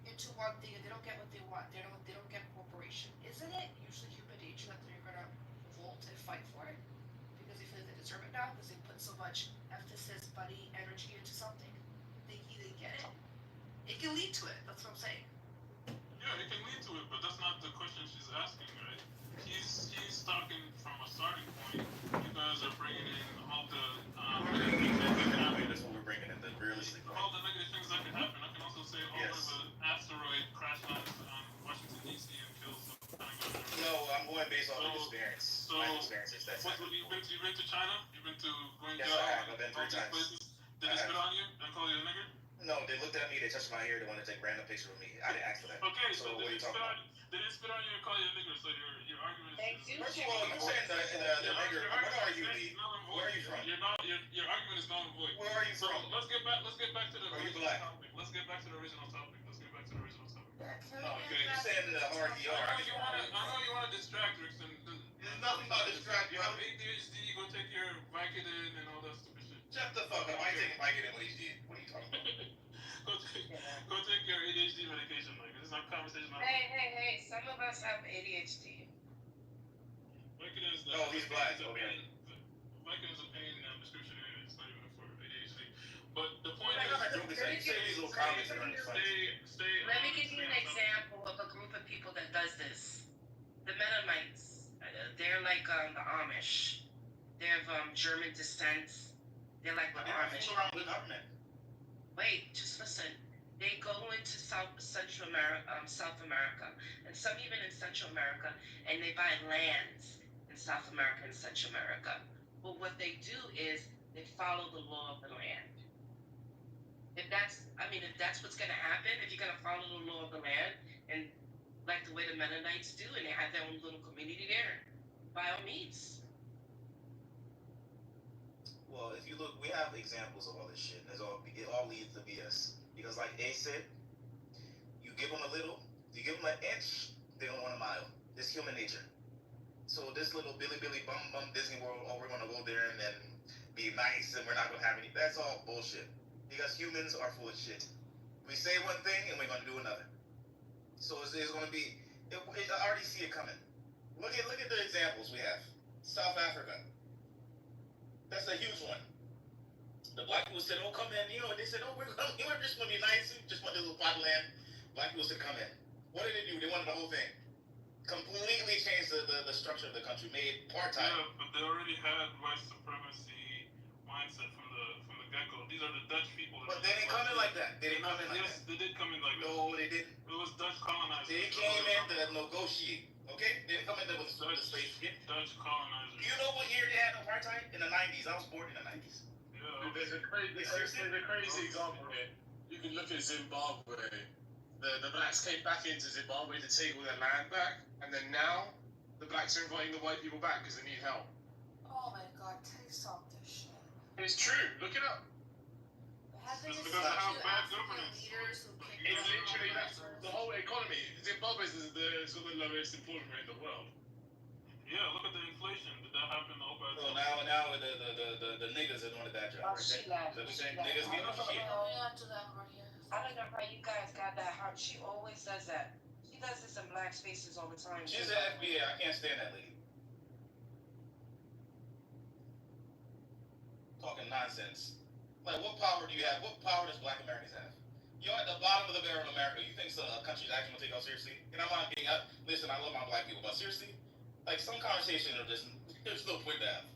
into one thing, and they don't get what they want? They don't get cooperation. Isn't it usually human nature that they're gonna revolt and fight for it because they feel they deserve it now because they put so much emphasis, money, energy into something? Thinking they get it. It can lead to it. That's what I'm saying. Yeah, it can lead to it, but that's not the question she's asking, right? He's talking from a starting point. You guys are bringing in all the That's what we're bringing in, the realistic. all the negative things that can happen. I can also say all of an asteroid crash lands on Washington D.C. and kills some No, I'm going based on the experience. My experiences. That's you've been to China? You've been to Yes, I have. I've been 3 times. Places? Did they spit on you and call you a nigger? No, they looked at me, they touched my hair, they wanted to take random pictures with me. I didn't ask for that. Okay, So so what are you talking about? they didn't spit on you and call you a nigger, so your argument is... First of all, you saying the nigger, where are you, Lee? Where are you from? Your argument is null and void. Where are you So from? let's get back to the Are you original black? topic. Let's get back to the original topic. Okay, you saying the hard ER. I know you want to distract Rickson. There's nothing about distract. You have ADHD, go take your Vicodin and all that stupid shit. Shut the fuck up. I ain't taking Vicodin when he's dead. What are you talking about? Go take your ADHD medication. Like, this is not a conversation. Hey, some of us have ADHD. Vicodin is Oh, he's black. Okay. Vicodin is a pain say these little comments are funny. Let me give you an example of a group of people that does this. The Mennonites. They're like the Amish. They're of German descent. They're like the Amish. Around with government. Wait, just listen. They go into Central America, South America, and some even in Central America, and they buy lands in South America and Central America. But what they do is they follow the law of the land. If that's what's gonna happen, if you're gonna follow the law of the land, and like the way the Mennonites do, and they have their own little community there, by all means. Well, if you look, we have examples of all this shit, and it all leads to BS. Because like A said, you give them a little, you give them an inch, they don't want a mile. It's human nature. So this little Billy bum Disney World, oh, we're gonna go there and then be nice and we're not gonna have any, that's all bullshit. Because humans are full of shit. We say one thing and we're gonna do another. So it's gonna be, I already see it coming. Look at the examples we have. South Africa. That's a huge one. The black people said, oh, come in. You know, they said, oh, we're just going to be nice. We just want this little plot of land. Black people said, come in. What did they do? They wanted the whole thing. Completely changed the structure of the country. Made part-time. Yeah, but they already had white supremacy mindset from the get-go. These are the Dutch people. But they didn't come in like that. They didn't come in like that. Yes, they did come in like that. No, they didn't. It was Dutch colonizers. They came in to negotiate. Okay? They didn't come in there with the slave shit. Dutch colonizers. Do you know what year they had apartheid? In the 90s. I was born in the 90s. There's a crazy example here. You can look at Zimbabwe. The blacks came back into Zimbabwe to take all their land back, and then now the blacks are inviting the white people back because they need help. Oh my god, taste off this shit. It's true. Look it up. It's because of how bad governance. It's literally the whole economy. Zimbabwe is the lowest employment rate in the world. Yeah, look at the inflation. Did that happen in the whole So now the niggas are doing a bad job. Oh, she laughed. Niggas getting shit. I don't know how you guys got that heart. She always does that. She does this in black spaces all the time. She's an FBA. I can't stand that lady. Talking nonsense. Like, what power do you have? What power does black Americans have? You're at the bottom of the barrel in America. You think a country's actually gonna take us seriously? And I'm not being up. Listen, I love my black people, but seriously, like some conversation are just there's no point to have.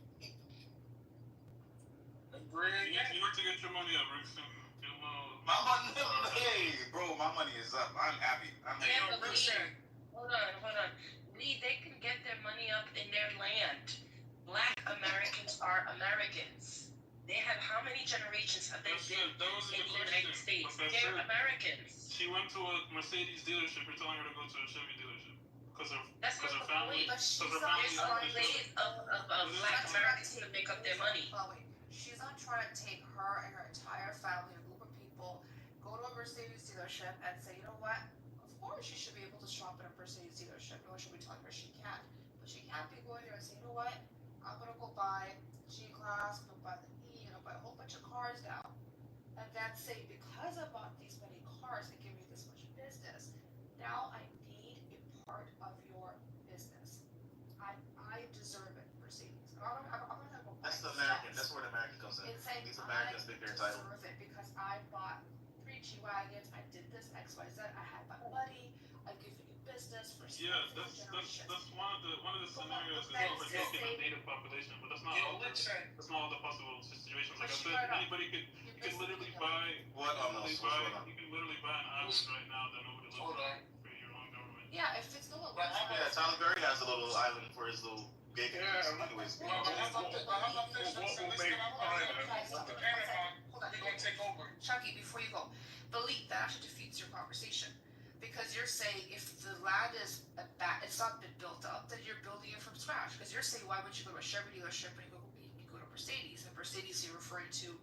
You need to get your money up, Rickson. My money, hey, bro, my money is up. I'm happy. Yeah, but hold on. Lee, they can get their money up in their land. Black Americans are Americans. They have how many generations have they been in the United States? They're Americans. She went to a Mercedes dealership. You're telling her to go to a Chevy dealership because her family. There's some ways of Black Americans to make up their money. She's not trying to take her and her entire family, a group of people, go to a Mercedes dealership and say, you know what? Of course she should be able to shop at a Mercedes dealership. No one should be telling her she can't. But she can't be going there and say, you know what? I'm gonna go buy G-Class, I'm gonna buy the E, I'm gonna buy a whole bunch of cars now. And then say, because I bought these many cars that give me this much business, now I need a part of your business. I deserve it, Mercedes. I'm not gonna go buy That's the American. That's where the American comes in. It's saying These Americans think they're entitled. I deserve it because I bought 3 G-Wagons, I did this, X, Y, Z, I had my money, I give you business for generations. That's one of the scenarios is overtaking the native population, but that's not all the possible situations. Like I said, anybody you can literally buy you can literally buy an island right now that nobody lives on for your own government. Yeah, if it's no one Yeah, Tyler Perry has a little island for his little gay community. Anyways. Chucky, before you go, Believe that actually defeats your conversation. Because you're saying if the land is it's not been built up, then you're building it from scratch. Because you're saying, why would you go to a Chevy dealership and you go to Mercedes? And Mercedes, you're referring to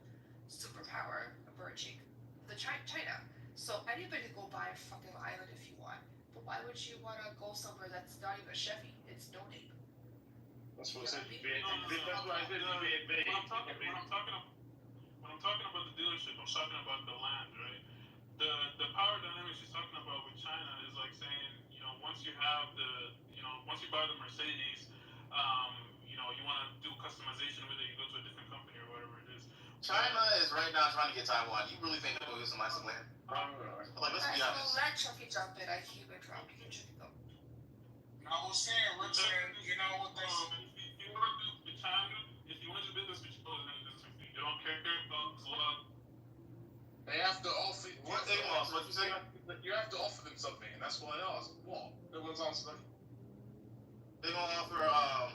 superpower emerging the China. So anybody can go buy a fucking island if you want. But why would you want to go somewhere that's not even a Chevy? It's no name. That's what I said. That's why I said when I'm talking about the dealership, I'm talking about the land, right? The power dynamics she's talking about with China is like saying, once you have once you buy the Mercedes, you want to do customization with it, you go to a different company or whatever it is. China is right now trying to get Taiwan. You really think they're going to get some nice land? Like, let's be honest. Let Chucky jump in. I keep it dropped. You can check it out. I was saying, Rick said, you know what they if you want to do with China, if you want to do business with China, you don't care about they have to offer. What they lost? What you say? You have to offer them something, and that's what I asked. What? No one's answered. They're gonna offer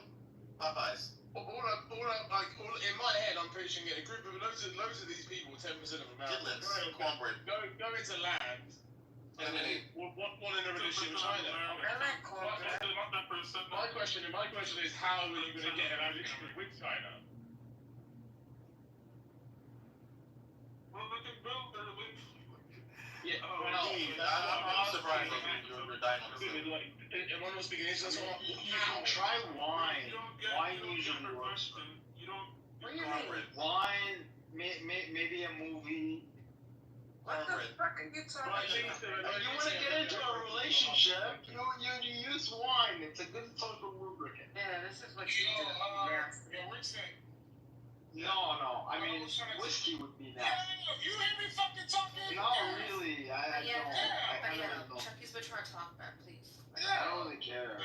Popeyes. All in my head, I'm picturing a group of loads of these people, 10% of Americans, cornbread. go into land, and then one in a religion in China. I like cornbread. My question is, how are you going to get an alliance with China? Well, we can build a religion. Yeah, I'm surprised you're dying on this. Am I not speaking English? You can try wine. Wine usually works. You don't. What do you mean? Wine, maybe a movie. What the fuck are you talking about? You want to get into a relationship, you use wine. It's a good social lubricant. Yeah, this is what you do. No. I mean, whiskey would be nice. You hear me fucking talking? Not really. I don't. Chucky's been trying to talk back, please. I don't really care.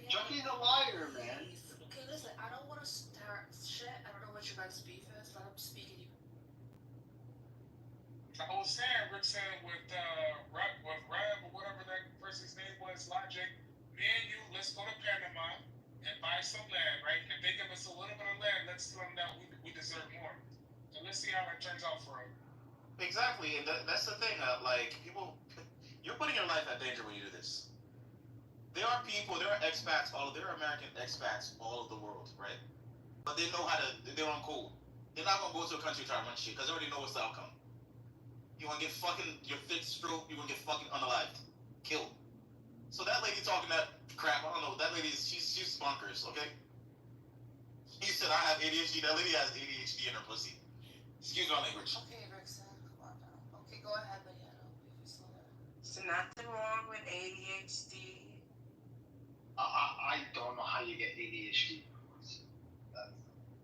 Chucky's a liar, man. Okay, listen, I don't want to start shit. I don't know what your guys' beef is, but I'm speaking to you. I was saying, Rick said with Rev or whatever that person's name was, Logic, me and you, let's go to Panama and buy some land, right? If they give us a little bit of land, let's tell them that we deserve more. So let's see how it turns out for them. Exactly, and that's the thing. Like, people, you're putting your life at danger when you do this. There are people, there are expats, there are American expats all over the world, right? But they know how to, they're on code. They're not gonna go to a country trying to run shit, because they already know what's the outcome. You're gonna get fucking, your fifth stroke, you're gonna get fucking unalived. Killed. So that lady talking that crap, I don't know, that lady, she's bonkers, okay? He said I have ADHD, that lady has ADHD in her pussy. Excuse my language. Okay, Rickson, come on now. Okay, go ahead, but yeah, no, if you still there. There's nothing wrong with ADHD. I don't know how you get ADHD.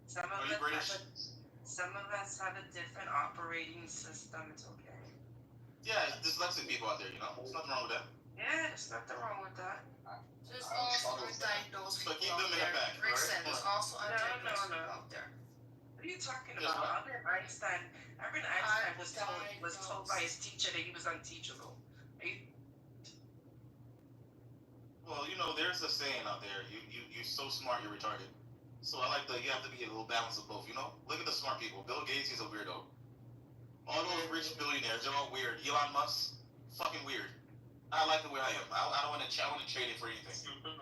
Some of us have a different operating system. It's okay. Yeah, dyslexic people out there, you know? There's nothing wrong with that. Yeah, there's nothing wrong with that. There's also undiagnosed So people keep out them in there. the back. Rickson, there's also undiagnosed No. people out there. What are you talking about? Albert Einstein was told by his teacher that he was unteachable. Well, you know, there's a saying out there, you're so smart, you're retarded. So I like you have to be a little balance of both, you know? Look at the smart people. Bill Gates, he's a weirdo. All those rich billionaires, they're all weird. Elon Musk, fucking weird. I like the way I am. I don't want to trade it for anything.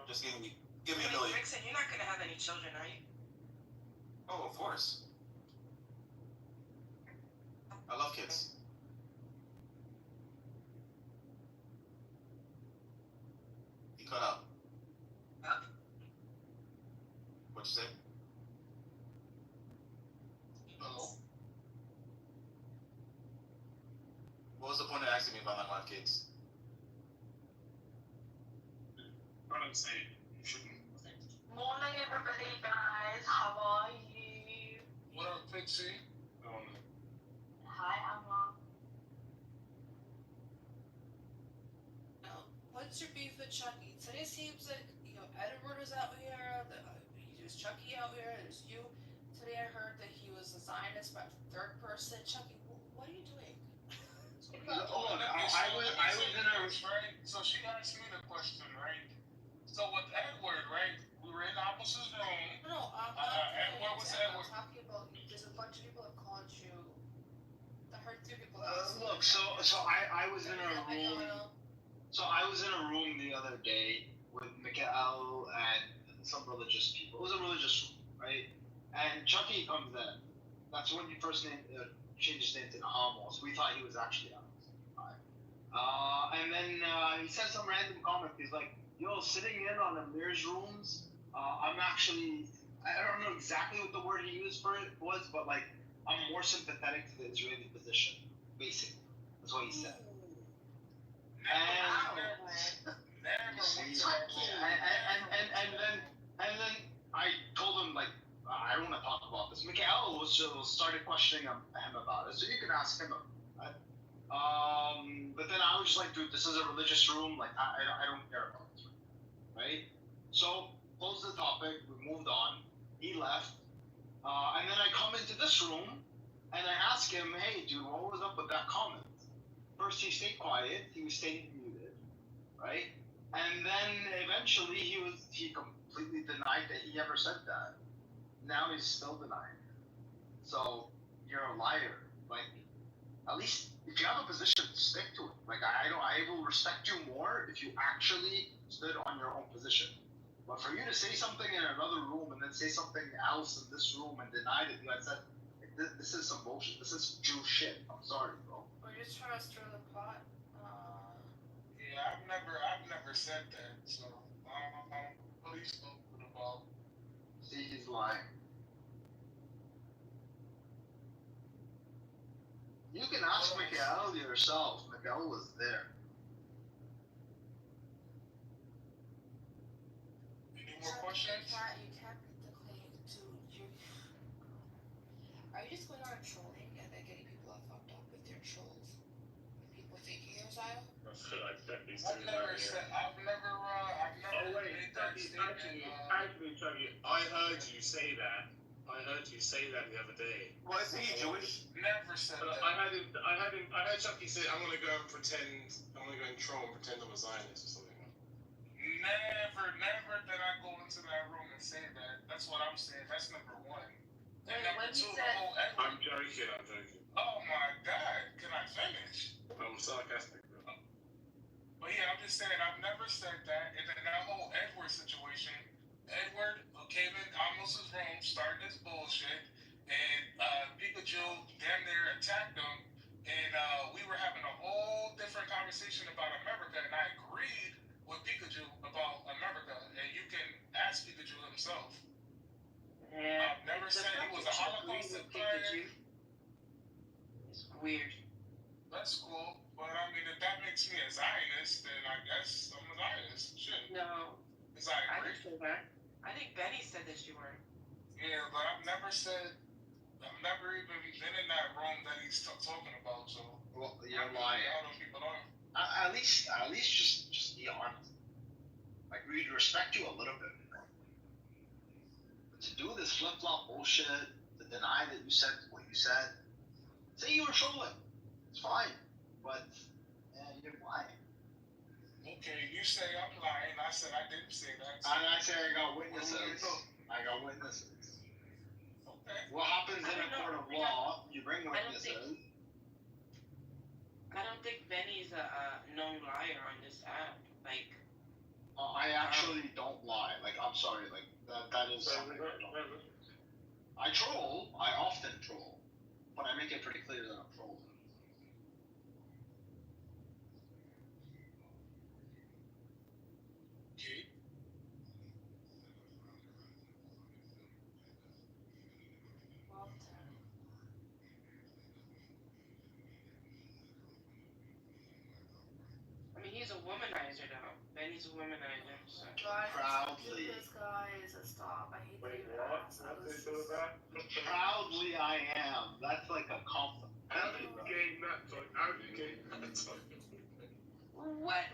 Just give me a million. Rickson, you're not going to have any children, are you? Oh, of course. I love kids. He cut out. Huh? What'd you say? Hello? What was the point of asking me if I like my kids? I don't say you shouldn't. Morning, everybody, guys. How are you? What up, Pixie? Hi, Emma. What's your beef with Chucky? Today seems like, Edward was out here, there's Chucky out here, there's you. Today I heard that he was a Zionist by third person. Chucky, what are you doing? I was in a... Right? So she asked me the question, right? So with Edward, right? We were in Oppos's room. No, I'm Edward was Edward. talking about, there's a bunch of people that called you. I heard 3 people. Look, so I was in a room. So I was in a room the other day with Mikael and some religious people. It was a religious room, right? And Chucky comes in. That's when he first changed his name to Nahamo. So we thought he was actually out. And then he said some random comment. He's like, yo, sitting in on Amir's rooms, I'm actually, I don't know exactly what the word he used for it was, but like, I'm more sympathetic to the Israeli position, basically. That's what he said. And then I told him, like, I don't want to talk about this. Mikael was started questioning him about it. So you can ask him about it. But then I was just like, dude, this is a religious room. Like, I don't care about this, right? So closed the topic. We moved on. He left. And then I come into this room and I ask him, hey, dude, what was up with that comment? First, he stayed quiet. He was staying muted, right? And then eventually he completely denied that he ever said that. Now he's still denying. So you're a liar. Like, at least if you have a position, stick to it. Like, I will respect you more if you actually stood on your own position. But for you to say something in another room and then say something else in this room and deny that you had said, this is some bullshit. This is Jew shit. I'm sorry, bro. We're just trying to stir the pot. Yeah, I've never said that. So please don't put about. See, he's lying. You can ask Mikael yourself. Mikael was there. Any more questions? You can't beat the claim to you. Are you just going on trolling and then getting people all fucked up with your trolls? People thinking you're Zion? I've never made that statement. Actually, Chucky, I heard you say that the other day. Well, is he Jewish? Never said that. I heard Chucky say, I'm gonna go and troll and pretend I'm a Zionist or something. Never did I go into that room and say that. That's what I'm saying. That's number one. And number two, the whole I'm joking. Oh my God, can I finish? I'm sarcastic, bro. But yeah, I'm just saying, I've never said that. And then that whole Edward situation, Edward came in Amos' room, started this bullshit, and Pikachu damn near attacked him, and we were having a whole different conversation about America, and I agreed with Pikachu about America, and you can ask Pikachu himself. Yeah. I've never said he was a Holocaust survivor. It's weird. That's cool, but I mean, if that makes me a Zionist, then I guess I'm a Zionist. Shit. No. Because I agree. didn't say that. I think Benny said that you were. Yeah, but I've never even been in that room that he's talking about, so. Well, you're lying. I don't know people are. At least just be honest. Like, we'd respect you a little bit. But to do this flip-flop bullshit, to deny that you said what you said, say you were trolling. It's fine. But, you're lying. Okay, you say I'm lying. I said I didn't say that. And I say I got witnesses. Okay. What happens in a court of law, you bring witnesses. I don't think Benny's a known liar on this app. Like, I actually don't lie. Like, I'm sorry. Like, that is something I don't. I troll. I often troll. But I make it pretty clear that I'm trolling. Okay. Well done. I mean, he's a womanizer though. Benny's a womanizer. So. Proudly. This guy is a stop. I hate Wait, that. what? How'd they do that? Proudly I am. That's like a compliment. How did you gain that? How did you gain that? What?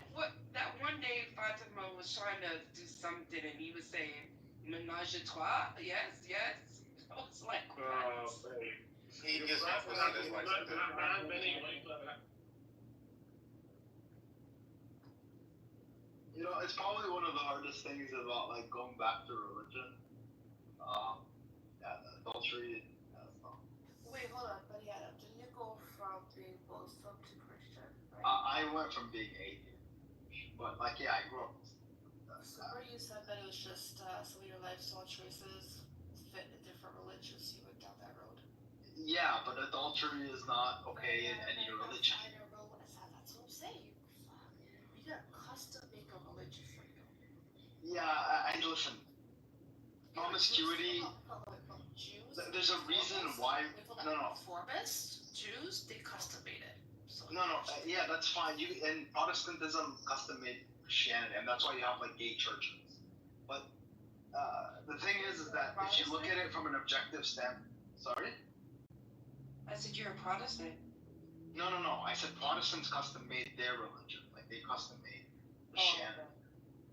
That one day Fatima was trying to do something and he was saying, "Menage a trois." Yes. I was like, what? He just left without his wife. You know, it's probably one of the hardest things about like going back to religion. Adultery. Wait, hold on. But yeah, didn't you go from being Muslim to Christian, right? I went from being atheist, but like I grew up. So where you said that it was just some of your lifestyle choices fit in different religions, you went down that road. Yeah, but adultery is not okay in any religion. That's what I'm saying. You gotta custom make a religion for you. Yeah, and listen, promiscuity. Jews. There's a reason why. No. Reformists, Jews, they custom made it. So No. Yeah, that's fine. You and Protestantism custom made Christianity, and that's why you have like gay churches. But the thing is that if you look at it from an objective Sorry? I said you're a Protestant. No. I said Protestants custom made their religion. Like they custom made the sham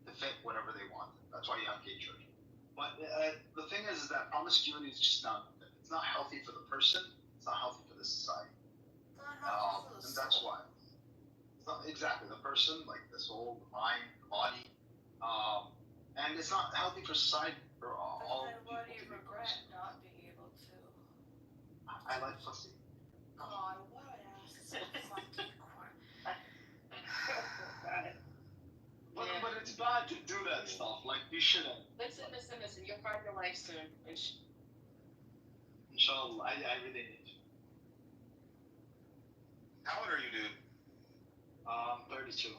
to fit whatever they want. That's why you have gay church. But the thing is that promiscuity is just not. It's not healthy for the person. It's not healthy for the society. And that's why. It's not exactly the person, like the soul, the mind, the body, and it's not healthy for society for all But then people. what do you regret not being able to? I like pussy. God, what I asked is so fucking But it's bad to do that stuff. Like you shouldn't. Listen. You'll find your life soon. Inshallah, I really need to. How old are you, dude? 32.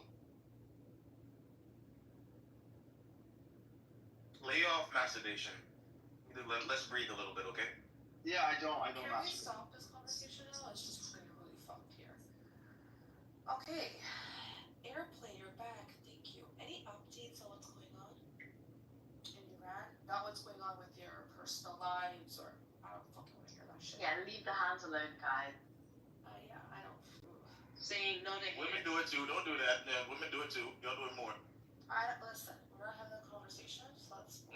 Lay off masturbation. Let's breathe a little bit, okay? Yeah, I don't Can we masturbate. stop this conversation now? It's just getting really fucked here. Okay. Airplane, you're back. Thank you. Any updates on what's going on in Iran? Not what's going on with your personal lives, or I don't fucking want to hear that shit. Yeah, leave the hands alone, guys. Yeah, I don't. Saying no to Women do it too. Don't do that. Yeah, women do it too. Y'all do it more. Listen, we're having a conversation, so let's.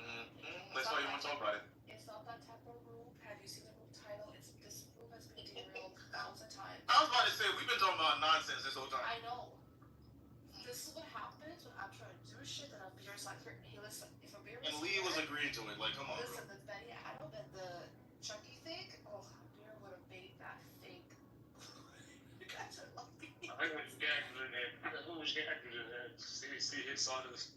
That's why you want to talk about it. It's not that type of room. Have you seen the room title? This room has been derailed 1,000 times. I was about to say, we've been talking about nonsense this whole time. I know. This is what happens when I'm trying to do shit that I'm being like, hey, listen, if I'm being And Lee was agreeing to it. Like, come on, listen, bro. the Betty Adam and the Chucky thing, Beer would have made that fake. You guys are lucky. I was gagged in there. Who was gagged in there? See his side of this.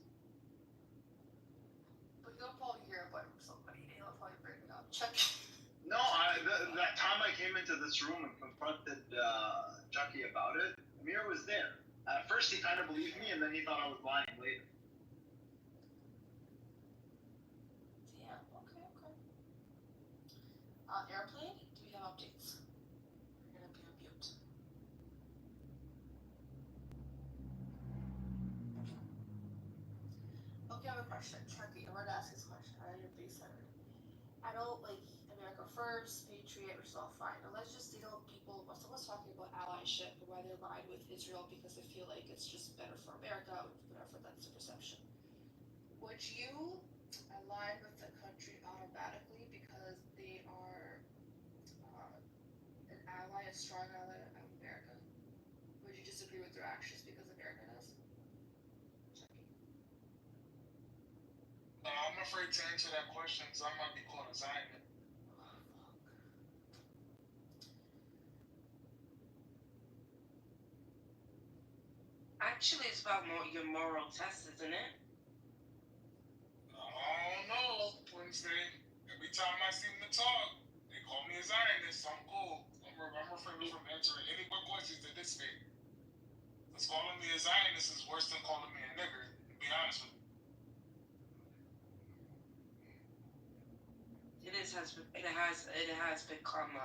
But you'll probably hear about it from somebody, and he'll probably bring it up. Chucky. No, that time I came into this room and confronted Chucky about it, Amir was there. At first, he kind of believed me, and then he thought I was lying later. Damn, okay. Airplane, do we have updates? You're gonna be on mute. Okay, I have a question. Chucky, I'm gonna ask this question. I know you're base-centered. I know, like, America First, Patriot, which is all fine, but let's just deal with people. Someone's talking about allyship and why they lied with Israel because they feel like it's just better for America, whatever, that's the perception. Would you align with the country automatically because they are an ally, a strong ally of America? Would you disagree with their actions because America does? Chucky. I'm afraid to answer that question because I might be called a Zionist. Actually, it's about your moral test, isn't it? I don't know, Wednesday. Every time I see them talk, they call me a Zionist. I'm cool. I'm refraining from answering any more questions at this stage. Because calling me a Zionist is worse than calling me a nigger, to be honest with you. It has become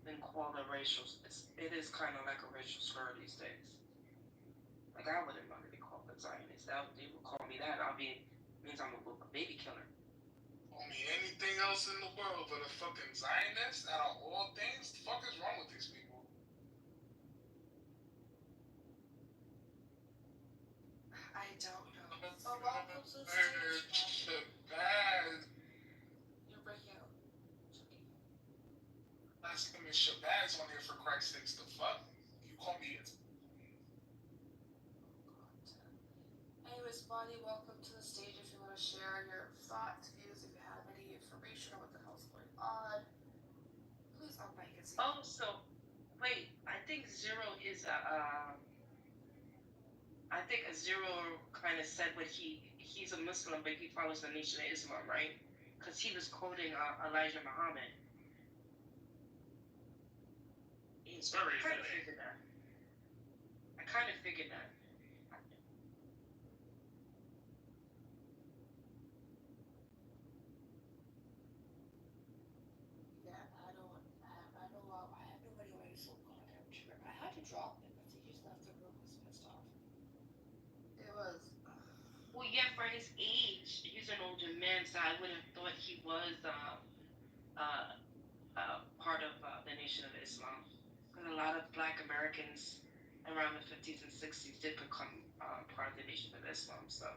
been called a racial. It is kind of like a racial slur these days. Like I wouldn't want to be called a Zionist. They would call me that. Means I'm a baby killer. Call me anything else in the world but a fucking Zionist out of all things? The fuck is wrong with these people? I don't know. Oh, welcome to the stage. Shabazz. You're breaking out. Last name is Shabazz on here for Christ's sakes. The fuck? You call me it. Anyways, Bonnie, welcome to the stage. If you want to share your thoughts, views, if you have any information on what the hell's going on, please unmic and say. Oh, so wait. I think Zero is I think a Zero kind of said what he's a Muslim, but he follows the Nation of Islam, right? Because he was quoting Elijah Muhammad. It's very I kind of figured that. Yeah, I have nobody on my phone contact. I had to drop him because he just left the room. Was pissed off. It was. Well, yeah, for his age, he's an older man, so I would have thought he was part of the Nation of Islam. Because a lot of Black Americans around the 50s and 60s did become part of the Nation of Islam. So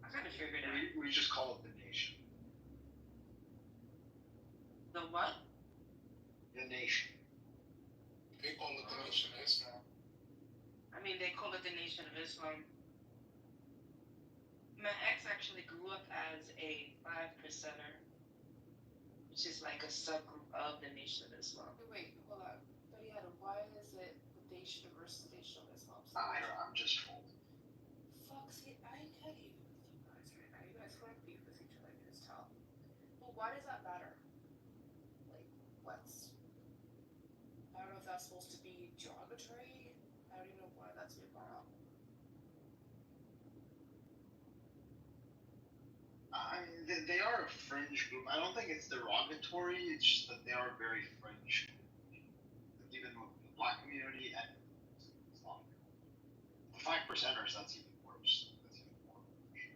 I kind of figured out. We just call it the nation. The what? The nation. They call it the Nation of Islam. I mean, they call it the Nation of Islam. My ex actually grew up as a 5%er, which is like a subgroup of the Nation of Islam. Wait, hold on. But yeah, why is it the Nation versus the Nation of Islam? I'm just told. Fuck, see, I can't even with you guys right now. You guys can't beef with each other, I can just tell. Well, why does that matter? Like, what's... I don't know if that's supposed to be derogatory. I don't even know why that's being brought up. I mean, they are a fringe group. I don't think it's derogatory. It's just that they are very fringe. Even with the Black community and Islam. The 5%ers, that's even worse. That's even more.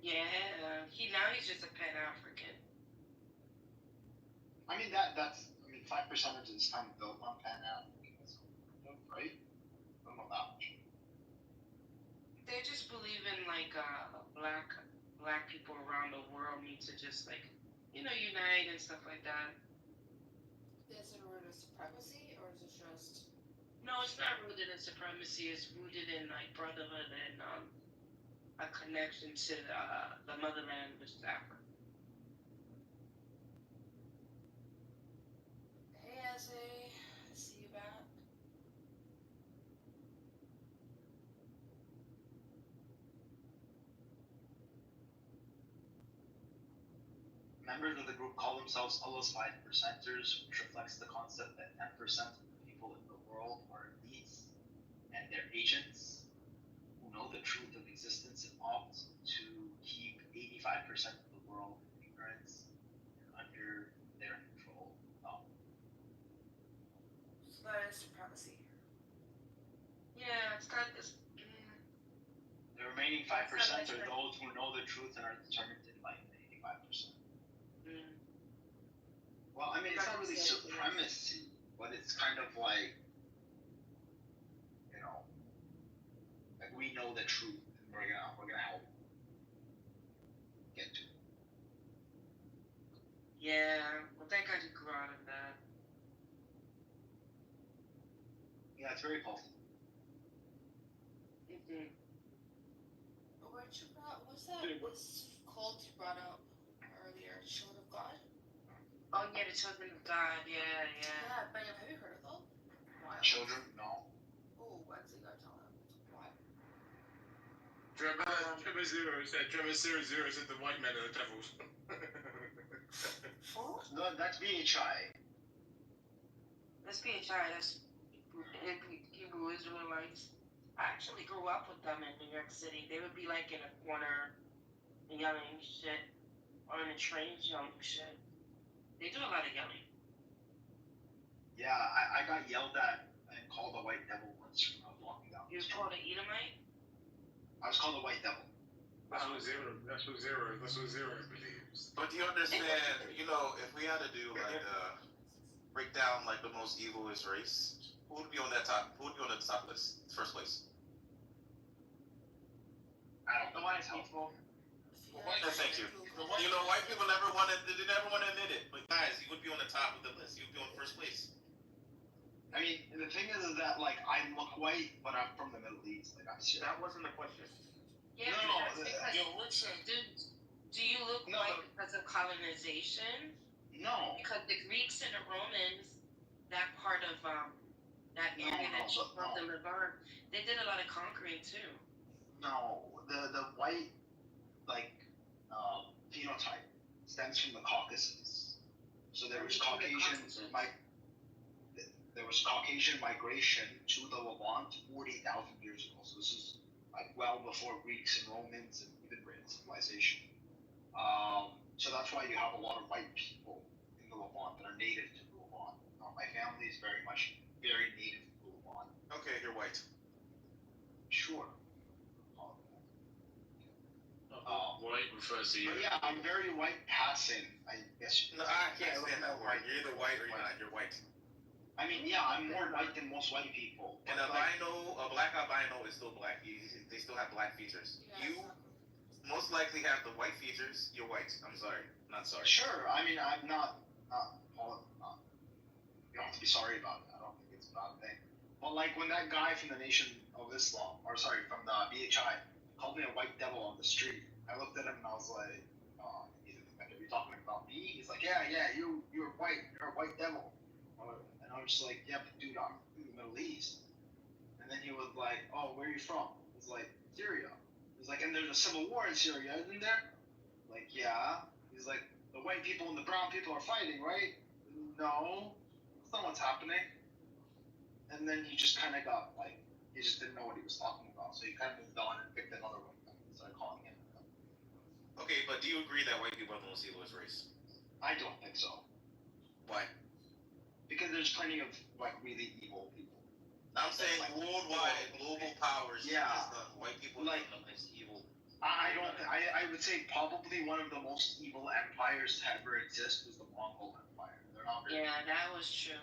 Yeah, he's just a Pan-African. I mean, that's 5%ers is kind of built on Pan-Africanism, right? I don't know that much. They just believe in like black people around the world need to just like, unite and stuff like that. Is it rooted in supremacy, or is it just... No, it's not rooted in supremacy. It's rooted in like brotherhood and a connection to the motherland, which is Africa. Hey, Eze. I see you back. Members of the group call themselves Allah's 5%ers, which reflects the concept that 10% of the people in the world are elites and their agents who know the truth of existence and opt to keep 85% of the world in ignorance and under their control. So that is supremacy. Yeah, it's got this. The remaining 5% are those who know the truth and are determined to enlighten the 85%. Well, I mean, it's not really supremacy, but it's kind of like, like we know the truth, and we're gonna help get to it. Yeah, well, thank God you grew out of that. Yeah, it's very positive. What's that? This cult you brought up earlier, Children of God? Oh yeah, the Children of God. Yeah. Yeah, but have you heard of them? Why? Children? No. Oh, Wednesday got tell them. Why? Drummer Zero said the white men are the devils. No, that's BHI. That's PHI. That's Hebrew Israelites. I actually grew up with them in New York City. They would be like in a corner, yelling shit, or in the trains yelling shit. They do a lot of yelling. Yeah, I got yelled at and called a white devil once when I was walking down. You was called an Edomite? I was called a white devil. That's what Zero believes. But do you understand, if we had to do like break down like the most evilest race, who would be on that top? Who would be on the top list, first place? I don't know. The white people. Thank you. White people never want to admit it. But guys, you would be on the top of the list. You would be on first place. I mean, the thing is that like I look white, but I'm from the Middle East. Like I'm serious. That wasn't the question. Yeah, No, because do you look white because of colonization? No. Because the Greeks and the Romans, that part of that area that you brought them to burn, they did a lot of conquering too. No, the white phenotype stems from the Caucasus. So there was Caucasian migration to the Levant 40,000 years ago. So this is like well before Greeks and Romans and even Britain civilization. So that's why you have a lot of white people in the Levant that are native to the Levant. My family is very native to the Levant. Okay, you're white. Sure. White refers to you. But yeah, I'm very white passing, I guess. No, I can't stand that word. You're either white or you're not. You're white. I mean, yeah, I'm more white than most white people. And a black albino is still black. They still have black features. Yeah, You most likely have the white features. You're white. I'm sorry. Not sorry. Sure, I mean, I'm not you don't have to be sorry about it. I don't think it's a bad thing. But like when that guy from the Nation of Islam, or sorry, from the BHI, called me a white devil on the street, I looked at him and I was like, are you talking about me? He's like, yeah, you're white, you're a white devil. And I was just like, yeah, but dude, I'm from the Middle East. And then he was like, oh, where are you from? I was like, Syria. He's like, and there's a civil war in Syria, isn't there? Like, yeah. He's like, the white people and the brown people are fighting, right? No, that's not what's happening. And then he just kind of got like, he just didn't know what he was talking about. So he kind of moved on and picked another one and started calling him. Okay, but do you agree that white people are the most evilest race? I don't think so. Why? Because there's plenty of like really evil people. I'm saying like, worldwide, global powers. Yeah. The white people like are the most evil. I would say probably one of the most evil empires to ever exist was the Mongol Empire. They're not very that was true.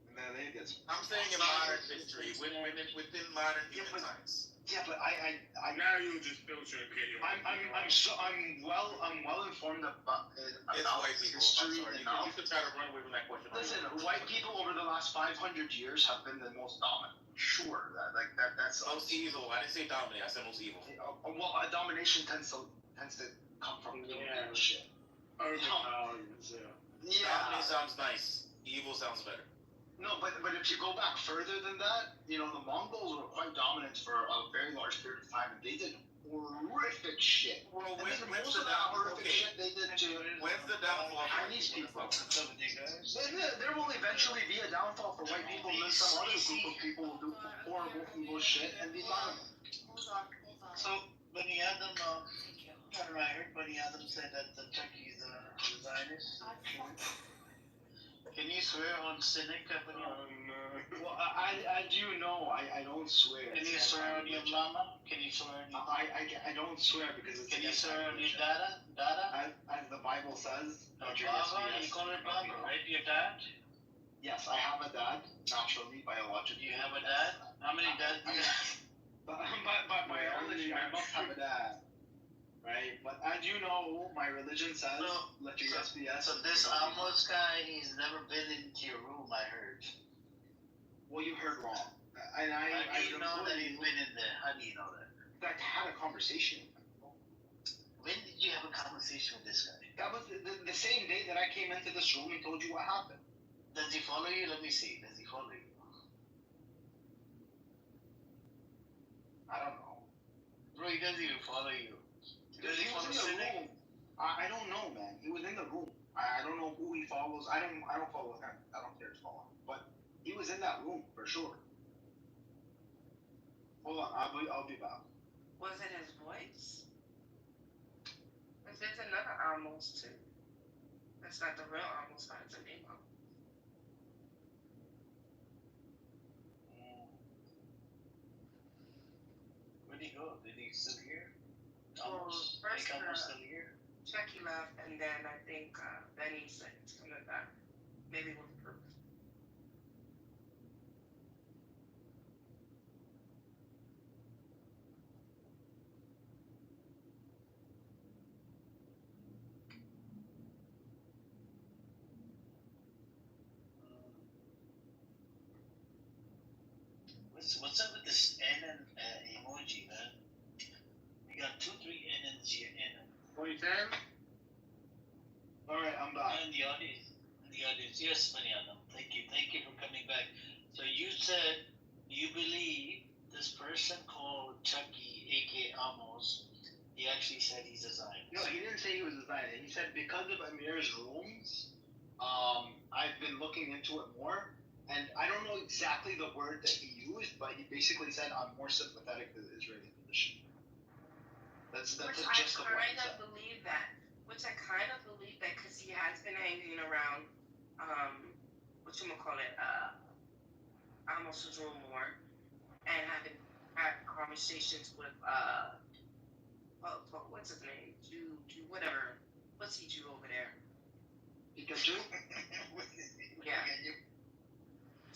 And then they get I'm saying in modern history, within modern human times. Yeah, but I now you just filter and get your. I'm well informed about white people. history. You could try to run away from that question. Listen, white people over the last 500 years have been the most dominant. Sure, that's most evil. I didn't say dominant. I said most evil. Well, domination tends to come from doing shit. Overpowers, yeah. Dominant sounds nice. Evil sounds better. No, but if you go back further than that, the Mongols were quite dominant for a very large period of time, and they did horrific shit. Well, when's the downfall? Shit they did to when's the downfall of Chinese people? There will eventually be a downfall for white people, and then some other group of people will do horrible, evil shit and be dominant. So, Bunny Adam, I heard Bunny Adam said that the Turkey is a Zionist. Can you swear on Cynic? Well, I do know. I don't swear. Can you swear on your mama? Can you swear on your I don't swear because it's. Can you swear on your dada? As the Bible says. Baba, you call her Baba, right? Your dad? Yes, I have a dad, naturally, biologically. You have a dad? How many dads do you have? By biology, I must have a dad. Right? But as you know, my religion says, let your yes be yes. So this Amos guy, he's never been into your room, I heard. Well, you heard wrong. And How do you know that he's been in there? How do you know that? I had a conversation with him. When did you have a conversation with this guy? That was the same day that I came into this room and told you what happened. Does he follow you? Let me see. Does he follow you? I don't know. Bro, he doesn't even follow you. He was in the room. I don't know, man. He was in the room. I don't know who he follows. I don't follow him. I don't care to follow him. But he was in that room for sure. Hold on, I'll be back. Was it his voice? Because there's another Amos too. That's not the real Amos, but it's a name. Where'd he go? Did he still here? Well, first still here? Chucky left, and then I think Benny said it's coming back. Maybe with proof. What's up with this NN emoji, man? You got 2, 3 NNs here. NN. What are you saying? Alright, I'm back. In the audience. Yes, Mariana. Thank you for coming back. So you said you believe this person called Chucky, aka Amos, he actually said he's a Zionist. No, he didn't say he was a Zionist. He said because of Amir's rooms, I've been looking into it more. And I don't know exactly the word that he used, but he basically said I'm more sympathetic to the Israeli position. That's Which the I gist of what he kind said. of believe that. Because he has been hanging around, Amos's room more, and having had conversations with, what's his name? Jew, whatever. What's he Jew over there? Pikachu? Yeah.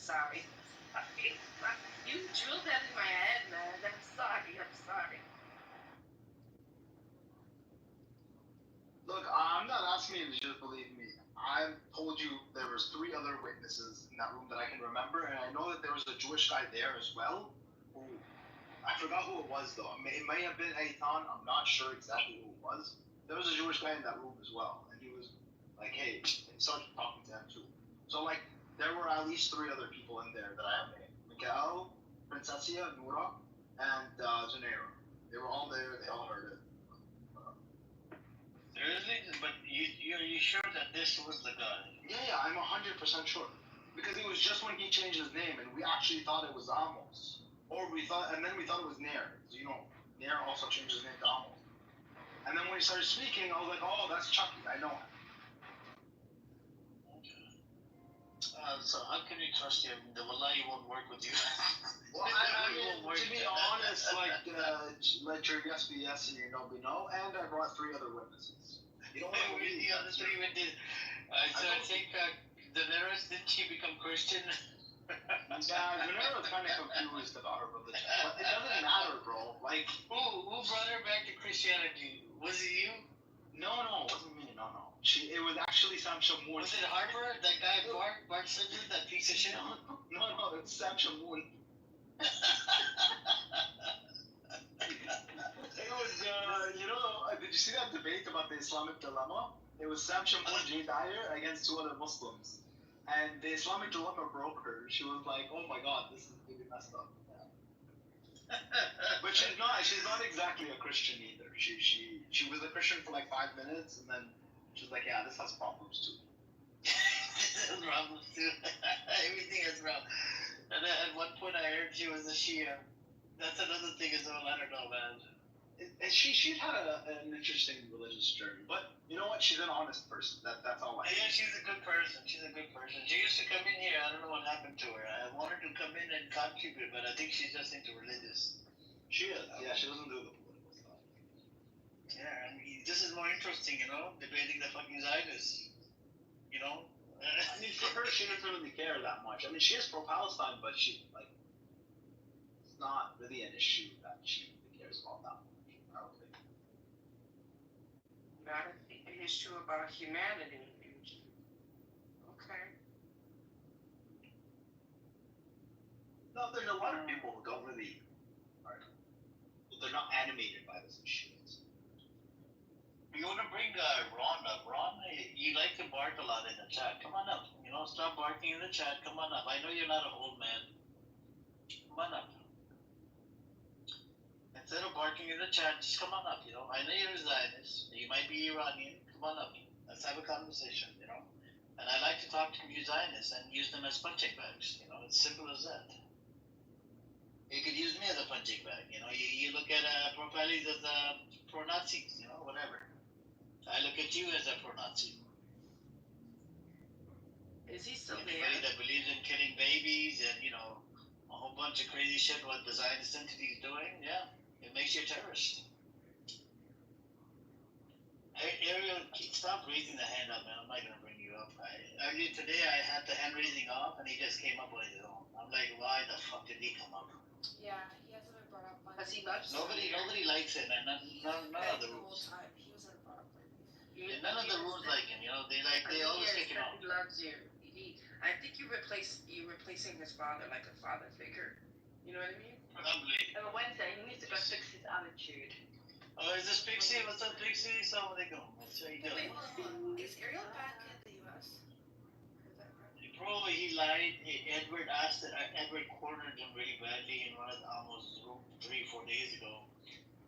sorry. You drilled that in my head, man. I'm sorry. Look, I'm not asking you to just believe me. I told you there was 3 other witnesses in that room that I can remember, and I know that there was a Jewish guy there as well. Who I forgot who it was though. It may have been Eitan. I'm not sure exactly who it was. There was a Jewish guy in that room as well, and he was like, "Hey," and started talking to him too. So like, there were at least 3 other people in there that I have named: Mikael, Princessia, Nura, and Zanero. They were all there. They all heard it. Seriously? But you sure that this was the guy? Yeah, I'm 100% sure. Because it was just when he changed his name, and we actually thought it was Amos. And then we thought it was Nair. So, Nair also changed his name to Amos. And then when he started speaking, I was like, oh, that's Chucky. I know him. So how can you trust him? The Wallahi won't work with you. Well, I mean, to be honest, like, let your yes be yes and your no be no. And I brought 3 other witnesses. You don't want to believe the other 3 witnesses. So I think Daenerys, didn't she become Christian? Yeah, Daenerys was kind of confused about her religion. But it doesn't matter, bro. Like, who brought her back to Christianity? Was it you? No, it wasn't me. No. It was actually Sam Shamoun. Was it Harper? That guy Bart Simpson, that piece of shit? No, it's Sam Shamoun. It was, did you see that debate about the Islamic dilemma? It was Sam Shamoun, Jay Dyer against 2 other Muslims. And the Islamic dilemma broke her. She was like, oh my god, this is really messed up. Yeah. But she's not exactly a Christian either. She was a Christian for like 5 minutes, and then she's like, yeah, this has problems too. This has problems too. Everything has problems. And at one point I heard she was a Shia. That's another thing as well. I don't know, man. And she'd had an interesting religious journey, but you know what? She's an honest person. That's all I. Yeah, she's a good person. She used to come in here. I don't know what happened to her. I wanted to come in and contribute, but I think she's just into religious. She is. Yeah, she doesn't do the political stuff. Yeah, I mean, this is more interesting, debating the fucking Zionists. I mean, for her, she doesn't really care that much. I mean, she is pro-Palestine, but it's not really an issue that she really cares about that much. I don't think. Not an issue about humanity. Okay. No, there's a lot of people who don't really, they're not animated by this issue. You want to bring Ron up. Ron, you like to bark a lot in the chat. Come on up. Stop barking in the chat. Come on up. I know you're not an old man. Come on up. Instead of barking in the chat, just come on up. I know you're a Zionist. You might be Iranian. Come on up. Let's have a conversation. And I like to talk to you Zionists and use them as punching bags. It's simple as that. You could use me as a punching bag. You look at pro-Pallies as pro-Nazis. Whatever. I look at you as a pro-Nazi. Is he still Anybody there? that believes in killing babies and, a whole bunch of crazy shit what the Zionist entity is doing, yeah, it makes you a terrorist. Ariel, stop raising the hand up, man. I'm not going to bring you up. Earlier today, I had the hand raising off, and he just came up on his own. I'm like, why the fuck did he come up? Yeah, he hasn't been brought up. Because he loves Nobody likes him, and none of the rules. He wasn't brought up lately. And none of the rules like him, they always kick him out. He loves you. I think you're replacing his father like a father figure. You know what I mean? Probably. Wednesday, he needs to go fix his attitude. Oh, is this Pixie? What's up, Pixie? Assalamu alaikum. What's how you doing? Wait, is Ariel back in the U.S.? Probably he lied. Edward cornered him really badly in one of Almost room 3-4 days ago.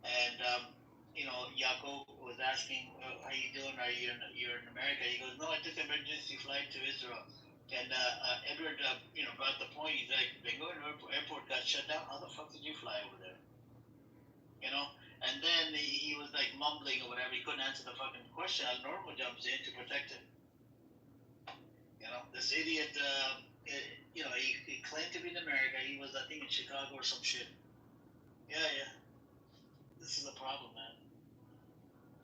And, Yaakov was asking, how you doing? You're in America? He goes, no, I took an emergency flight to Israel. And Edward, brought the point. He's like, Bengal airport got shut down. How the fuck did you fly over there? And then he was like mumbling or whatever. He couldn't answer the fucking question. Norma jumps in to protect him. This idiot, he claimed to be in America. He was, I think, in Chicago or some shit. Yeah. This is a problem, man.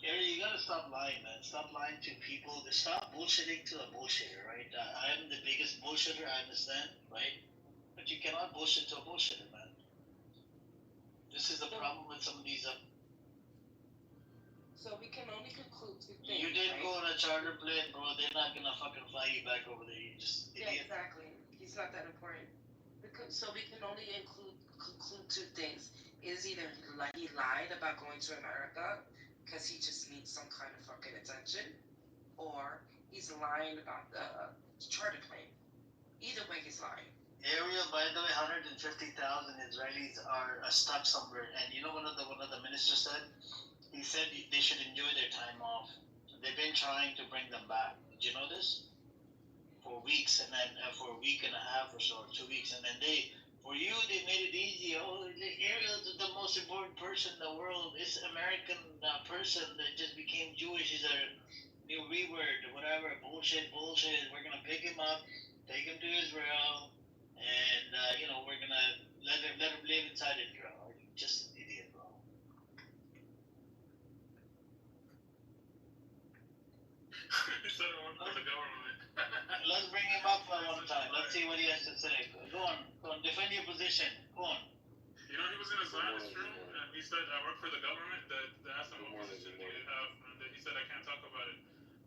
Gary, you gotta stop lying, man. Stop lying to people. Stop bullshitting to a bullshitter, right? I'm the biggest bullshitter, I understand, right? But you cannot bullshit to a bullshitter, man. This is the problem with some of these. So we can only conclude two things. You didn't right? go on a charter plane, bro. They're not gonna fucking fly you back over there. You just Yeah, idiot. exactly. He's not that important. So we can only conclude two things. Is either he lied about going to America because he just needs some kind of fucking attention, or he's lying about the charter plane. Either way, he's lying. Area, by the way, 150,000 Israelis are stuck somewhere, and you know what the minister said? He said they should enjoy their time off. They've been trying to bring them back. Did you know this? For weeks, and then for a week and a half or so, or 2 weeks, and then they made it easy. Oh, Ariel, the most important person in the world, is American person that just became Jewish. Is a new reword, whatever, bullshit. We're gonna pick him up, take him to Israel, and we're gonna let him live inside Israel. Just an idiot, bro. He said it worked for the government. Let's bring him up one time. Let's see what he has to say. Go on, defend your position. Go on. You know, he was in a Zionist room, and he said, I work for the government. That they asked him what position do you have, and then he said, I can't talk about it.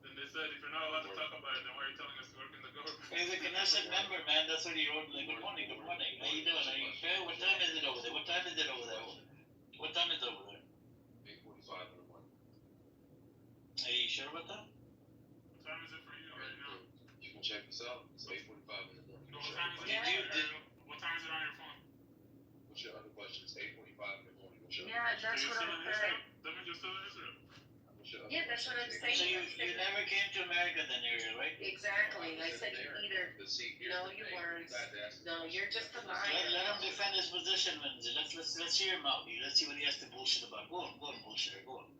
Then they said, if you're not allowed to talk about it, then why are you telling us to work in the government? He's a Knesset member, man. That's what he wrote. Like, good morning. How you doing? Are you fair? What time is it over there? What time is it over there? 8:45 in the morning. Are you sure about that? What time is it for you right now? You can check this out. It's 8:45 in the morning. No, what time is it? What time is it on your phone? What's your other question? It's 8:45 in the morning. What's your Yeah, other that's what I'm saying. That means you're still in Israel. Yeah, that's what I'm saying. So you never came to America then, Ariel, right? Exactly. I said you either. No, you weren't. No, you're just a liar. Let him defend his position, Lindsay. Let's hear him out. Let's see what he has to bullshit about. Go on, bullshitter. Go on.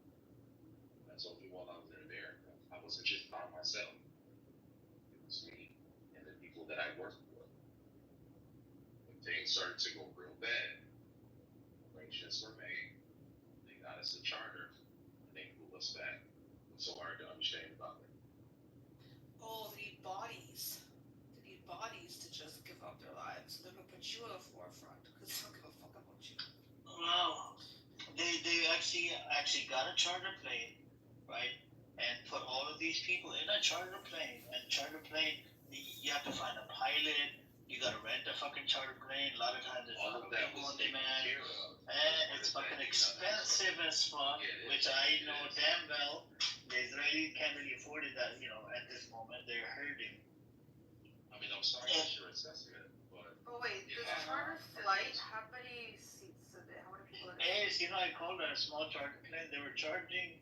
I told you while I was there, I wasn't just by myself. It was me and the people that I worked with. When things started to go real bad, arrangements were made. They got us a charter, and they flew us back. What's so hard to understand about it? Oh, they need bodies. They need bodies to just give up their lives. They're gonna put you at the forefront because they don't give a fuck about you. Well, they actually got a charter plane, right? And put all of these people in a charter plane. And charter plane, you have to find a pilot. You gotta rent a fucking charter plane. A lot of times it's not available on demand. And it's fucking expensive as fuck, which I know damn well. The Israelis can't really afford it at this moment. They're hurting. I mean, I'm sorry for your assessment, but. Oh wait, this charter flight, how many seats is it? How many people are there? Yes, I called it a small charter plane. They were charging,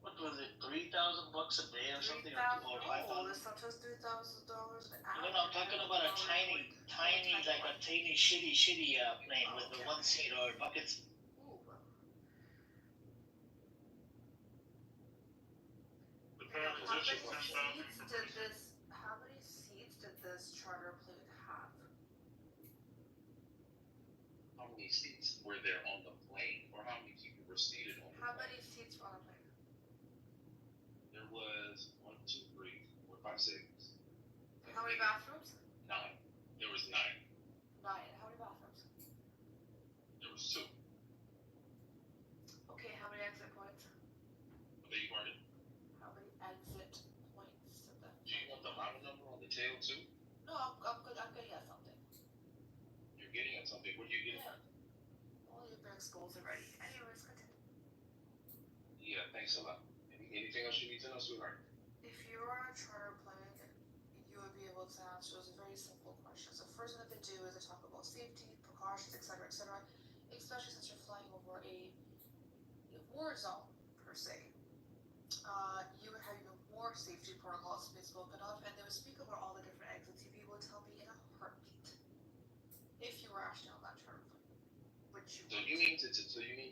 what was it, $3,000 a day or something, or $5,000? No, this stuff was $3,000 an hour. No, I'm talking about a tiny, like a tiny, shitty plane with the one seat or buckets. How many seats did this charter plane have? How many seats were there on the plane, or how many people were seated on the plane? How many seats were on the plane? There was 1, 2, 3, 4, 5, 6. How many bathrooms? 9. There was 9. 9. How many bathrooms? There was 2. Okay, how many exit points? Beg your pardon? How many exit points did that? Do you want the model number on the tail too? No, I'm good. I'm getting at something. You're getting at something. What are you getting at? All your big schools already. Anyways, continue. Yeah, thanks a lot. Anything else you need to know, sweetheart? If you were on a charter plane, you would be able to answer those very simple questions. The first thing that they do is they talk about safety, precautions, etc., especially since you're flying over a war zone, per se. You would have even more safety protocols to be spoken of, and they would speak about all the different exits. You'd be able to tell me in a heartbeat if you were actually on that charter plane. Which you So you mean to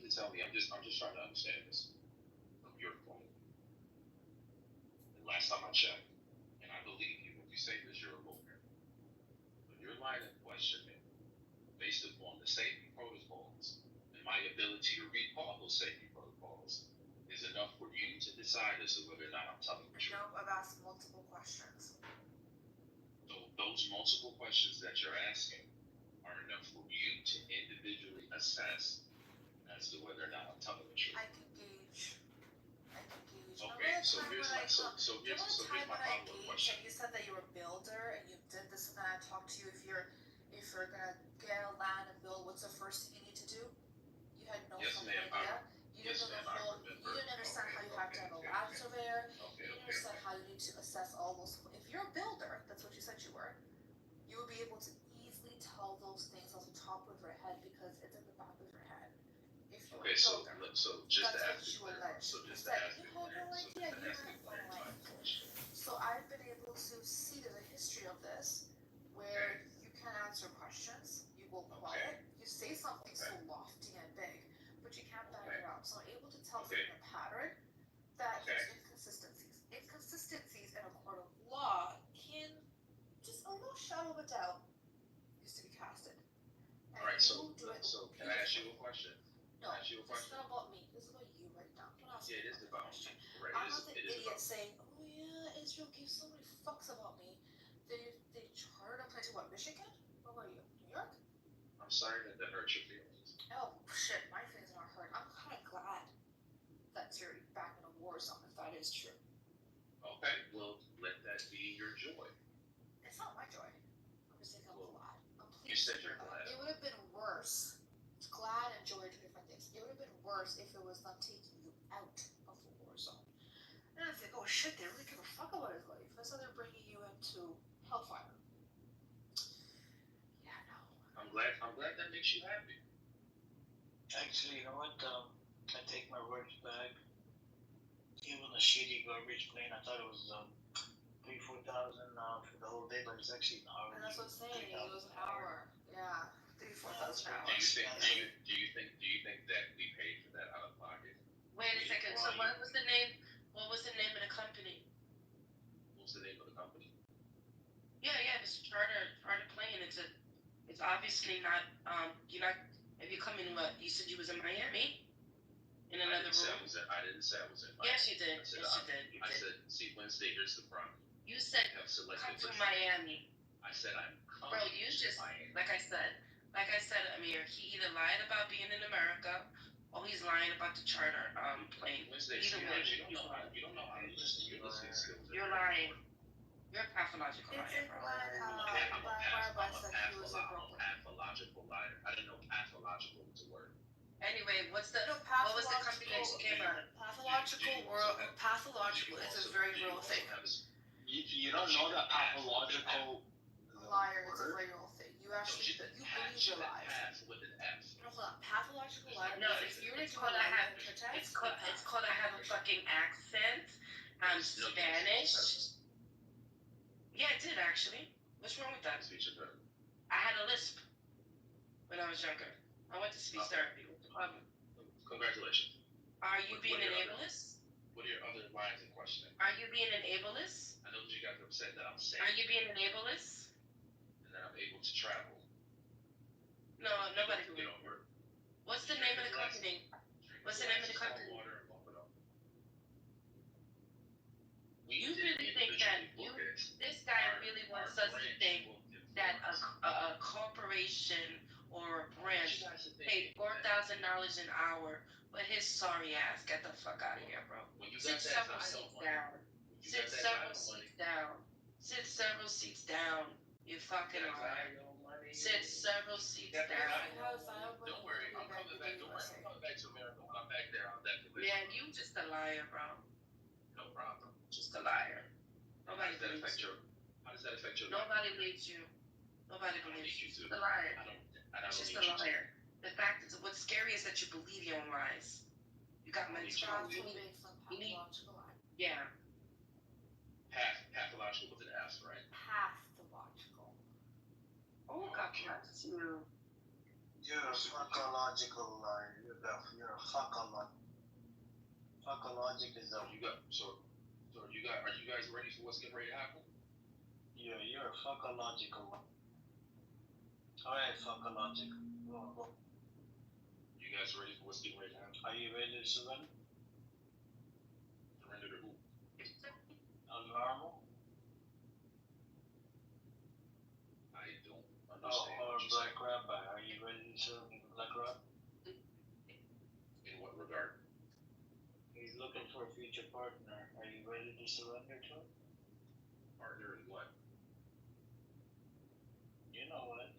tell me? I'm just trying to understand this from your point. And last time I checked, and I believe you when you say this, you're a lawyer. But your line of questioning, based upon the safety protocols and my ability to recall those safety protocols, is is enough for you to decide as to whether or not I'm telling the truth. Nope, I've asked multiple questions. So those multiple questions that you're asking are enough for you to individually assess as to whether or not I'm telling the truth. I can gauge. Okay, so here's my follow-up question. And you said that you were a builder and you did this, and then I talked to you if you're gonna get a land and build, what's the first thing you need to do? You had no fucking idea. You didn't understand how you have to have a land surveyor. You didn't understand how you need to assess all those. If you're a builder, that's what you said you were. You would be able to easily tell those things off the top of your head because it's in the back of your head. If you're a builder, just to that's ask what you allege. So I've been able to see there's a history of this where you can answer questions, you go quiet, you say something so lofty and big, but you can't back it up. So I'm able to tell from your pattern that there's inconsistencies. Inconsistencies in a court of law can just a little shadow of a doubt used to be casted. And Alright, so can I ask you a question? No, it's not about me. This is about you right now. Don't ask me it is about question. right. I'm not the idiot saying, oh yeah, Israel gave so many fucks about me. They chartered a plane to what, Michigan? Where were you? New York? I'm sorry that hurt your feelings. Oh shit, my feelings are not hurt. I'm kind of glad that you're back in a war zone, if that is true. Okay, well, let that be your joy. It's not my joy. I'm just saying I'm glad. I'm pleased. You said you're glad. It would have been worse. Glad and joy are two different things. It would have been worse if it was them taking you out of the war zone. And I think, oh shit, they really give a fuck about his life. That's how they're bringing you into hellfire. Yeah, no. I'm glad that makes you happy. Actually, you know what? I take my words back. Even a shitty garbage plane, I thought it was 3,000-4,000 for the whole day, but it's actually an hour. And that's what I'm saying. It was an hour. Yeah. 3,000-4,000 hours. Do you think that we paid for that out of pocket? Wait a second. So what was the name? What was the name of the company? What's the name of the company? Yeah, it's a charter plane. It's obviously not. You're not. If you come in, what you said you was in Miami, in another room. I didn't say I was in Miami. Yes, you did. I said, see, Wednesday, here's the problem. You said come to Miami. I said I'm coming. Bro, you just Miami. like I said, Amir. He either lied about being in America, or he's lying about the charter plane. Wednesday, Either way, you don't know how to listen. Your listening skills. You're lying. You're a pathological liar, bro. I'm a pathological liar. I didn't know pathological was a word. Anyway, what was the company that you came out of? Pathological is a very real thing. You don't know that pathological Liar is a very real thing. You actually you believe your lies. With an F. No, hold on. Pathological liar. No, if you were to do called a lie it's test, called I have a fucking accent. I'm Spanish. Yeah, I did actually. What's wrong with that? I had a lisp when I was younger. I went to speech therapy. What's the problem? Congratulations. Are you being an ableist? What are your other lines of questioning? Are you being an ableist? I know that you got upset that I'm saying. Are you being an ableist? And that I'm able to travel. No, nobody. Get over. What's the name of the company? What's the name of the company? You really think that this guy really wants us to think that a corporation or a branch paid $4,000 an hour, but his sorry ass got the fuck out of here, bro. Sit several seats down. Sit several seats down. Sit several seats down. You fucking liar. Sit several seats down. Don't worry, I'm coming back. Don't worry, I'm coming back to America. When I'm back there, I'll definitely. Man, you just a liar, bro. No problem. Just a liar. Nobody believes you. How does that affect your? Nobody believes you. Nobody believes you. Just a liar. I don't just a liar. The fact is, what's scary is that you believe your own lies. You got mental. Yeah. Pathological with an S, right? Pathological. Oh, God bless you. You're a fuckological liar. You're a fuckological. Fuckologic is a. Are you guys ready for what's getting ready to happen? You're a fuckological one. Alright, fuckological. Go. You guys ready for what's getting ready to happen? Are you ready to surrender? to Black Rock? In what regard? He's looking for a future partner. Are you ready to surrender to him? Partner in what? You know what?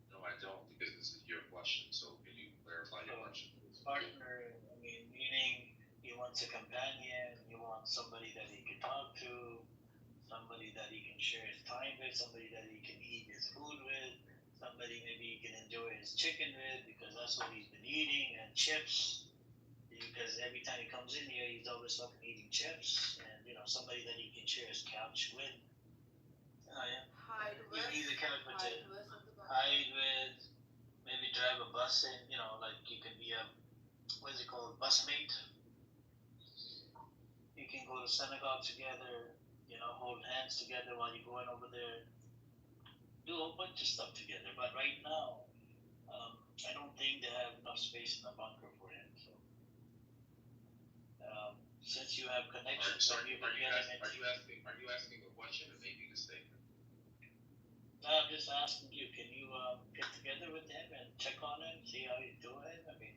No, I don't, because this is your question. So can you clarify your question, please? Partner, I mean, meaning he wants a companion, he wants somebody that he can talk to, somebody that he can share his time with, somebody that he can eat his food with, somebody maybe he can enjoy his chicken with because that's what he's been eating, and chips. Because every time he comes in here, he's always fucking eating chips, and somebody that he can share his couch with. Hide You with. need the couch with Hide it. with. Hide with. Maybe drive a bus in. Like you can be a what's it called, busmate. You can go to synagogue together. Hold hands together while you're going over there. Do a whole bunch of stuff together. But right now, I don't think they have enough space in the bunker for him. So, since you have connections, Are you asking a question or making a statement? No, I'm just asking you. Can you get together with him and check on him, see how he's doing? I mean,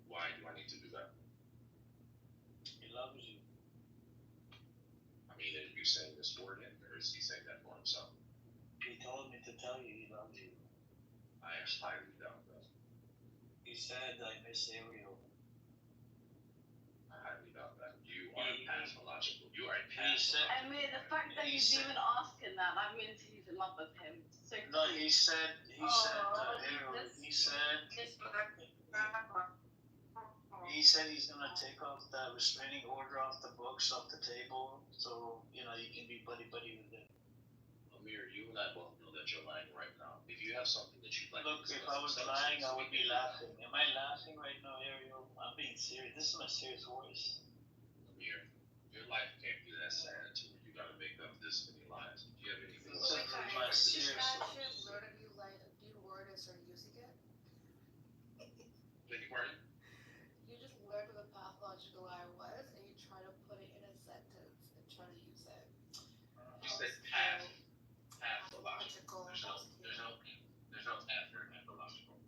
Why do I need to do that? he loves you. I mean, are you saying this for him, or is he saying that for himself? He told me to tell you he loves you. I highly doubt that. He said, I miss Ariel. I highly doubt that. You are pathological. You are a I mean, the fact that he's even asking that means he's in love with him. So No, he said, Ariel, he said he's gonna take off the restraining order off the books, off the table, so, you can be buddy-buddy with him. Amir, you and I both know that you're lying right now. If you have something that you'd like Look, to if discuss, I was lying, I would be laughing. Am I laughing right now, Ariel? I'm being serious. This is my serious voice. Amir, your life can't be that sad to where you gotta make up this many lies. Do you have anything This is my serious voice. Where have you learned and started using it? Beg your pardon? You just learned what a pathological liar was, and you try to put it in a sentence and try to use it. You said pathological. There's no path for pathological.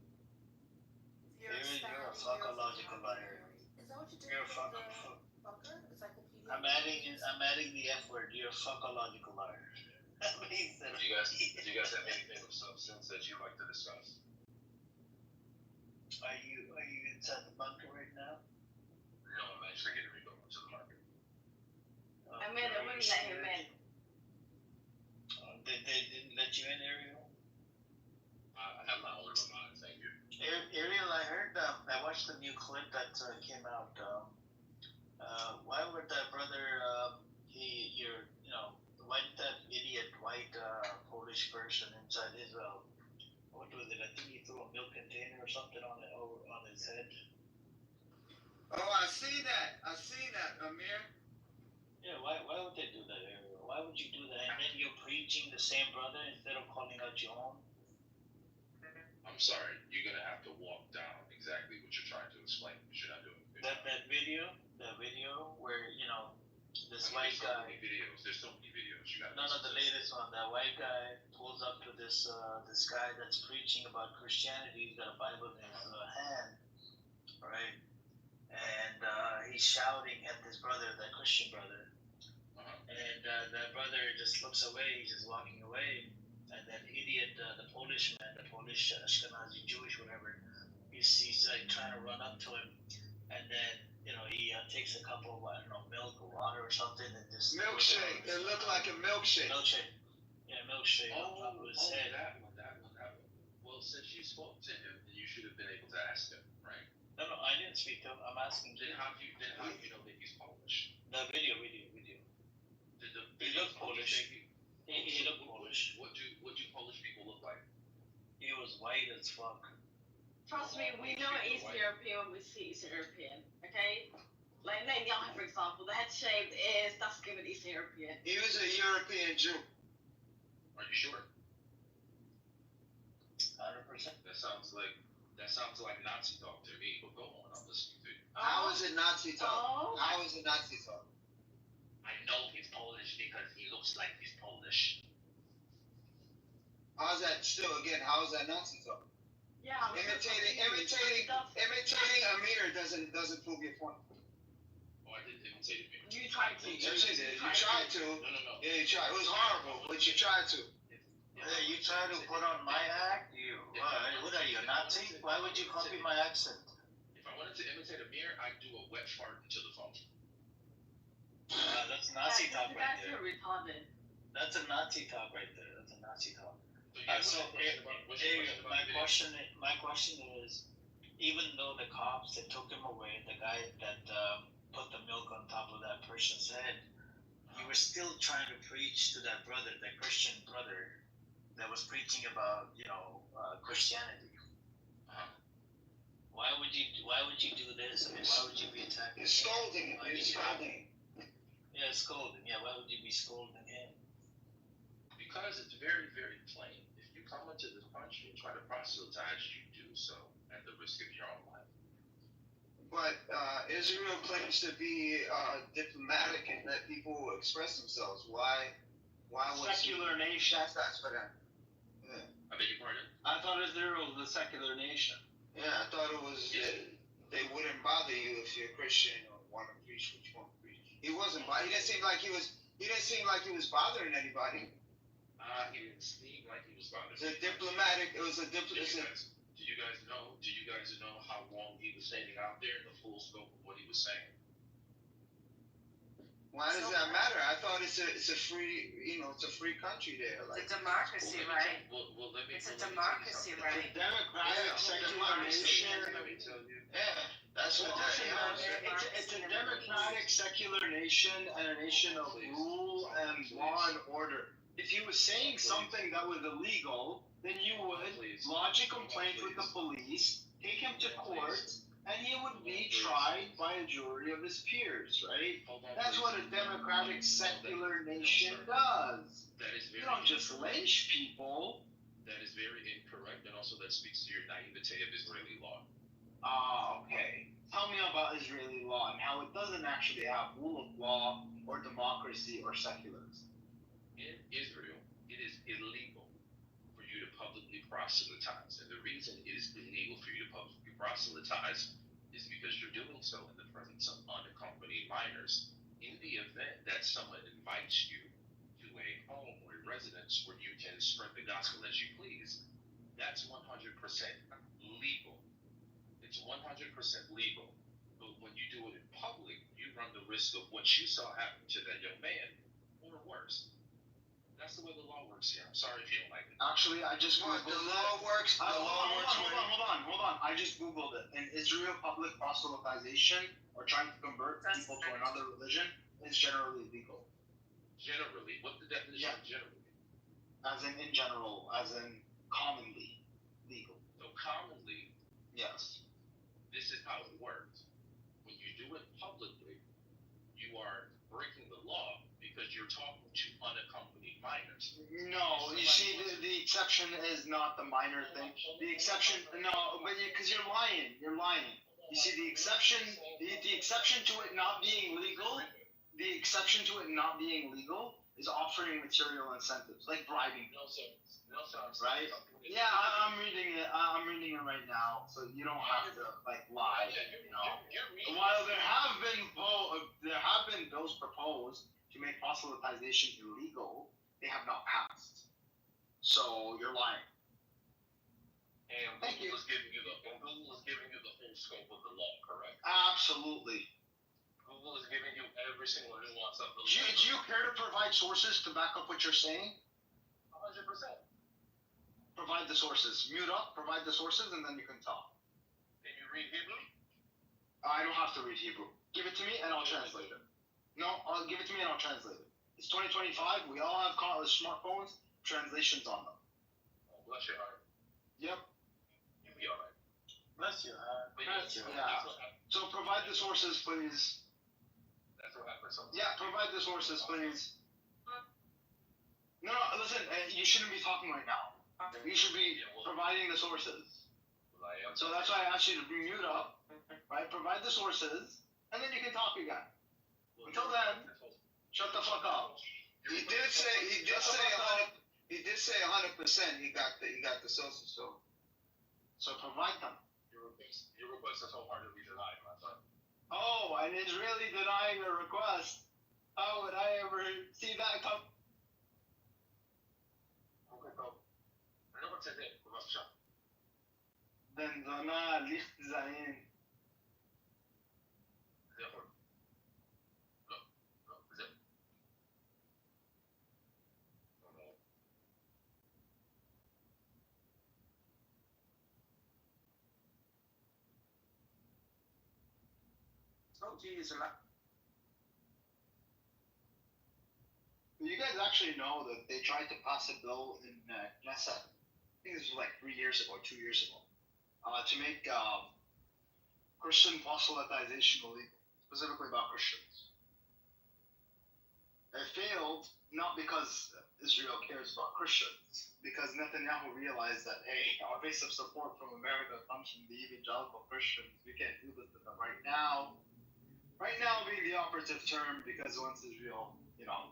You're a fuckological liar. Is that what you did You're a with fuck. the bunker? Encyclopedia? I'm adding the F word. You're a fuckological liar. Do you guys have anything of substance that you'd like to discuss? Are you inside the bunker right now? No, I'm actually getting ready to go to the market. I mean, they wouldn't let him in. They didn't let you in, Ariel? I have my own mind, thank you. Ariel, I heard, I watched the new clip that came out. Why would that brother, why did that idiot white Polish person inside Israel, what was it? I think he threw a milk container or something on his head. Oh, I see that, Amir. Yeah, why would they do that, Ariel? Why would you do that? And then you're preaching the same brother instead of calling out your own? I'm sorry, you're gonna have to walk down exactly what you're trying to explain, because you're not doing a good job. That video where, this white guy. There's so many videos. You got No, the latest one. That white guy pulls up to this guy that's preaching about Christianity. He's got a Bible in his hand, right? And he's shouting at this brother, that Christian brother. And that brother just looks away. He's just walking away. And that idiot, the Polish Ashkenazi Jewish, whatever, he's like trying to run up to him, and then he takes a cup of milk or water or something and just Milkshake. It looked like a milkshake. Milkshake on top of his head. That one. Well, since you spoke to him, then you should have been able to ask him, right? No, I didn't speak to him. I'm asking. Then how do you know that he's Polish? The video. He looked Polish. He looked Polish. What do Polish people look like? He was white as fuck. Trust me, we know Eastern European when we see Eastern European, okay? Like Netanyahu, for example, the head shaved ears, that's given Eastern European. He was a European Jew. Are you sure? 100%. That sounds like Nazi talk to me, but go on, I'm listening to you. How is it Nazi talk? How is it Nazi talk? I know he's Polish because he looks like he's Polish. How's that still, again, how is that Nazi talk? Yeah. Imitating Amir doesn't prove your point. Oh, I didn't imitate Amir. You tried to. Yes, you did. You tried to. No. Yeah, you tried. It was horrible, but you tried to. Hey, you try to put on my act? What are you, a Nazi? Why would you copy my accent? If I wanted to imitate Amir, I'd do a wet fart into the phone. That's Nazi talk right That's there. retarded. That's a Nazi talk right there. That's a Nazi talk. So, my question is, even though the cops that took him away, the guy that put the milk on top of that person's head, you were still trying to preach to that brother, that Christian brother, that was preaching about Christianity. Why would you do this? I mean, why would you be attacking? You're scolding him. You're scolding him. Yeah, scolding. Yeah, why would you be scolding him? Because it's very, very plain. If you come into this country and try to proselytize, you do so at the risk of your own life. But Israel claims to be diplomatic and let people express themselves. Why was Secular nation. That's for them. Yeah. I beg your pardon? I thought Israel was a secular nation. Yeah, I thought it was they wouldn't bother you if you're a Christian or want to preach what you want to preach. He wasn't. He didn't seem like he was. He didn't seem like he was bothering anybody. He didn't seem like he was bothered. It was a diplomatic. It was a diplomatic. Do you guys know how long he was standing out there in the full scope of what he was saying? Why does that matter? I thought it's a free, it's a free country there. Like, It's a democracy, right? It's a democracy, right? Democratic secular nation. Let me tell you. Yeah, that's what that is. It's a democratic secular nation and a nation of rule and law and order. If he was saying something that was illegal, then you would lodge a complaint with the police, take him to court, and he would be tried by a jury of his peers, right? That's what a democratic secular nation does. That is You very don't just lynch people. That is very incorrect, and also that speaks to your naivete of Israeli law. Ah, okay. Tell me about Israeli law and how it doesn't actually have rule of law or democracy or secularism. In Israel, it is illegal for you to publicly proselytize, and the reason it is illegal for you to publicly proselytize is because you're doing so in the presence of unaccompanied minors. In the event that someone invites you to a home or a residence where you can spread the gospel as you please, that's 100% legal. It's 100% legal. But when you do it in public, you run the risk of what you saw happen to that young man, or worse. That's the way the law works here. I'm sorry if you don't like it. Actually, I just googled the law works. The law works. Hold on. I just googled it. In Israel, public proselytization or trying to convert people to another religion is generally legal. Generally, what's the definition of generally? As in general, as in commonly legal. So commonly, yes. This is how it works. When you do it publicly, you are breaking the law because you're talking to unaccompanied minors. No, you see, the exception is not the minor thing. The exception, because you're lying. You're lying. You see, the exception to it not being legal, is offering material incentives, like bribing. No, sir. Right? Yeah, I'm reading it. I'm reading it right now, so you don't have to lie. While there have been bills proposed to make proselytization illegal, they have not passed. So you're lying. And Google is giving you the full scope of the law, correct? Absolutely. Google is giving you every single nuance of the law. Do you care to provide sources to back up what you're saying? 100%. Provide the sources. Mute up, provide the sources, and then you can talk. Can you read Hebrew? I don't have to read Hebrew. Give it to me and I'll translate it. No, give it to me and I'll translate it. It's 2025. We all have smartphones, translations on them. Oh, bless your heart. Yep. You'll be alright. Bless your heart. Yeah. So provide the sources, please. That's what happened. Yeah, provide the sources, please. No, listen, you shouldn't be talking right now. You should be providing the sources. So that's why I asked you to mute up, right? Provide the sources, and then you can talk again. Until then, shut the fuck up. He just He did say 100%. He got the sources. So provide them. Your request is wholeheartedly denied, my son. Oh, an Israeli denying a request. How would I ever see that come? Ben zona licht sein. Oh, geez, a lot. You guys actually know that they tried to pass a bill in Knesset. I think this was like 3 years ago, 2 years ago, to make Christian proselytization illegal, specifically about Christians. It failed not because Israel cares about Christians, because Netanyahu realized that, hey, our base of support from America comes from the evangelical Christians. We can't do this to them right now. Right now being the operative term, because once Israel,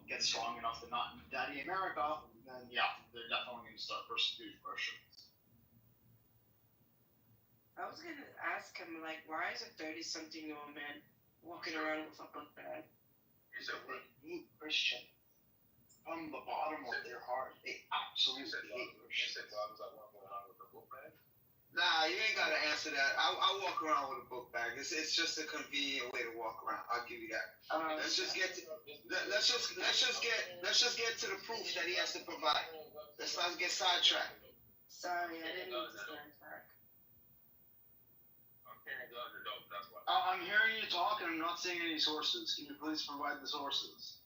gets strong enough to not daddy America, then yeah, they're definitely going to start persecuting Christians. I was gonna ask him, like, why is a 30-something-year-old man walking around with a book bag? They hate Christians from the bottom of their heart. They absolutely hate Christians. Nah, you ain't gotta answer that. I walk around with a book bag. It's just a convenient way to walk around. I'll give you that. Let's just get to the proof that he has to provide. Let's not get sidetracked. Sorry, I didn't mean to stand back. I'm hearing you talk and I'm not seeing any sources. Can you please provide the sources?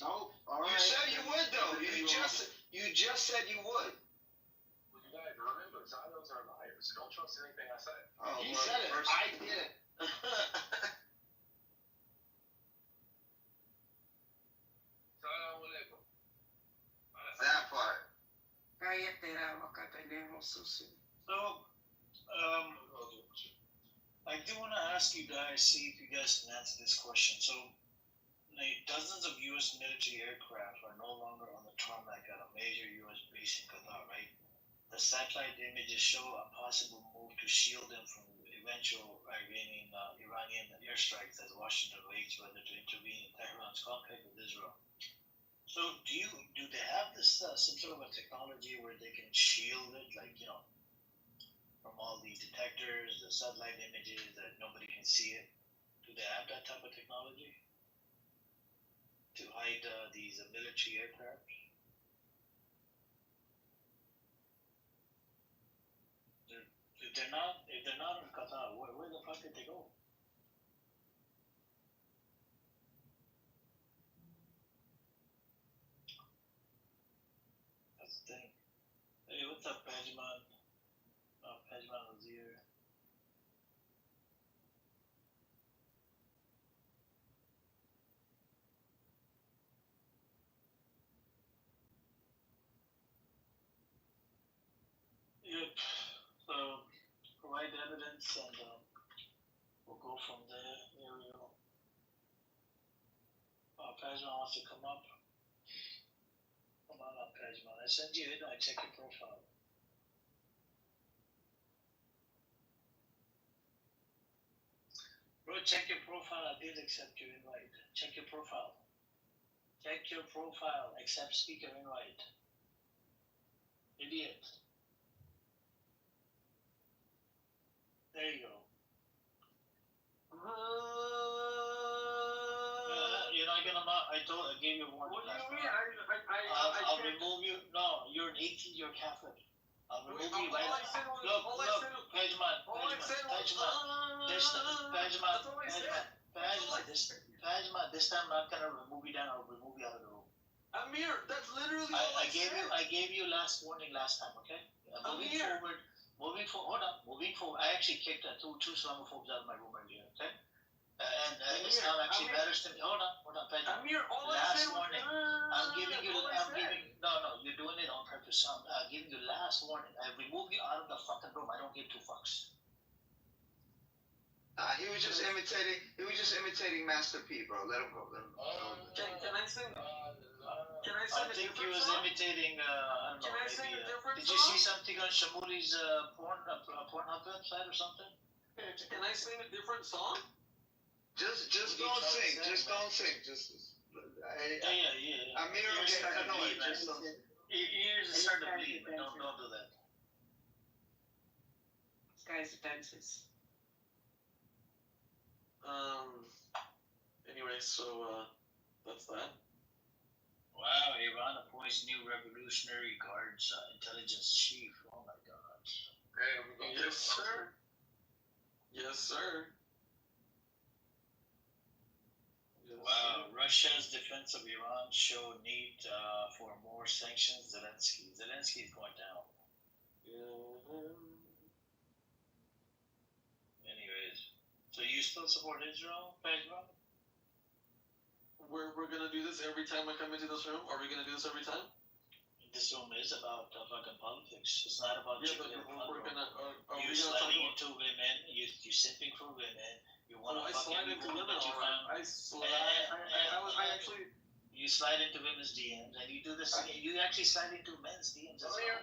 No. All right. You said you would though. You just said you would. Well, you guys remember, Zions are liars. Don't trust anything I say. Oh, he said it. I did. That part. So, I do want to ask you guys, see if you guys can answer this question. So, dozens of U.S. military aircraft are no longer on the tarmac at a major U.S. base in Qatar, right? The satellite images show a possible move to shield them from eventual Iranian airstrikes as Washington waits whether to intervene in Tehran's conflict with Israel. So, do they have this some sort of a technology where they can shield it, like, from all the detectors, the satellite images that nobody can see it? Do they have that type of technology to hide these military aircraft? If they're not in Qatar, where the fuck did they go? That's the thing. Hey, what's up, Pajman? Pajman was here. Yep. So, provide evidence and we'll go from there. There we go. Pajman wants to come up. Come on up, Pajman. I sent you I check your profile. Bro, check your profile. I did accept your invite. Check your profile. Check your profile. Accept speaker invite. Idiot. There you go. You're not gonna. I gave you one. What do you mean? I'll remove you. No, you're an 18-year Catholic. I'll remove you right now. Look, Pajman. Pajman, this time I'm not gonna remove you down. I'll remove you out of the room. Amir, that's literally I gave you last warning last time, okay? Moving forward, I actually kicked two Islamophobes out of my room earlier, okay? And Islam actually matters to me. Hold on, Pajman. Amir, all I Last said was, warning. No, you're doing it on purpose. I'm giving you last warning. I remove you out of the fucking room. I don't give two fucks. He was just imitating. He was just imitating Master P, bro. Let him go. Let him go. Can I sing? Can I I sing a think he different was song? imitating. I don't Can know. I sing Maybe. a different Did you see song? something on Shamuli's Pornhub website or something? Can I sing a different song? Just don't sing. Just don't sing. Just. Yeah. Amir, Ears start to no, bleed, man. just don't. Ears start to bleed, man. Don't do that. This guy's a dentist. Anyway, so that's that. Wow, Iran appoints new Revolutionary Guard's intelligence chief. Oh my God. Yes, sir. Yes, sir. Yes, Wow, sir. Russia's defense of Iran show need for more sanctions. Zelensky is going down. Anyways, so you still support Israel, Pedro? We're gonna do this every time I come into this room? Are we gonna do this every time? This room is about fucking politics. It's not about Yeah, but chicken and we're gonna. Are you we gonna talk sliding about? into women. You simping for women. You want to I fuck slide every into woman women, that you alright. found. I actually. You slide into women's DMs, and you do this. You actually slide into men's DMs as well.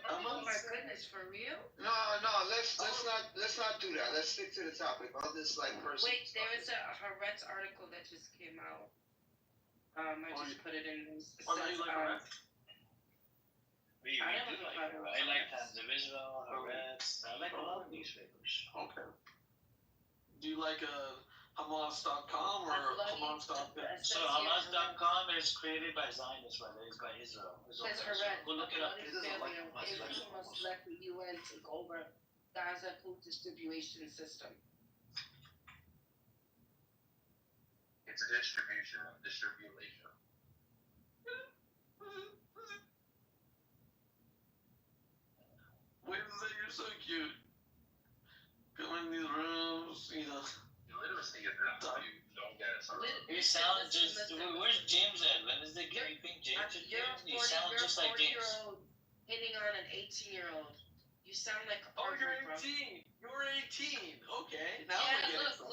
Oh my goodness, for real? No. Let's not do that. Let's stick to the topic. All this like personal Wait, stuff. there is a Haaretz article that just came out. I just put it in. It says, now you like Haaretz? I am I like Times of Israel, Haaretz. I like a lot of newspapers. Okay. Do you like Hamas.com or Hamas.com? So Hamas.com is created by Zionists, by Israel. Says Haaretz. Go look it up. It must let the UN take over Gaza food distribution system. It's a distribution. Wednesday, you're so cute. Come in these rooms, Literacy is not you don't get it. You sound just. Where's James at? Wednesday, can you think James is You're James? You sound just like James. 40-year-old hitting on an 18-year-old. You sound like a Oh, you're pervert, bro. 18. You're 18. Okay. Now Yeah, we're getting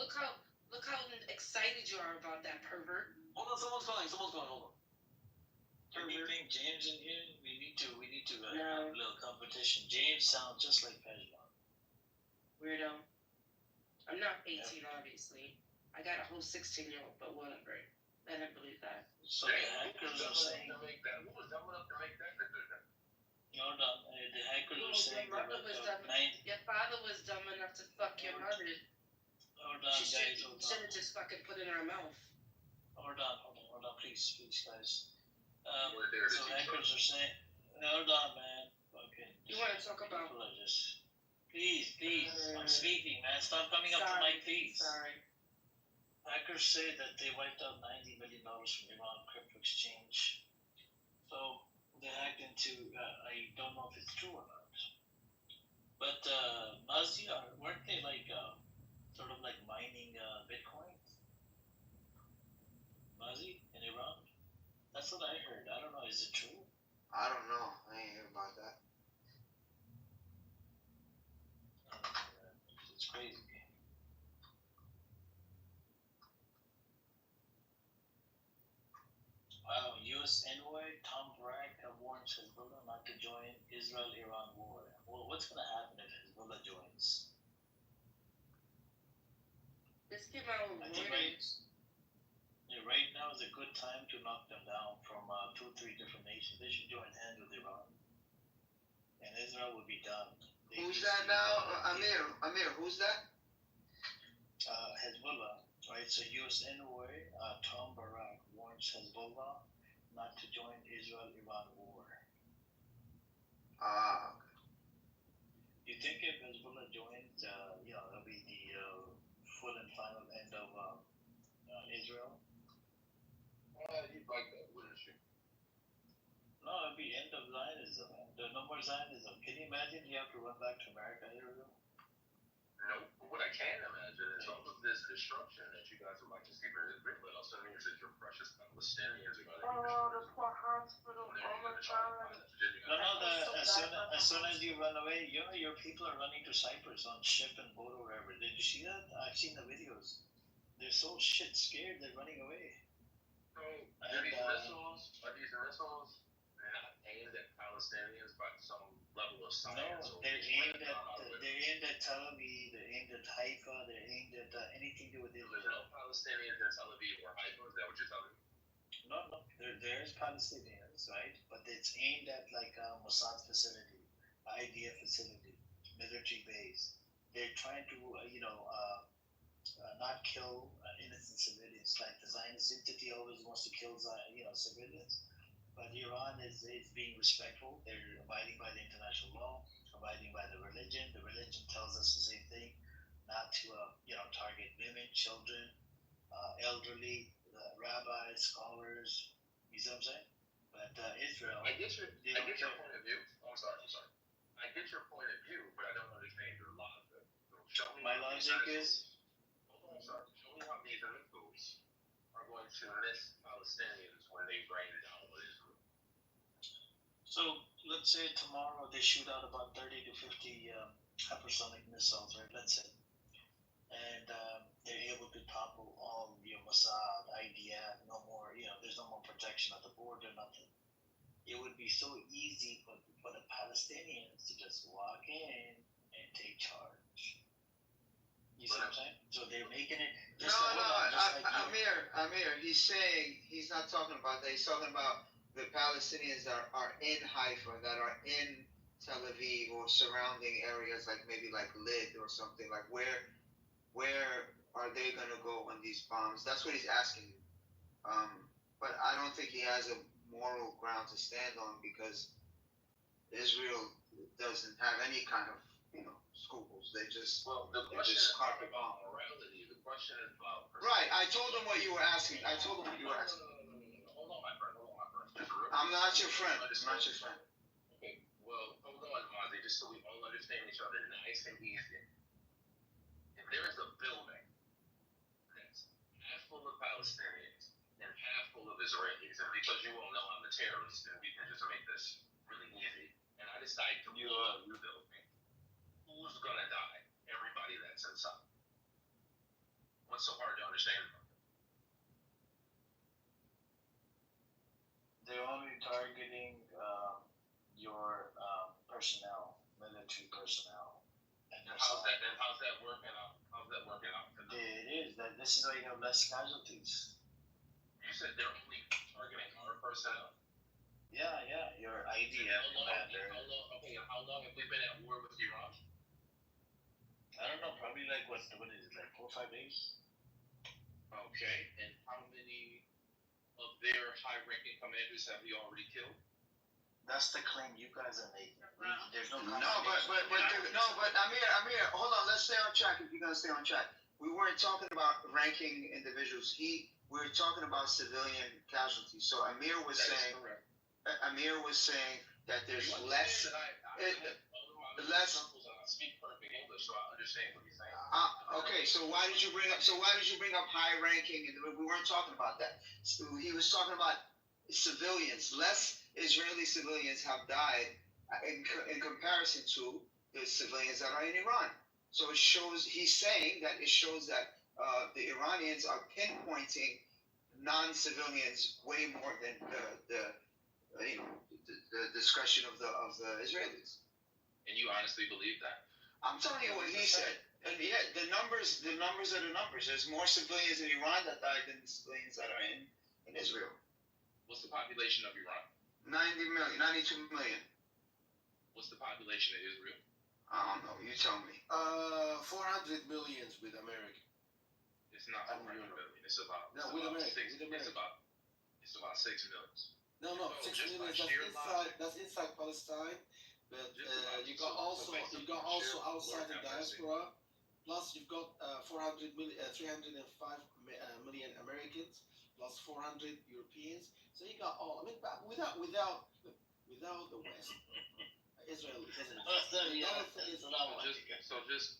look how excited you are about that pervert. Hold on, someone's calling. Hold on. Can you think James in here? We need to have a little competition. James sounds just like Pejman. Weirdo. I'm not 18, obviously. I got a whole 16-year-old, but whatever. Let him believe that. So the hackers are saying. Who was dumb enough to make that decision? Hold on. The hackers are saying Your father was dumb enough to fuck your mother. Hold on, She guys. should have just fucking put it in her mouth. Hold on, please, guys. So hackers are saying. Hold on, man. Okay. You want to talk about? People are just. Please. I'm speaking, man. Stop coming up to my please. Sorry. Hackers say that they wiped out $90 million from Iran crypto exchange. So they hacked into. I don't know if it's true or not. But Nazi, weren't they like sort of like mining Bitcoin? Nazi in Iran. That's what I heard. I don't know. Is it true? I don't know. I ain't hear about that. It's crazy. Wow, U.S. envoy Tom Bragg warns Hezbollah not to join Israel-Iran war. Well, what's going to happen if Hezbollah joins? This came out with warnings. Right now is a good time to knock them down from 2-3 different nations. They should join hands with Iran. And Israel would be done. Who's that now? Amir, who's that? Hezbollah, right? So U.S. envoy Tom Bragg warns Hezbollah not to join Israel-Iran war. You think if Hezbollah joins, it'll be the full and final end of Israel? You'd like that, wouldn't you? No, it'll be end of Zionism. There's no more Zionism. Can you imagine you have to run back to America here? No, but what I can imagine is all of this destruction that you guys would like to see for Israel also means that your precious Palestinians are going to be destroyed. The poor hospital. Oh my God. No, as soon as you run away, your people are running to Cyprus on ship and boat or wherever. Did you see that? I've seen the videos. They're so shit scared they're running away. So are these missiles not aimed at Palestinians by some level of science? No, they're aimed at Tel Aviv. They're aimed at Haifa. They're aimed at anything to do with Israel. There's no Palestinians in Tel Aviv or Haifa. Is that what you're telling me? No, there's Palestinians, right? But it's aimed at like a Mossad facility, IDF facility, military base. They're trying to, not kill innocent civilians. Like the Zionist entity always wants to kill, civilians. But Iran is being respectful. They're abiding by the international law, abiding by the religion. The religion tells us the same thing, not to, target women, children, elderly, rabbis, scholars. You see what I'm saying? But Israel. I get your point of view. Oh, I'm sorry. I get your point of view, but I don't understand your logic. So show me. My logic is. Show me how these missiles are going to miss Palestinians when they rain down on Israel. So let's say tomorrow they shoot out about 30 to 50 hypersonic missiles, right? Let's say. And they're able to topple all your Mossad, IDF, no more, there's no more protection at the border, nothing. It would be so easy for the Palestinians to just walk in and take charge. You see what I'm saying? So they're making it. Amir, he's not talking about that. He's talking about the Palestinians that are in Haifa, that are in Tel Aviv or surrounding areas, like maybe like Lid or something. Like where are they going to go when these bombs? That's what he's asking. But I don't think he has a moral ground to stand on because Israel doesn't have any kind of, scruples. They just carpet bomb morality. The question is about. Right. I told him what you were asking. Hold on, my friend. I'm not your friend. Okay. Well, hold on, Monty. Just so we all understand each other nice and easy. If there is a building that's half full of Palestinians and half full of Israelis, and because you all know I'm a terrorist, and we can just make this really easy, and I decide to blow up your building, who's gonna die? Everybody that's inside. What's so hard to understand about it? They're only targeting your personnel, military personnel. And how's that working out? It is. This is why you have less casualties. You said they're only targeting our personnel? Yeah, your IDF commander. How long have we been at war with Iran? I don't know, probably like, what is it, like 4 or 5 days? Okay, and how many of their high-ranking commanders have we already killed? That's the claim you guys are making. There's no. But Amir, hold on. Let's stay on track. If you're gonna stay on track, we weren't talking about ranking individuals. We were talking about civilian casualties. So Amir was saying that there's less. Speak perfect English, so I understand what you're saying. Okay, so why did you bring up high ranking? And we weren't talking about that. So he was talking about civilians. Less Israeli civilians have died in comparison to the civilians that are in Iran. So it shows. He's saying that it shows that the Iranians are pinpointing non-civilians way more than the discretion of the Israelis. And you honestly believe that? I'm telling you what he said. And yeah, the numbers are the numbers. There's more civilians in Iran that died than the civilians that are in Israel. What's the population of Iran? 92 million. What's the population of Israel? I don't know. You tell me. 400 million with America. It's not 400 million. It's about. No, with America. It's about 6 million. No, 6 million. That's inside Palestine. But you got also outside the diaspora. Plus you've got 305 million Americans, plus 400 Europeans. So you got all. I mean, but without the West, Israel doesn't. So just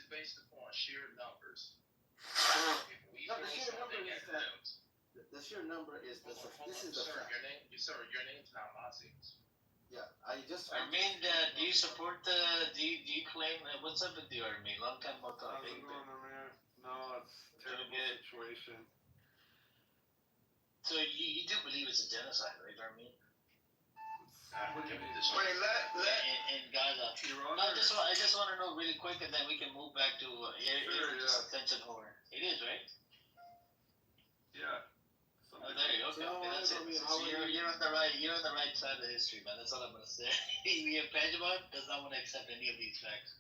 based upon sheer numbers. If we the sheer numbers is that The sheer number is this is the sir, fact. Your name's not Nazi. Yeah, I just. Armin, do you support do you claim what's up with you, Armin? Long time no talk. How's it going, Amir? No, it's a terrible situation. So you do believe it's a genocide, right, Armin? Wait, let in Gaza. No, I just want to know really quick, and then we can move back to attention whore. It is, right? Yeah. Oh, there you go. Okay, that's it. So you're on the right side of history, man. That's all I'm gonna say. We have Pajabot does not want to accept any of these facts.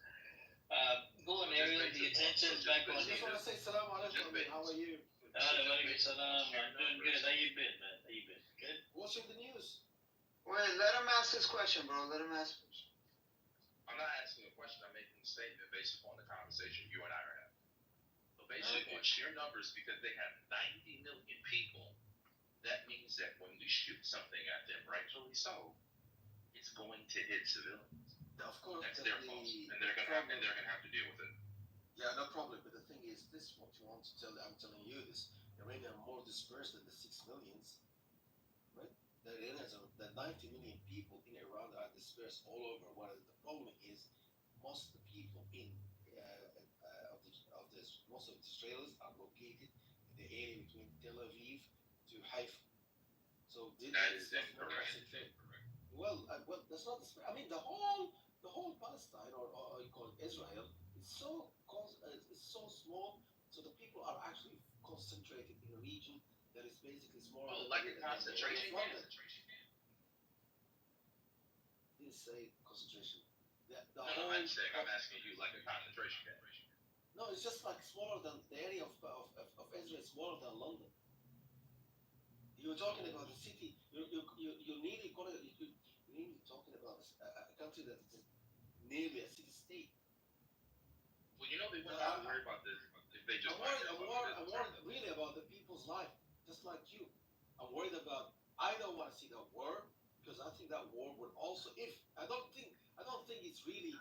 Go on, Ariel. The attention is back on. I just want to say salam alaikum. How are you? Alaikum salam. I'm doing good. How you been, man? How you been? Good. Watching the news. Wait, let him ask his question, bro. Let him ask. I'm not asking a question. I'm making a statement based upon the conversation you and I are having. So based upon sheer numbers, because they have 90 million people, that means that when we shoot something at them, rightfully so, it's going to hit civilians. Of course, that's their fault, and they're gonna have to deal with it. Yeah, no problem. But the thing is, this what you want to tell. I'm telling you this. Iranians are more dispersed than the 6 millions, right? The 90 million people in Iran are dispersed all over. What the problem is, most of the people most of the Israelis are located in the area between Tel Aviv to Haifa. So that is incorrect. Well, that's not. I mean, the whole Palestine or you call it Israel is so small. So the people are actually concentrated in a region that is basically smaller. Oh, like a concentration camp. Didn't say concentration. I'm asking you like a concentration camp. No, it's just like smaller than the area of Israel is smaller than London. You're talking about a city. You're nearly talking about a country that is nearly a city state. Well, you know they wouldn't have to worry about this if they just. I'm worried really about the people's life, just like you. I'm worried about. I don't want to see that war because I think that war would also. I don't think it's really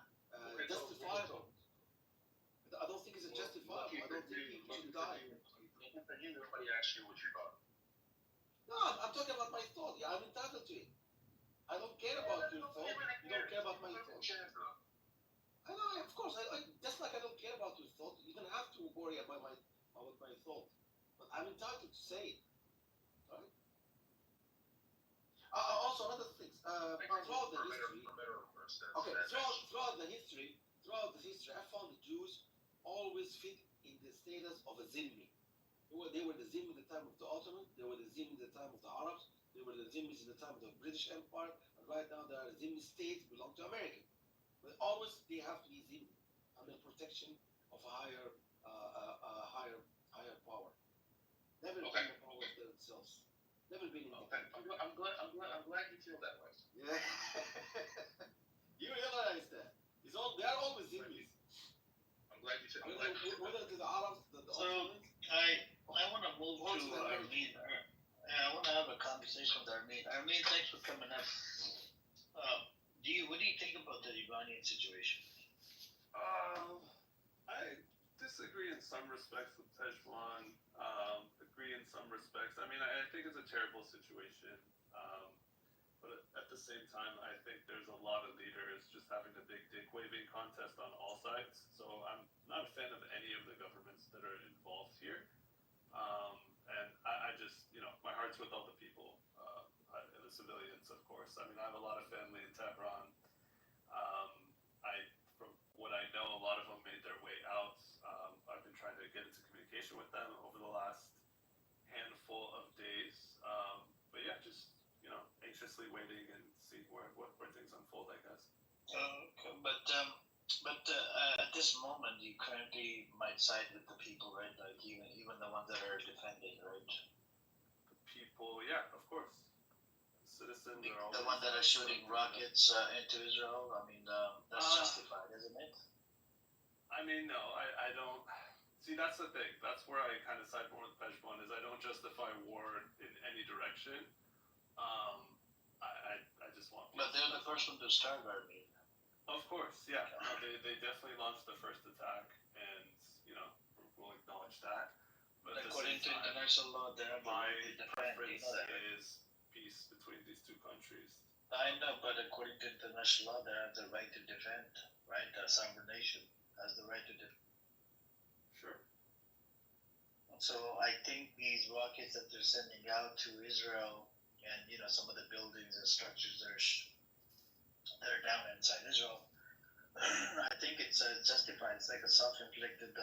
justifiable. I don't think it's justifiable. I don't think people should die. Nobody asked you what you thought. No, I'm talking about my thought. Yeah, I'm entitled to it. I don't care about your thought. You don't care about my thought. I know, of course. I just like I don't care about your thought. You don't have to worry about my thought. But I'm entitled to say it. Right? Also, another thing. Throughout the history. Okay. Throughout the history, I found the Jews always fit in the status of a zimmi. They were the Zimmi at the time of the Ottoman. They were the Zimmi at the time of the Arabs. They were the Zimmis at the time of the British Empire. And right now, they are Zimmi states belong to America. But always they have to be Zimmi under protection of a higher power. Never been the power of themselves. Never been in the I'm glad you feel that way. Yeah. You realize that. They are always Zimmis. I'm glad you feel whether to the Arabs, the Ottomans. I want to move to Armin. I want to have a conversation with Armin. Armin, thanks for coming up. What do you think about the Iranian situation? I disagree in some respects with Tejwan. Agree in some respects. I mean, I think it's a terrible situation. But at the same time, I think there's a lot of leaders just having a big dick-waving contest on all sides. So I'm not a fan of any of the governments that are involved here. And I just, my heart's with all the people, and the civilians, of course. I mean, I have a lot of family in Tehran. From what I know, a lot of them made their way out. I've been trying to get into communication with them over the last handful of days. But yeah, just, anxiously waiting and seeing where things unfold, I guess. Okay, but at this moment, you currently might side with the people, right? Like even the ones that are defending, right? The people, yeah, of course. Citizens are always the ones that are shooting rockets into Israel. I mean, that's justified, isn't it? I mean, no, I don't. See, that's the thing. That's where I kind of side more with Peshwan, is I don't justify war in any direction. I just want. But they're the first one to start, Armin. Of course, yeah. No, they definitely launched the first attack, and we'll acknowledge that. But according according to international law, they have the my right to defend. preference You know that, right? is peace between these two countries. I know, but according to international law, they have the right to defend, right? A sovereign nation has the right to defend. Sure. So I think these rockets that they're sending out to Israel, and some of the buildings and structures that are down inside Israel, I think it's justified. It's like a self-inflicted.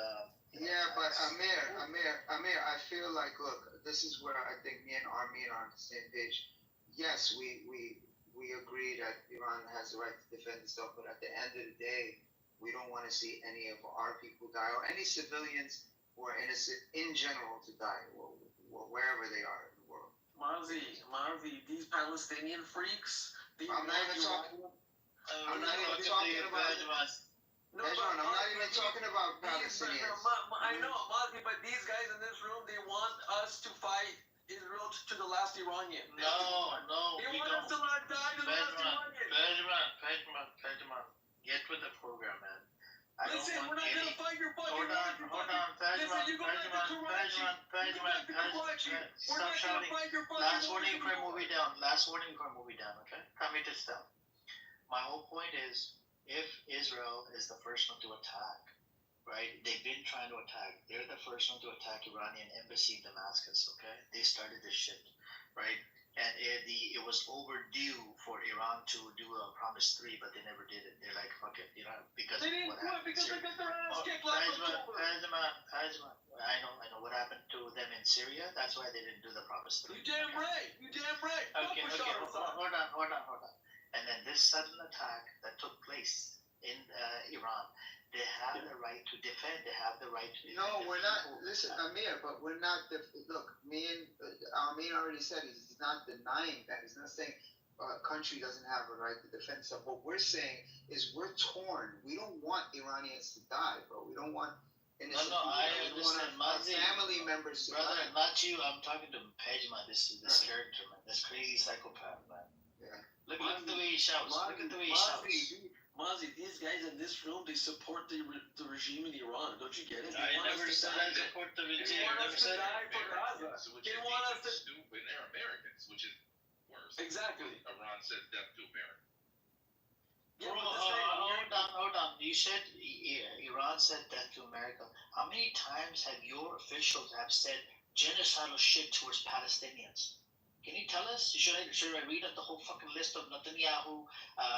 Yeah, but Amir, I feel like, look, this is where I think me and Armin are on the same page. Yes, we agree that Iran has the right to defend itself, but at the end of the day, we don't want to see any of our people die or any civilians who are innocent in general to die, wherever they are in the world. Marzi, these Palestinian freaks. I'm not even talking about. No, I'm not even talking about Palestinians. I know, Marzi, but these guys in this room, they want us to fight Israel to the last Iranian. No, They we want us don't. to not die to the last Iranian. Pejman, get with the program, man. Listen, we're not gonna fight your fucking Hold on, Listen, you go back to Karachi. Stop shouting. Last warning before I move you down, okay? Calm your tits down. My whole point is, if Israel is the first one to attack, right? They've been trying to attack. They're the first one to attack Iranian embassy in Damascus, okay? They started this shit, right? And it was overdue for Iran to do a Promise 3, but they never did it. They're like, fuck it, because they didn't what do it happened because they in Syria. got their ass kicked last October. I know what happened to them in Syria. That's why they didn't do the Promise 3. You damn right. Okay, hold on. And then this sudden attack that took place in Iran, they have the right to defend. They have the right to defend. No, we're not. Listen, Amir, but we're not. Look, me and Amir already said he's not denying that. He's not saying a country doesn't have a right to defend itself. What we're saying is we're torn. We don't want Iranians to die, bro. We don't want innocent people. I understand. Our family members to brother, die. not you. I'm talking to Pejman, this character, man. This crazy psychopath, man. Yeah. Look at the way he shouts. Mazi, these guys in this room, they support the regime in Iran. Don't you get it? I never said I support the regime. They want us to die for Gaza. They want us to. Stupid. They're Americans, which is worse. Exactly. Iran says death to America. Yeah, hold on. You said Iran said death to America. How many times have your officials have said genocidal shit towards Palestinians? Can you tell us? Should I read up the whole fucking list of Netanyahu,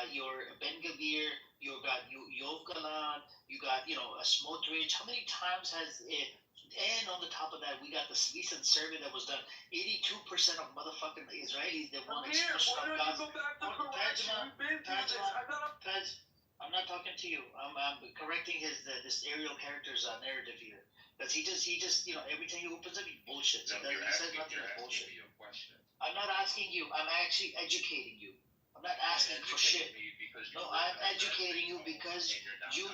your Ben Gvir, you got Yoav Galan, you got a Smotrich? How many times has it? And on the top of that, we got this recent survey that was done. 82% of motherfucking Israelis they want to expulsion of Gaza. I'm not talking to you. I'm correcting this Ariel character's narrative here. Because he just every time he opens up, he bullshits. He says nothing but bullshit. I'm not asking you. I'm actually educating you. I'm not asking for shit. No, I'm educating you because you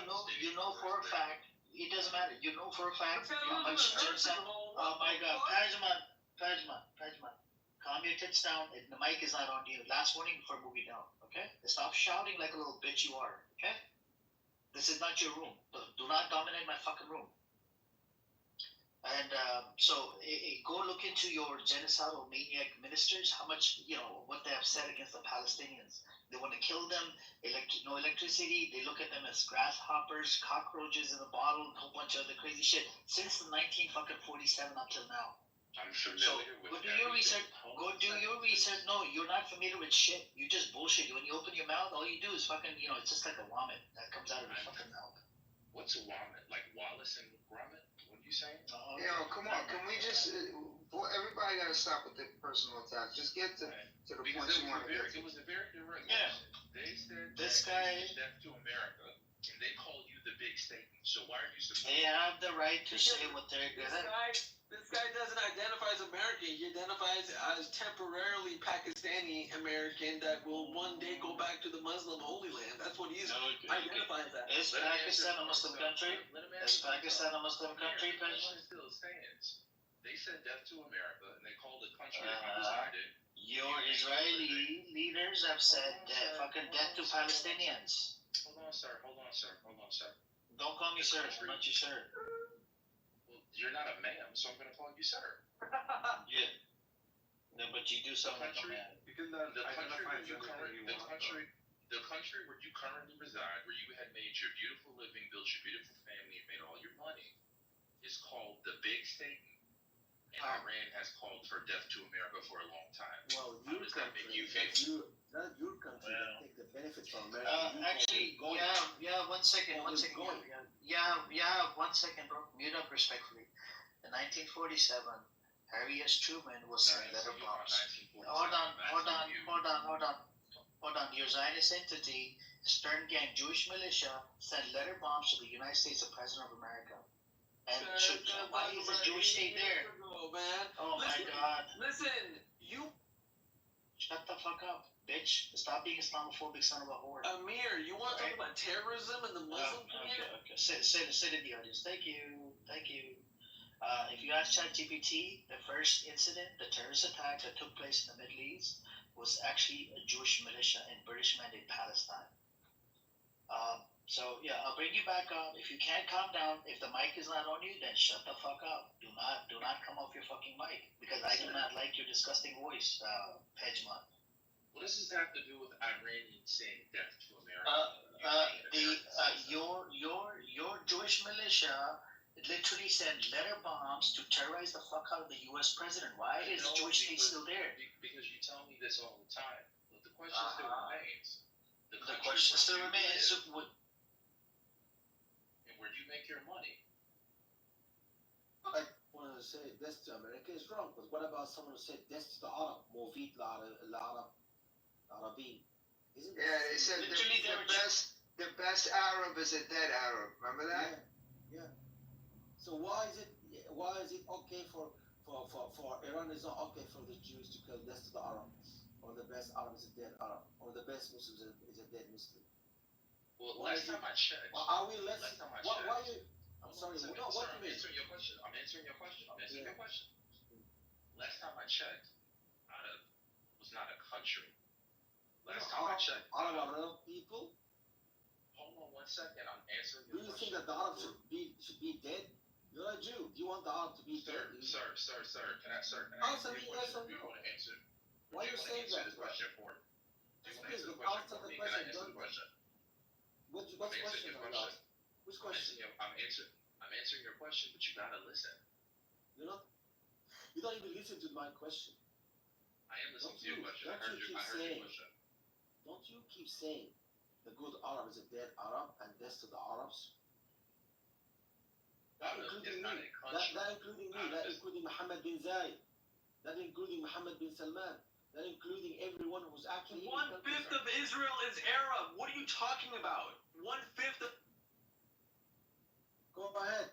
know for a fact. It doesn't matter. You know for a fact how much genocide. Oh my God, Pejman, calm your tits down. The mic is not on you. Last warning before moving down. Okay? Stop shouting like a little bitch you are. Okay? This is not your room. Do not dominate my fucking room. And go look into your genocidal maniac ministers, how much, what they have said against the Palestinians. They want to kill them, no electricity, they look at them as grasshoppers, cockroaches in a bottle, and a whole bunch of other crazy shit since the 1947 until now. I'm familiar with Go do your research. No, you're not familiar with shit. You just bullshit. When you open your mouth, all you do is fucking, it's just like a vomit that comes out of your fucking mouth. What's a vomit? Like Wallace and Gromit? What are you saying? Come on. Can we just... everybody got to stop with the personal attacks. Just get to the point you want to get to. It was a very direct They said this guy... death to America, and they called you the big Satan. So why are you supposed They have the right to say what they're good at. This guy doesn't identify as American. He identifies as temporarily Pakistani American that will one day go back to the Muslim Holy Land. That's what he's identifies as. Is Pakistan a Muslim country? Is Pakistan a Muslim country? Still stands. They said death to America, and they called the country that he resided. Your Israeli leaders have said fucking death to Palestinians. Hold on, sir. Don't call me sir. I'm not your sir. Well, You're not a ma'am, so I'm gonna call you sir. Yeah. No, but you do sound like a man. You can The country identify where you gender currently, you want, the country where you currently reside, where you had made your beautiful living, built your beautiful family, and made all your money, is called the Big Satan. And Iran has called for death to America for a long time. Well, How does that make you feel? not your country that take the benefits from America. Actually, yeah, 1 second, 1 second. Yeah, 1 second, bro. Mute up respectfully. In 1947, Harry S. Truman was sent letter bombs. Hold on. Your Zionist entity, Stern Gang Jewish militia, sent letter bombs to the United States of President of America. And why is the Jewish state there? Man. Oh my God. Listen, you. Shut the fuck up, bitch. Stop being Islamophobic son of a whore. Amir, you want to talk about terrorism and the Muslim community? Okay. Sit in the audience. Thank you. If you ask ChatGPT, the first incident, the terrorist attack that took place in the Middle East, was actually a Jewish militia in British Mandate Palestine. So yeah, I'll bring you back up. If you can't calm down, if the mic is not on you, then shut the fuck up. Do not come off your fucking mic, because I do not like your disgusting voice, Pejman. What does this have to do with Iranians saying death to America? Your Jewish militia literally sent letter bombs to terrorize the fuck out of the U.S. president. Why is the Jewish state still there? Because you tell me this all the time. But the question still remains. The question still remains. And where do you make your money? I want to say death to America is wrong, but what about someone who said death to the Arab? Movit Arabi. Isn't Yeah, they said the best Arab is a dead Arab. Remember that? Yeah. So why is it okay for Iran is not okay for the Jews to kill death to the Arabs, or the best Arab is a dead Arab, or the best Muslim is a dead Muslim? Well, last time I checked. Are we less? Last time I Why checked. you? I'm sorry. What do you I'm mean? answering your question. Last time I checked, Arab was not a country. Last time I checked, Arab people. Hold on 1 second. I'm answering Do your you question. think that the Arab should be dead? You're a Jew. Do you want the Arab to be dead? Sir, can I Answer answer me, your question? answer me. Do you want to answer? Why are you saying that? The question for me. Do you want to answer the Answer question for the me? Can I question. answer the question? What I'm question answering your are you asking? Which question? I'm answering your question, but you gotta listen. You don't even listen to my question. I am listening to your question. I heard your question. Don't you keep saying the good Arab is a dead Arab and death to the Arabs? That including me. That including me. That including Mohammed bin Zayed. That including Mohammed bin Salman. That including everyone who's actually 1/5 of Israel is Arab. What are you talking about? 1/5 of. Go ahead.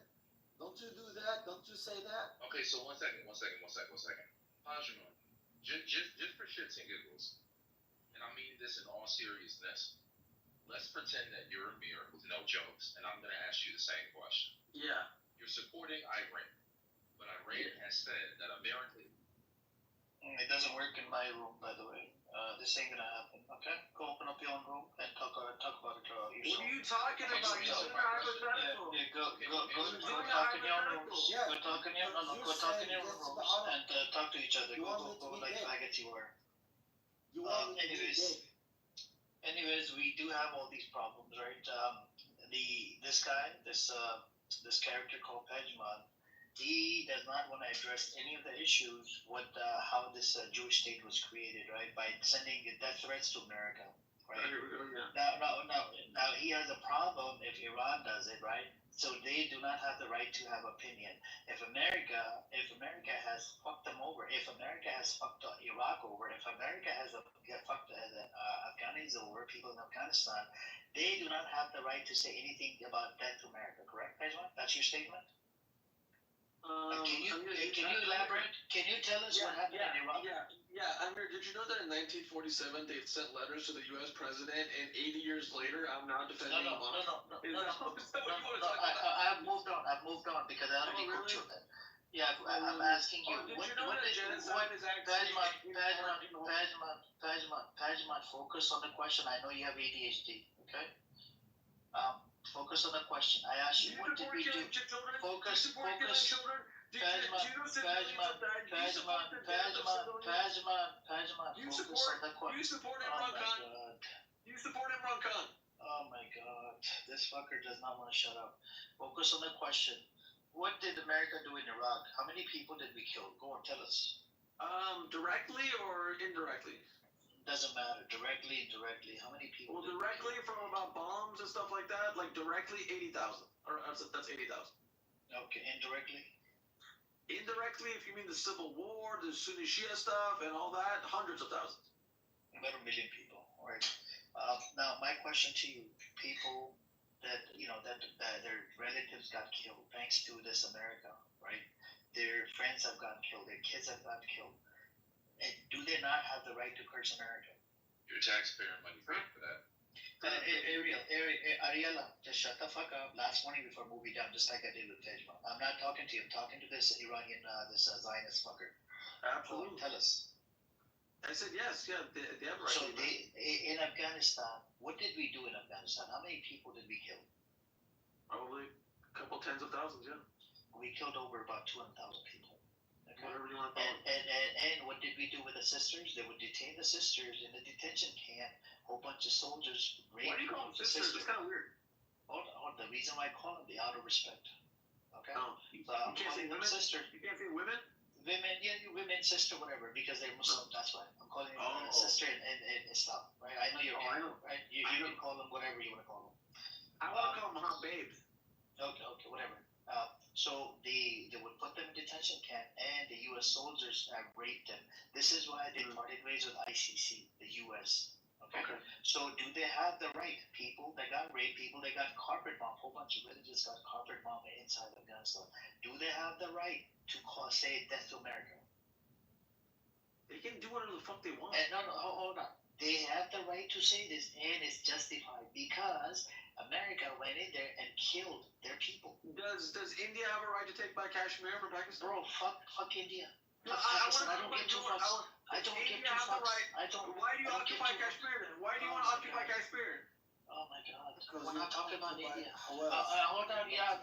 Don't you do that? Don't you say that? Okay, so one second. Pajman, just for shits and giggles, and I mean this in all seriousness, let's pretend that you're Amir with no jokes, and I'm going to ask you the same question. Yeah. You're supporting Iran, but Iran has said that America... It doesn't work in my room, by the way. This ain't gonna happen, okay? Go open up your own room and talk about it yourself. What are you talking about? You're doing a hypothetical. Go talk in your own rooms. Go talk in your rooms and talk to each other. Go like faggots you were. Anyways, we do have all these problems, right? This character called Pejman, he does not want to address any of the issues with how this Jewish state was created, right? By sending death threats to America, right? Now he has a problem if Iran does it, right? So they do not have the right to have opinion. If America has fucked them over, if America has fucked Iraq over, if America has fucked Afghans over, people in Afghanistan, they do not have the right to say anything about death to America. Correct, Pejman? That's your statement. Can you elaborate? Can you tell us what happened in Iraq? Yeah. Amir, did you know that in 1947 they sent letters to the U.S. president, and 80 years later, I'm now defending the monarchy? I've moved on because I already cooked you then. Yeah, I'm asking you. Did you know that genocide is actually... Pejman, focus on the question. I know you have ADHD, okay? Focus on the question. I asked you, what did we do? Focus. Pajman. You Focus support on the question. you support Oh Imran my Khan. god. You support Imran Khan. Oh my god. This fucker does not want to shut up. Focus on the question. What did America do in Iraq? How many people did we kill? Go on, tell us. Directly or indirectly? Doesn't matter. Directly, indirectly. How many people? Well, directly from about bombs and stuff like that. Like directly, 80,000. Or that's 80,000. Okay, indirectly. Indirectly, if you mean the Civil War, the Sunni Shia stuff, and all that, hundreds of thousands. About 1 million people. All right. Now, my question to you: people that that their relatives got killed thanks to this America, right? Their friends have gotten killed. Their kids have gotten killed. And do they not have the right to curse America? Your taxpayer money paid for that. Ariella, just shut the fuck up. Last warning before moving down, just like I did with Tejman. I'm not talking to you. I'm talking to this Iranian, this Zionist fucker. Absolutely. Tell us. I said yes. Yeah, they have right. So in Afghanistan, what did we do in Afghanistan? How many people did we kill? Probably a couple tens of thousands. Yeah. We killed over about 200,000 people. Okay. Whatever you want to call it. And what did we do with the sisters? They would detain the sisters in the detention camp. Whole bunch of soldiers raped. Why do you call them sisters? It's kind of weird. The reason why I call them, out of respect. Okay. No, you can't say women. Sisters. You can't say women. Women, women, sister, whatever, because they're Muslim. That's why I'm calling them sister and Islam, right? I know you're gay, right? You can call them whatever you want to call them. I want to call them hot babes. Okay, whatever. So they would put them in detention camp, and the U.S. soldiers raped them. This is why they parted ways with ICC, the U.S. Okay. So do they have the right? People that got raped, people that got carpet bombed, whole bunch of villages got carpet bombed inside Afghanistan. Do they have the right to say death to America? They can do whatever the fuck they want. And no, hold on. They have the right to say this, and it's justified because America went in there and killed their people. Does India have a right to take back Kashmir from Pakistan? Bro, fuck India. No, I don't get too fucks. I don't get too fucks. Why do you occupy Kashmir then? Why do you want to occupy Kashmir? Oh my god. We're not talking about India. Hold on. Yeah.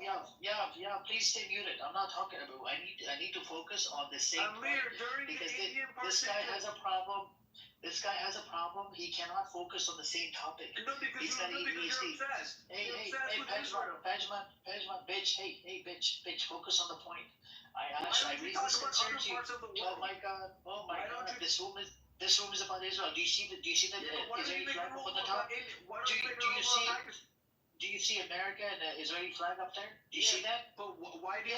Please stay muted. I'm not talking about. I need to focus on the same point because this guy has a problem. This guy has a problem. He cannot focus on the same topic. No, because you're obsessed. Hey, Pajman, bitch. Hey, bitch. Focus on the point. I raised this concern to you. Oh my god. This room is about Israel. Do you see the Israeli flag up on the top? Do you see America and the Israeli flag up there? Do you see that? But why do you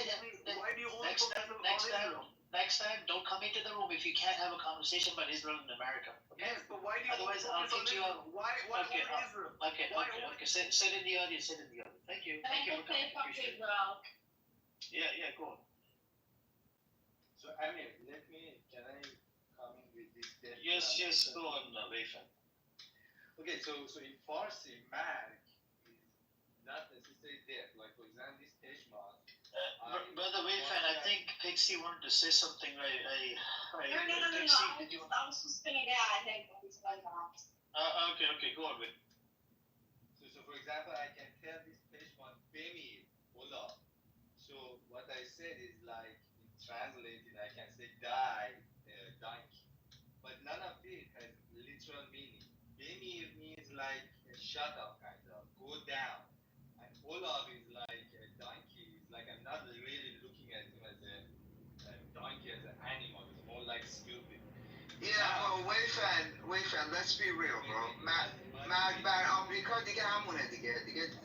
only focus on Israel? Next time, don't come into the room if you can't have a conversation about Israel and America. Okay? Yes, but why do you Otherwise, I'll kick you out. Why only Israel? Okay. Sit in the audience. Thank you. Thank you for coming. Appreciate it. Yeah, go on. So, Amir, can I come in with this? Yes, go on, Weifan. Okay, so in Farsi, mag is not necessarily death. Like, for example, this Teshmat. Brother Weifan, I think Pixie wanted to say something. No. Pixie, I was just gonna get out of here. Okay, go on with. So for example, I can tell this Teshmat Bemi Ola. So what I said is like, translated, I can say die, donkey. But none of it has literal meaning. Bemi means like shut up, kind of, go down. And Olav is like a donkey. It's like I'm not really looking at him as a donkey, as an animal. It's more like stupid. Yeah, well, Weifan, let's be real, bro. Magbar America, دیگه همونه دیگه.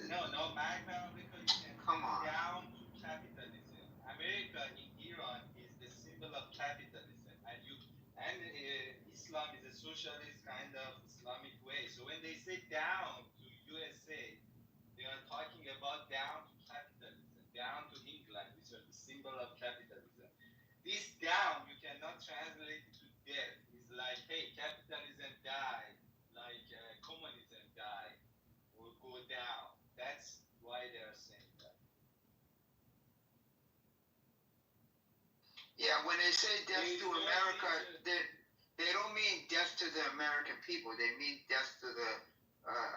No, Magbar America, come on. Down to capitalism. America in Iran is the symbol of capitalism, and Islam is a socialist kind of Islamic way. So when they say down to USA, they are talking about down to capitalism, down to England, which are the symbol of capitalism. This down you cannot translate to death. It's like, hey, capitalism died, like communism died, or go down. That's why they are saying that. Yeah, when they say death to America, they don't mean death to the American people. They mean death to the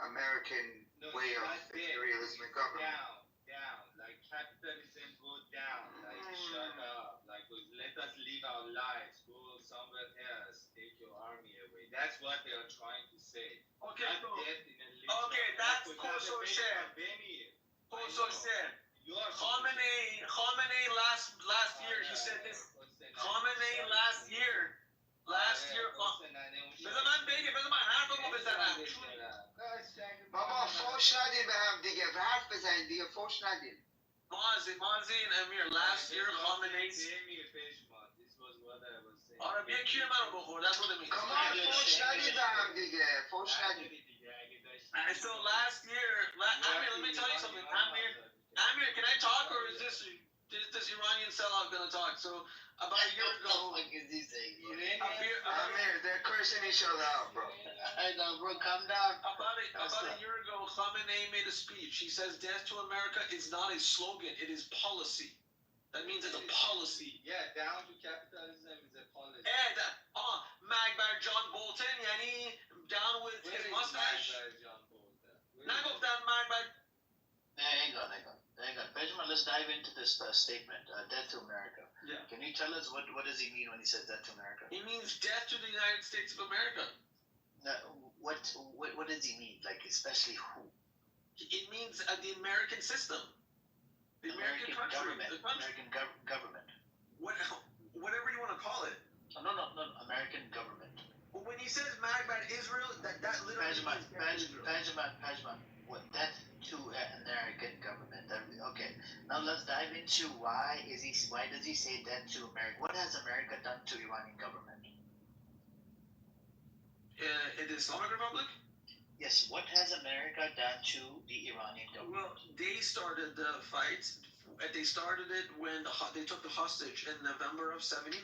American No, way of not there. imperialism and government. Down. Like capitalism go down. Like shut up. Like let us live our lives. Go somewhere else. Take your army away. That's what they are trying to say. Okay, not so, death in a literal. okay, that's Koso Shem. Koso Shem. Khamenei last year, he said this. Khamenei last year, بذار من بگم بذار من حرفمو بزنم بابا فوش ندین به هم دیگه حرف بزنین دیگه فوش ندین Mazi and Amir, last year Khamenei. آره بیا کیه منو بخور. That's what it means. کمان فوش ندین به هم دیگه فوش ندین. And so last year, Amir, let me tell you something. Amir, can I talk or is this Iranian sellout gonna talk? So about a year ago. What the fuck is he saying? Amir, they're cursing each other out, bro. Hey, now, bro, calm down. About a year ago, Khamenei made a speech. He says death to America is not a slogan, it is policy. That means it's a policy. Yeah, down to capitalism is a policy. And Magbar John Bolton, yani down with his mustache. نگفتن Magbar. Hang on. Benjamin, let's dive into this statement, death to America. Yeah. Can you tell us what does he mean when he says death to America? He means death to the United States of America. What does he mean? Like, especially who? It means the American system. The American country. Government. The country. American government. Whatever you want to call it. No, American government. But when he says Magbar Israel, that literally Pajman, what death to American government? Okay, now let's dive into why does he say death to America? What has America done to Iranian government? In the Islamic Republic? Yes, what has America done to the Iranian government? Well, they started the fight. They started it when they took the hostage in November of '79.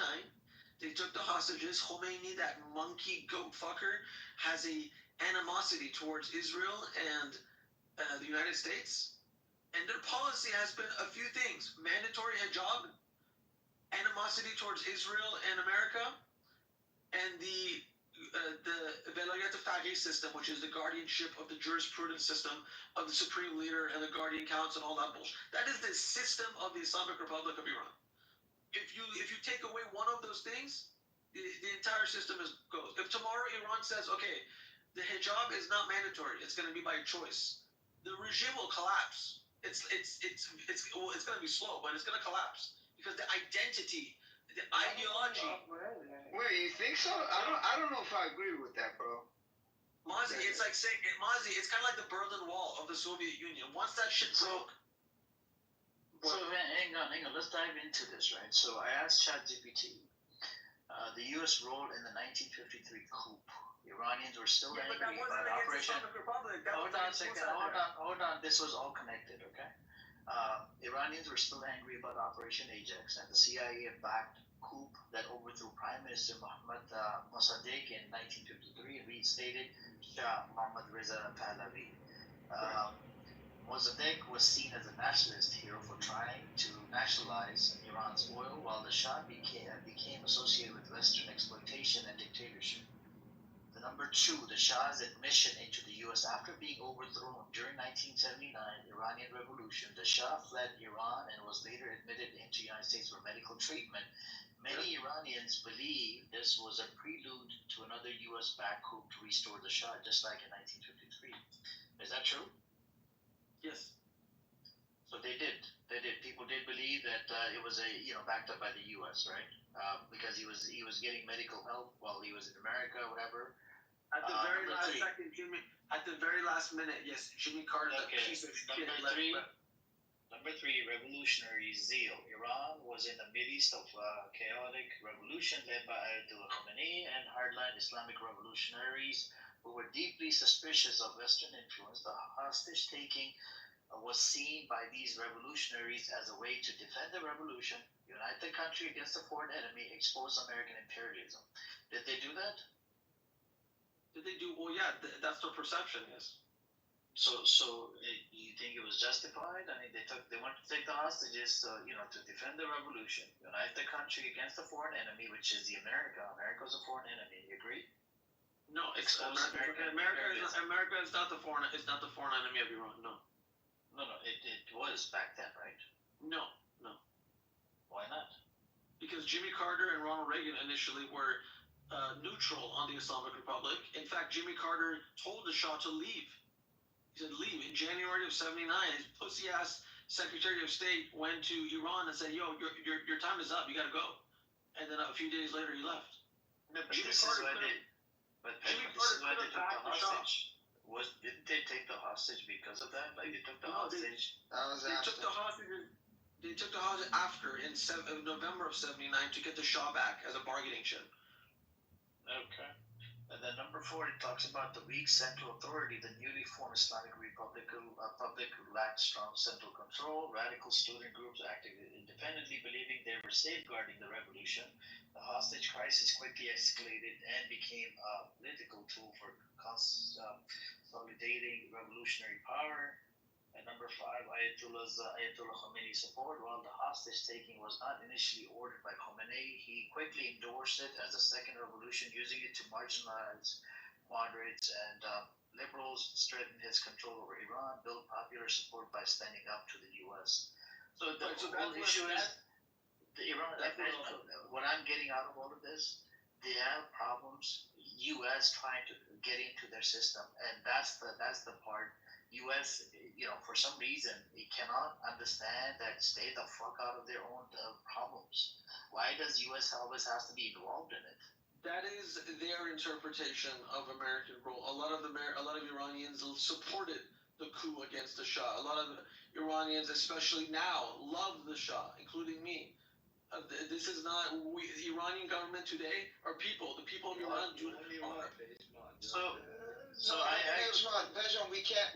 They took the hostages. Khomeini, that monkey goat fucker, has a animosity towards Israel and the United States. And their policy has been a few things: mandatory hijab, animosity towards Israel and America, and the Velayat Faqih system, which is the guardianship of the jurisprudence system of the supreme leader and the guardian counts and all that bullshit. That is the system of the Islamic Republic of Iran. If you take away one of those things, the entire system goes. If tomorrow Iran says, okay, the hijab is not mandatory, it's going to be by choice, the regime will collapse. It's going to be slow, but it's going to collapse because the identity, the ideology. Wait, you think so? I don't know if I agree with that, bro. Mazi, it's like saying it's kind of like the Berlin Wall of the Soviet Union. Once that shit broke. So hang on. Let's dive into this, right? So I asked ChatGPT, the U.S. role in the 1953 coup. Iranians were still angry about Operation. Hold on a second. Hold on. This was all connected, okay? Iranians were still angry about Operation Ajax and the CIA-backed coup that overthrew Prime Minister Mohammad Mossadegh in 1953 and reinstated Shah Mohammad Reza Pahlavi. Mossadegh was seen as a nationalist hero for trying to nationalize Iran's oil, while the Shah became associated with Western exploitation and dictatorship. Number two, the Shah's admission into the U.S. after being overthrown during 1979 Iranian Revolution. The Shah fled Iran and was later admitted into the United States for medical treatment. Many Iranians believe this was a prelude to another U.S.-backed coup to restore the Shah, just like in 1953. Is that true? Yes. So they did. People did believe that it was backed up by the U.S., right? Because he was getting medical help while he was in America, whatever. At the very last second, Jimmy. At the very last minute, yes, Jimmy Carter, okay. Piece of shit. Number three, revolutionary zeal. Iran was in the midst of a chaotic revolution led by Ayatollah Khomeini and hardline Islamic revolutionaries who were deeply suspicious of Western influence. The hostage-taking was seen by these revolutionaries as a way to defend the revolution, unite the country against the foreign enemy, expose American imperialism. Did they do that? Did they do? Well, yeah, that's their perception, yes. So you think it was justified? I mean, they wanted to take the hostages, to defend the revolution, unite the country against the foreign enemy, which is America. America is a foreign enemy. You agree? No, it's Expose America is not the foreign enemy of Iran. No. No, it was back then, right? No. Why not? Because Jimmy Carter and Ronald Reagan initially were neutral on the Islamic Republic. In fact, Jimmy Carter told the Shah to leave. He said, leave. In January of '79, his pussy-ass Secretary of State went to Iran and said, yo, your time is up. You got to go. And then a few days later, he left. No, but Jimmy Carter took the hostage. Didn't they take the hostage because of that? Like, they took the hostage? They took the hostage after, in November of '79, to get the Shah back as a bargaining chip. Okay. And then number 4, it talks about the weak central authority. The newly formed Islamic Republic lacked strong central control. Radical student groups acted independently, believing they were safeguarding the revolution. The hostage crisis quickly escalated and became a political tool for consolidating revolutionary power. And number 5, Ayatollah Khomeini's support. While the hostage-taking was not initially ordered by Khomeini, he quickly endorsed it as a second revolution, using it to marginalize moderates and liberals, strengthen his control over Iran, build popular support by standing up to the U.S. So the whole issue is the Iran. What I'm getting out of all of this, they have problems. U.S. trying to get into their system, and that's the part. U.S. For some reason, it cannot understand that stay the fuck out of their own problems. Why does U.S. always has to be involved in it? That is their interpretation of American role. A lot of Iranians supported the coup against the Shah. A lot of Iranians, especially now, love the Shah, including me. This is not the Iranian government today are people. The people of Iran do not. So Pejman, we can't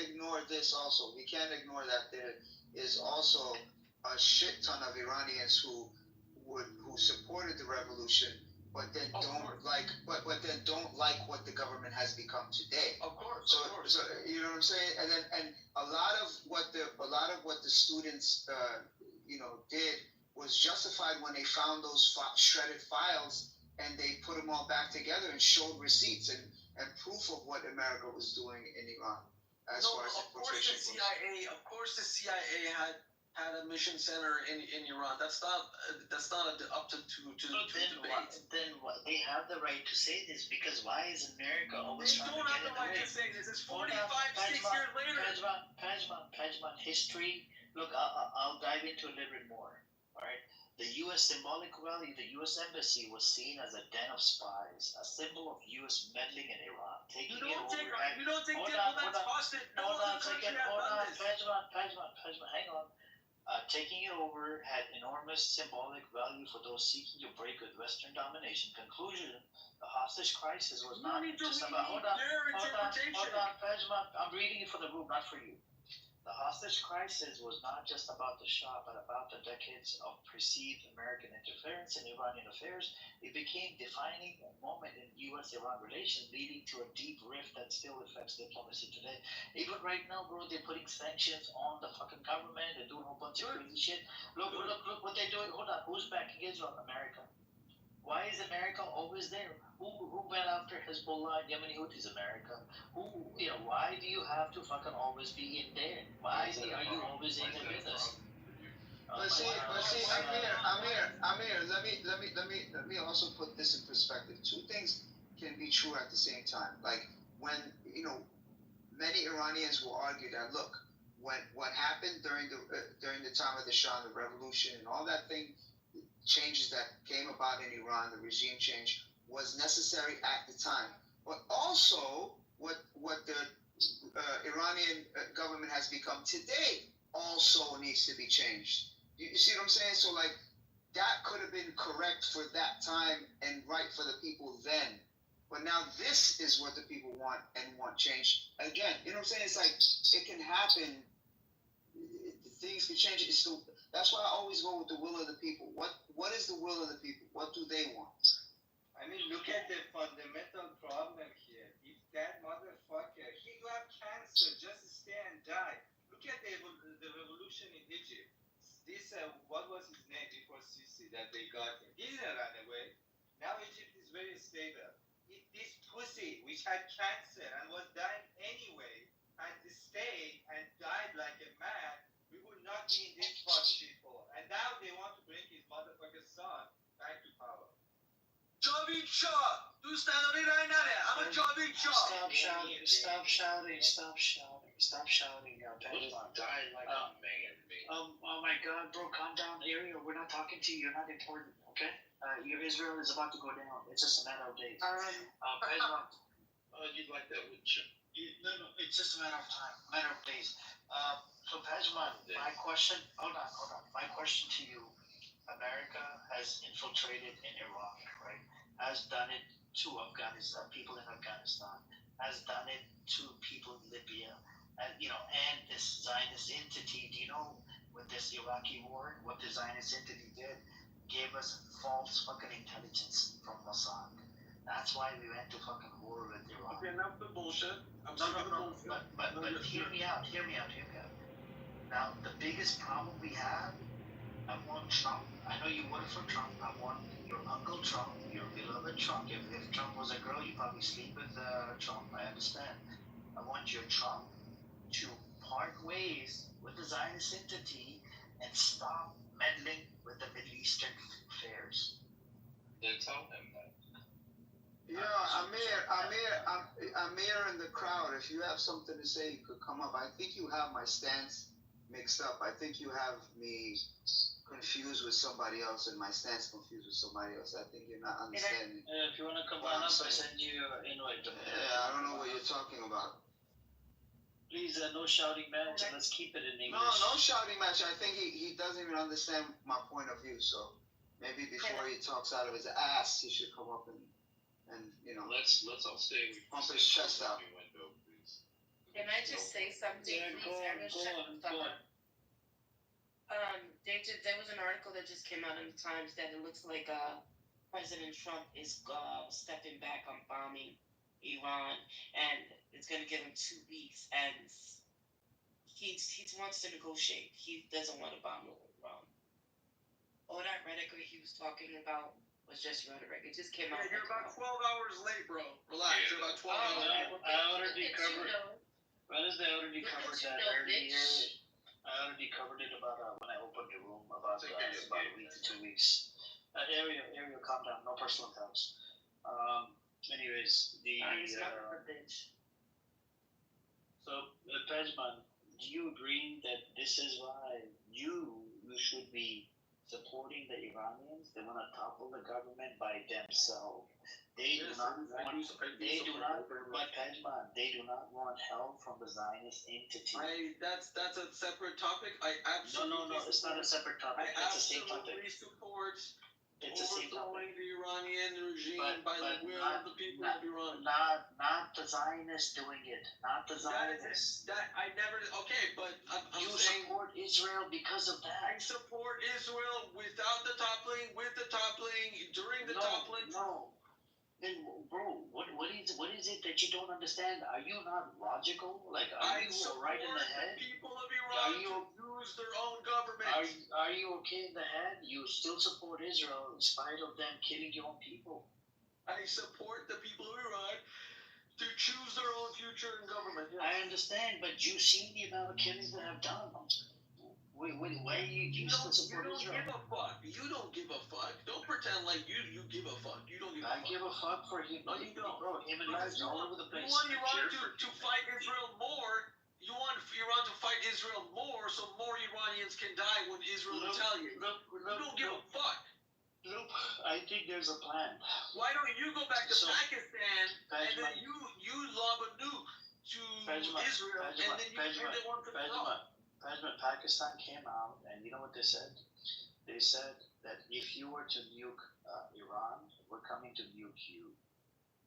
ignore this also. We can't ignore that there is also a shit ton of Iranians who supported the revolution, but then don't like what the government has become today. Of course. So you know what I'm saying? And a lot of what the students did was justified when they found those shredded files and they put them all back together and showed receipts and proof of what America was doing in Iran. Of course the CIA had a mission center in Iran. That's not up to debate. Then what? They have the right to say this, because why is America always trying to get in the way? They don't have the right to say this. It's 6 years later. Pejman, history. Look, I'll dive into a little bit more. All right. The U.S. symbolic value, the U.S. Embassy was seen as a den of spies, a symbol of U.S. meddling in Iran. You don't take diplomats hostage. Hold on, Pejman, hang on. Taking it over had enormous symbolic value for those seeking to break with Western domination. Conclusion: the hostage crisis was not just about. Hold on, Pejman. I'm reading it for the room, not for you. The hostage crisis was not just about the Shah, but about the decades of perceived American interference in Iranian affairs. It became a defining moment in U.S.-Iran relations, leading to a deep rift that still affects diplomacy today. Even right now, bro, they're putting sanctions on the fucking government. They're doing a whole bunch of crazy shit. Look what they're doing. Hold on, who's backing Israel? America. Why is America always there? Who went after Hezbollah and Yemeni Houthis? America. Why do you have to fucking always be in there? Why are you always in the business? But see, Amir, let me also put this in perspective. Two things can be true at the same time. Like when many Iranians will argue that what happened during the time of the Shah and the revolution and all that thing. Changes that came about in Iran, the regime change, was necessary at the time. But also, what the Iranian government has become today also needs to be changed. You see what I'm saying? So, like, that could have been correct for that time and right for the people then. But now this is what the people want and want change. Again, you know what I'm saying? It's like, it can happen. Things can change. That's why I always go with the will of the people. What is the will of the people? What do they want? I mean, look at the fundamental problem here. If that motherfucker, he got cancer, just stay and die. Look at the revolution in Egypt. This, what was his name before Sisi that they got him? He didn't run away. Now Egypt is very stable. This pussy which had cancer and was dying anyway had stayed and died like a man, we would not be in this fuck shithole. And now they want to bring his motherfucking son back to power. Javed Shah, tu stand on it right now. I'm a Javed Shah. Stop shouting, stop shouting, stop shouting, stop shouting, Padawan. Dying like a man, man. Oh my god, bro, calm down, Ariel. We're not talking to you. You're not important, okay? Your Israel is about to go down. It's just a matter of days. Padawan. You'd like that, wouldn't you? No, it's just a matter of time, matter of days. So Padawan, my question, hold on. My question to you, America has infiltrated in Iraq, right? Has done it to Afghanistan, people in Afghanistan, has done it to people in Libya, and and this Zionist entity. Do you know with this Iraqi war, what the Zionist entity did? Gave us false fucking intelligence from Mossad. That's why we went to fucking war with Iraq. Okay, enough the bullshit. No. But hear me out. Now, the biggest problem we have, I want Trump. I know you voted for Trump. I want your Uncle Trump, your beloved Trump. If Trump was a girl, you probably sleep with Trump. I understand. I want your Trump to part ways with the Zionist entity and stop meddling with the Middle Eastern affairs. Then tell him that. Yeah, Amir in the crowd, if you have something to say, you could come up. I think you have my stance mixed up. I think you have me confused with somebody else and my stance confused with somebody else. I think you're not understanding. If you want to come on up, I send you an invite. Yeah, I don't know what you're talking about. Please, no shouting match, and let's keep it in English. No shouting match. I think he doesn't even understand my point of view, so maybe before he talks out of his ass, he should come up and let's all stay. Pump his chest out. Window, please. Can I just say something, please? Go on. There was an article that just came out in the Times that it looks like President Trump is stepping back on bombing Iran, and it's going to give him 2 weeks, and he wants to negotiate. He doesn't want to bomb Iran. All that rhetoric he was talking about was just rhetoric. It just came out. Yeah, you're about 12 hours late, bro. Relax. You're about 12 hours late. I already covered. Wednesday, I already covered that earlier. I already covered it about when I opened the room about a week to 2 weeks. Ariel, calm down. No personal attacks. Anyways, so Pejman, do you agree that this is why you should be supporting the Iranians? They want to topple the government by themselves. They do not want help from the Zionist entity. That's a separate topic. I absolutely No, it's not a separate topic. It's the same topic. Support It's the same topic. the Iranian regime by the will of the people of Iran. Not the Zionists doing it. Not the Zionists. Okay, but I'm you saying support Israel because of that. I support Israel without the toppling, with the toppling, during the toppling. No. Then, bro, what is it that you don't understand? Are you not logical? Like, are you right in the head? The people of Iran to use their own government. Are you okay in the head? You still support Israel in spite of them killing your own people. I support the people of Iran to choose their own future in government. Yes. I understand, but you've seen the amount of killings they have done. Why you still support Israel? You don't give a fuck. Don't pretend like you give a fuck. You don't give a fuck. I give a fuck for him. No, you don't. Bro, him and his all over the place. You want Iran to fight Israel more. You want Iran to fight Israel more so more Iranians can die when Israel retaliates. You don't give a fuck. Look, I think there's a plan. Why don't you go back to Pakistan and then you lob a nuke to Israel and then you end it once and for all? President Pakistan came out and you know what they said? They said that if you were to nuke Iran, we're coming to nuke you.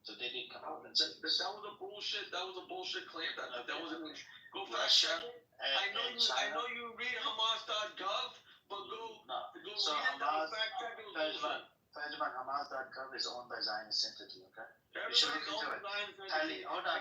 So they did come out and say that was a bullshit. That was a bullshit claim. That wasn't. Go fact check it. I know you read Hamas.gov, but go so read Hamas, it. Fact check it. Hamas.gov is owned by Zionist entity. Okay. Everybody's owned by Zionist entity. Hold on.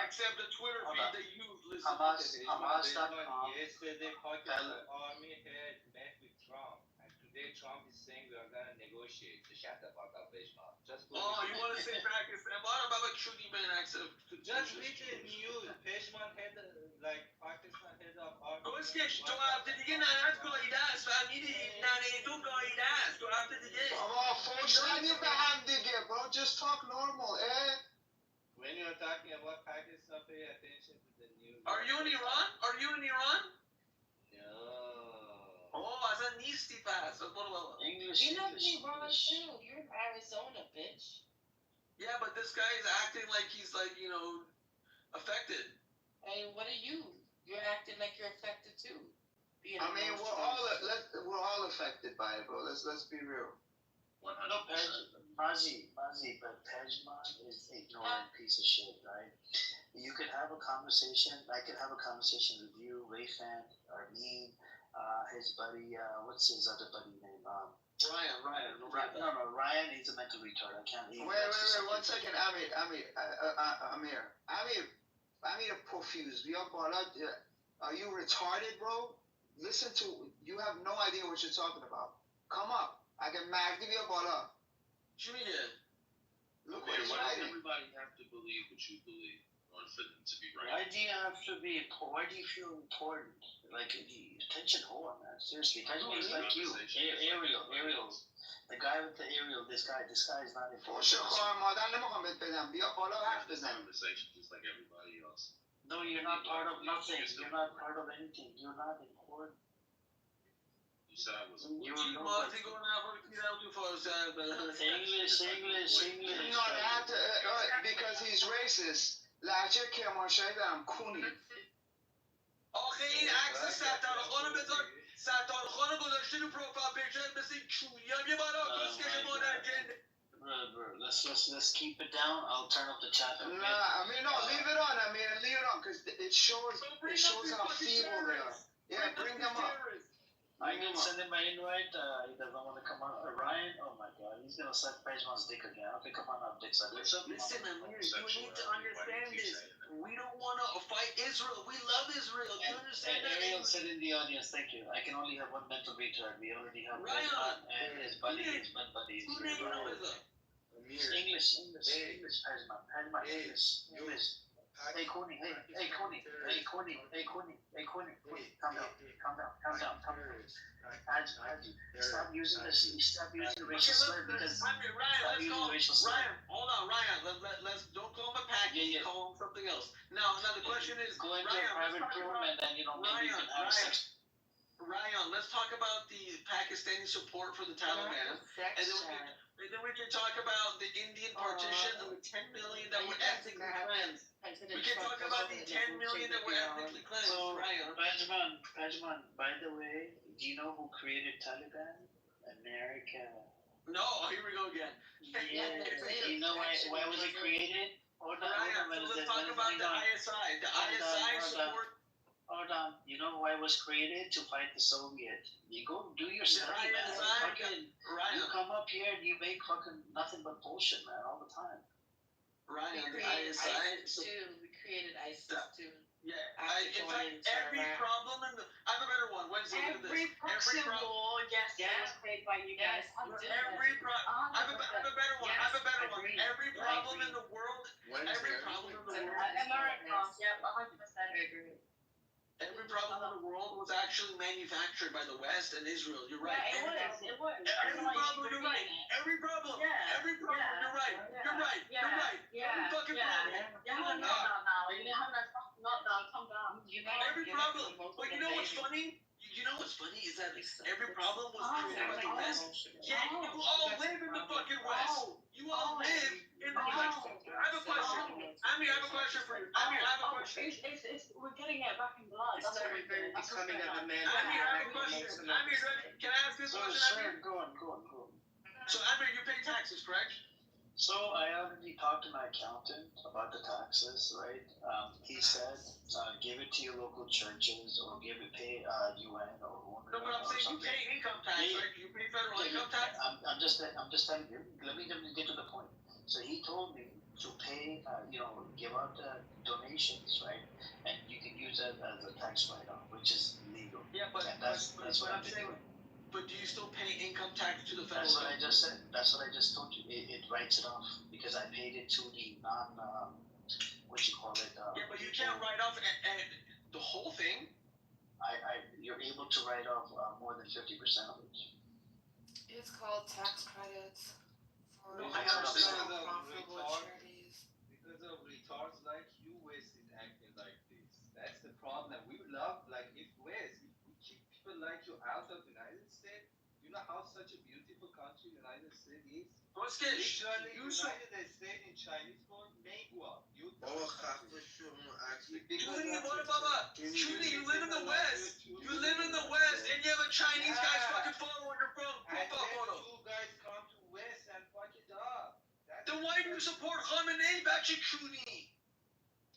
Except the Twitter feed that you listen Hamas.com. Yesterday, Pakistan army had met with Trump, and today way Trump is saying we are gonna negotiate. Shut the fuck up, Peshman. Just Oh, you want to say Pakistan? What about shooting man accent? Just read the news. Peshman head like Pakistan head of کسکش تو هفته دیگه ننت گاییده است فهمیدی؟ ننه تو گاییده است تو هفته دیگه بابا فوش ندیم به هم دیگه bro just talk normal When you're talking about Pakistan, pay attention to the news. Are you in Iran? Are you in Iran? No. Oh, اصلا نیستی پس برو بابا You're not in Iran too. You're in Arizona, bitch. Yeah, but this guy is acting like he's like, affected. Hey, what are you? You're acting like you're affected too. I mean we're all affected by it, bro. Let's be real. 100%. Mazi, but Pejman is an ignorant piece of shit, right? You could have a conversation. I could have a conversation with you, Rayfan, Armin, his buddy. What's his other buddy name? Ryan. No, Ryan. He's a mental retard. I can't. Wait. 1 second, Amir Profuse. Are you retarded, bro? Listen to. You have no idea what you're talking about. Come up. I can Magdi your bala. چی میگه؟ Look Okay, what he's why does writing. everybody have to believe what you believe in order for them to be right? Why do you have to be? Why do you feel important? Like attention whore, man. Seriously, Pejman's like you. Ariel. The guy with the aerial. This guy is not important. فوش خواه مادر نمیخوام بهت بدم. بیا بالا حرف بزن. Conversation just like everybody else. No, you're not part of nothing. You're not part of anything. You're not important. You said I was. مازی گو نخور کیرم تو فارسی English. No, because he's racist. لهجه کرمانشاهی دارم کونی. آخه این عکس ستارخانو بذار ستارخانو گذاشته رو پروفایل پیکچر مثل چونیم یه بارا کسکش مادر جنده Bro, let's keep it down. I'll turn up the chat a bit. Nah, leave it on, leave it on, because it shows how feeble they are. Yeah, bring them up. I can send him my invite. He doesn't want to come on. Ryan, oh my god, he's gonna suck Pejman's dick again. Okay, come on up, dick sucker. Listen, Amir, you need to understand this. We don't want to fight Israel. We love Israel. Do you understand that? Ariel said in the audience, thank you. I can only have one mental retard. We already have Ryan and his buddy. Who named him? English, Pejman, English. Hey, Coney, calm down. Stop using racial slur because Ryan, hold on, Ryan. Let's don't call him a package. Call him something else. Now the question is, go into a private room and then maybe you can have sex. Ryan, let's talk about the Pakistani support for the Taliban, and then we can talk about the Indian partition and the 10 million that were ethnically cleansed. We can talk about the 10 million that were ethnically cleansed. So, Ryan. Pejman, by the way, do you know who created Taliban? America. No, here we go again. Yeah, you know why was it created? Let's talk about the ISI. The ISI support. Hold on. You know why it was created? To fight the Soviet. You go do your study, man. You come up here and you make fucking nothing but bullshit, man, all the time. Ryan, the ISI too. We created ISIS too. Yeah, in fact, every problem in the. I have a better one. Wednesday. Every proxy war, yes, was created by you guys. I have a better one. Every problem in the world. America, yeah, 100% agree. Every problem in the world was actually manufactured by the West and Israel. You're right. Yeah, it was. Every problem, you're right. Every problem. Yeah. Every problem, you're right. You're right. Yeah. You're right. Yeah. Every fucking problem. You haven't now. You haven't not now. Calm down. Every problem. But you know what's funny? You know what's funny is that every problem was created by the West. Yeah, you all live in the fucking West. You all live in the West. I have a question. Amir, I have a question for you. Amir, I have a question. We're getting it back in blood. That's what we're doing. Becoming a man. Amir, I have a question. Amir, can I ask this question, Amir? Go on. So, Amir, you pay taxes, correct? So I already talked to my accountant about the taxes, right? He said, give it to your local churches or pay UN or No, but I'm saying you pay income tax, right? You pay federal income tax. I'm just telling you. Let me get to the point. So he told me to pay, give out donations, right? And you can use that as a tax write-off, which is legal. Yeah, but and that's what I'm saying. but do you still pay income tax to the federal That's what I government? just said. That's what I just told you. It writes it off because I paid it to the non, what you call it? Yeah, but you can't write off and the whole thing. You're able to write off more than 50% of it. It's called tax credits for No, I understand. profitable charities. Because of retards like you, West is acting like this. That's the problem. We love, like, if West, if we keep people like you out of the United States, you know how such a beautiful country United States is? Literally, United States in Chinese called Megua. Judy, what about Judy? You live in the West. You live in the West, and you have a Chinese guy's fucking photo on your profile photo. You guys come to West and fuck it up. Then why do you support Khamenei, Bachi Judy?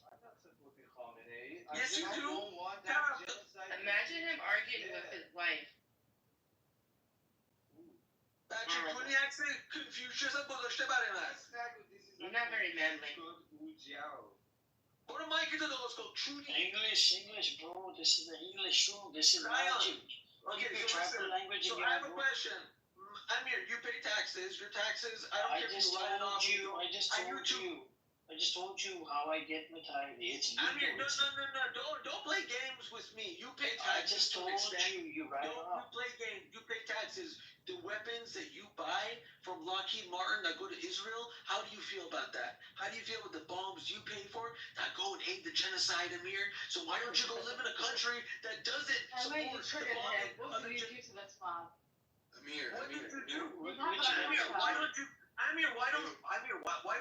I'm not supporting Khamenei. Yes, you do. Don't want that genocide. Imagine him arguing with his wife. Bachi Judy accent Confucius گذاشته برای من. You're not very manly. برو مایک تو درست کن. Judy. English, bro. This is the English room. This is magic. Okay, You so tribal listen. language So in I have your a room. question. Amir, you pay taxes. Your taxes, I don't care if you write it off. I just told you how I get my time. It's legal. Amir, no. Don't play games with me. You pay I taxes just to told an extent. you write it You off. play games. You pay taxes. The weapons that you buy from Lockheed Martin that go to Israel, how do you feel about that? How do you feel with the bombs you pay for that go and aid the genocide, Amir? So why don't you go live in a country that doesn't Amir, you support the triggered him. bombing What of the did you do to that spot? What did you do? What Amir, why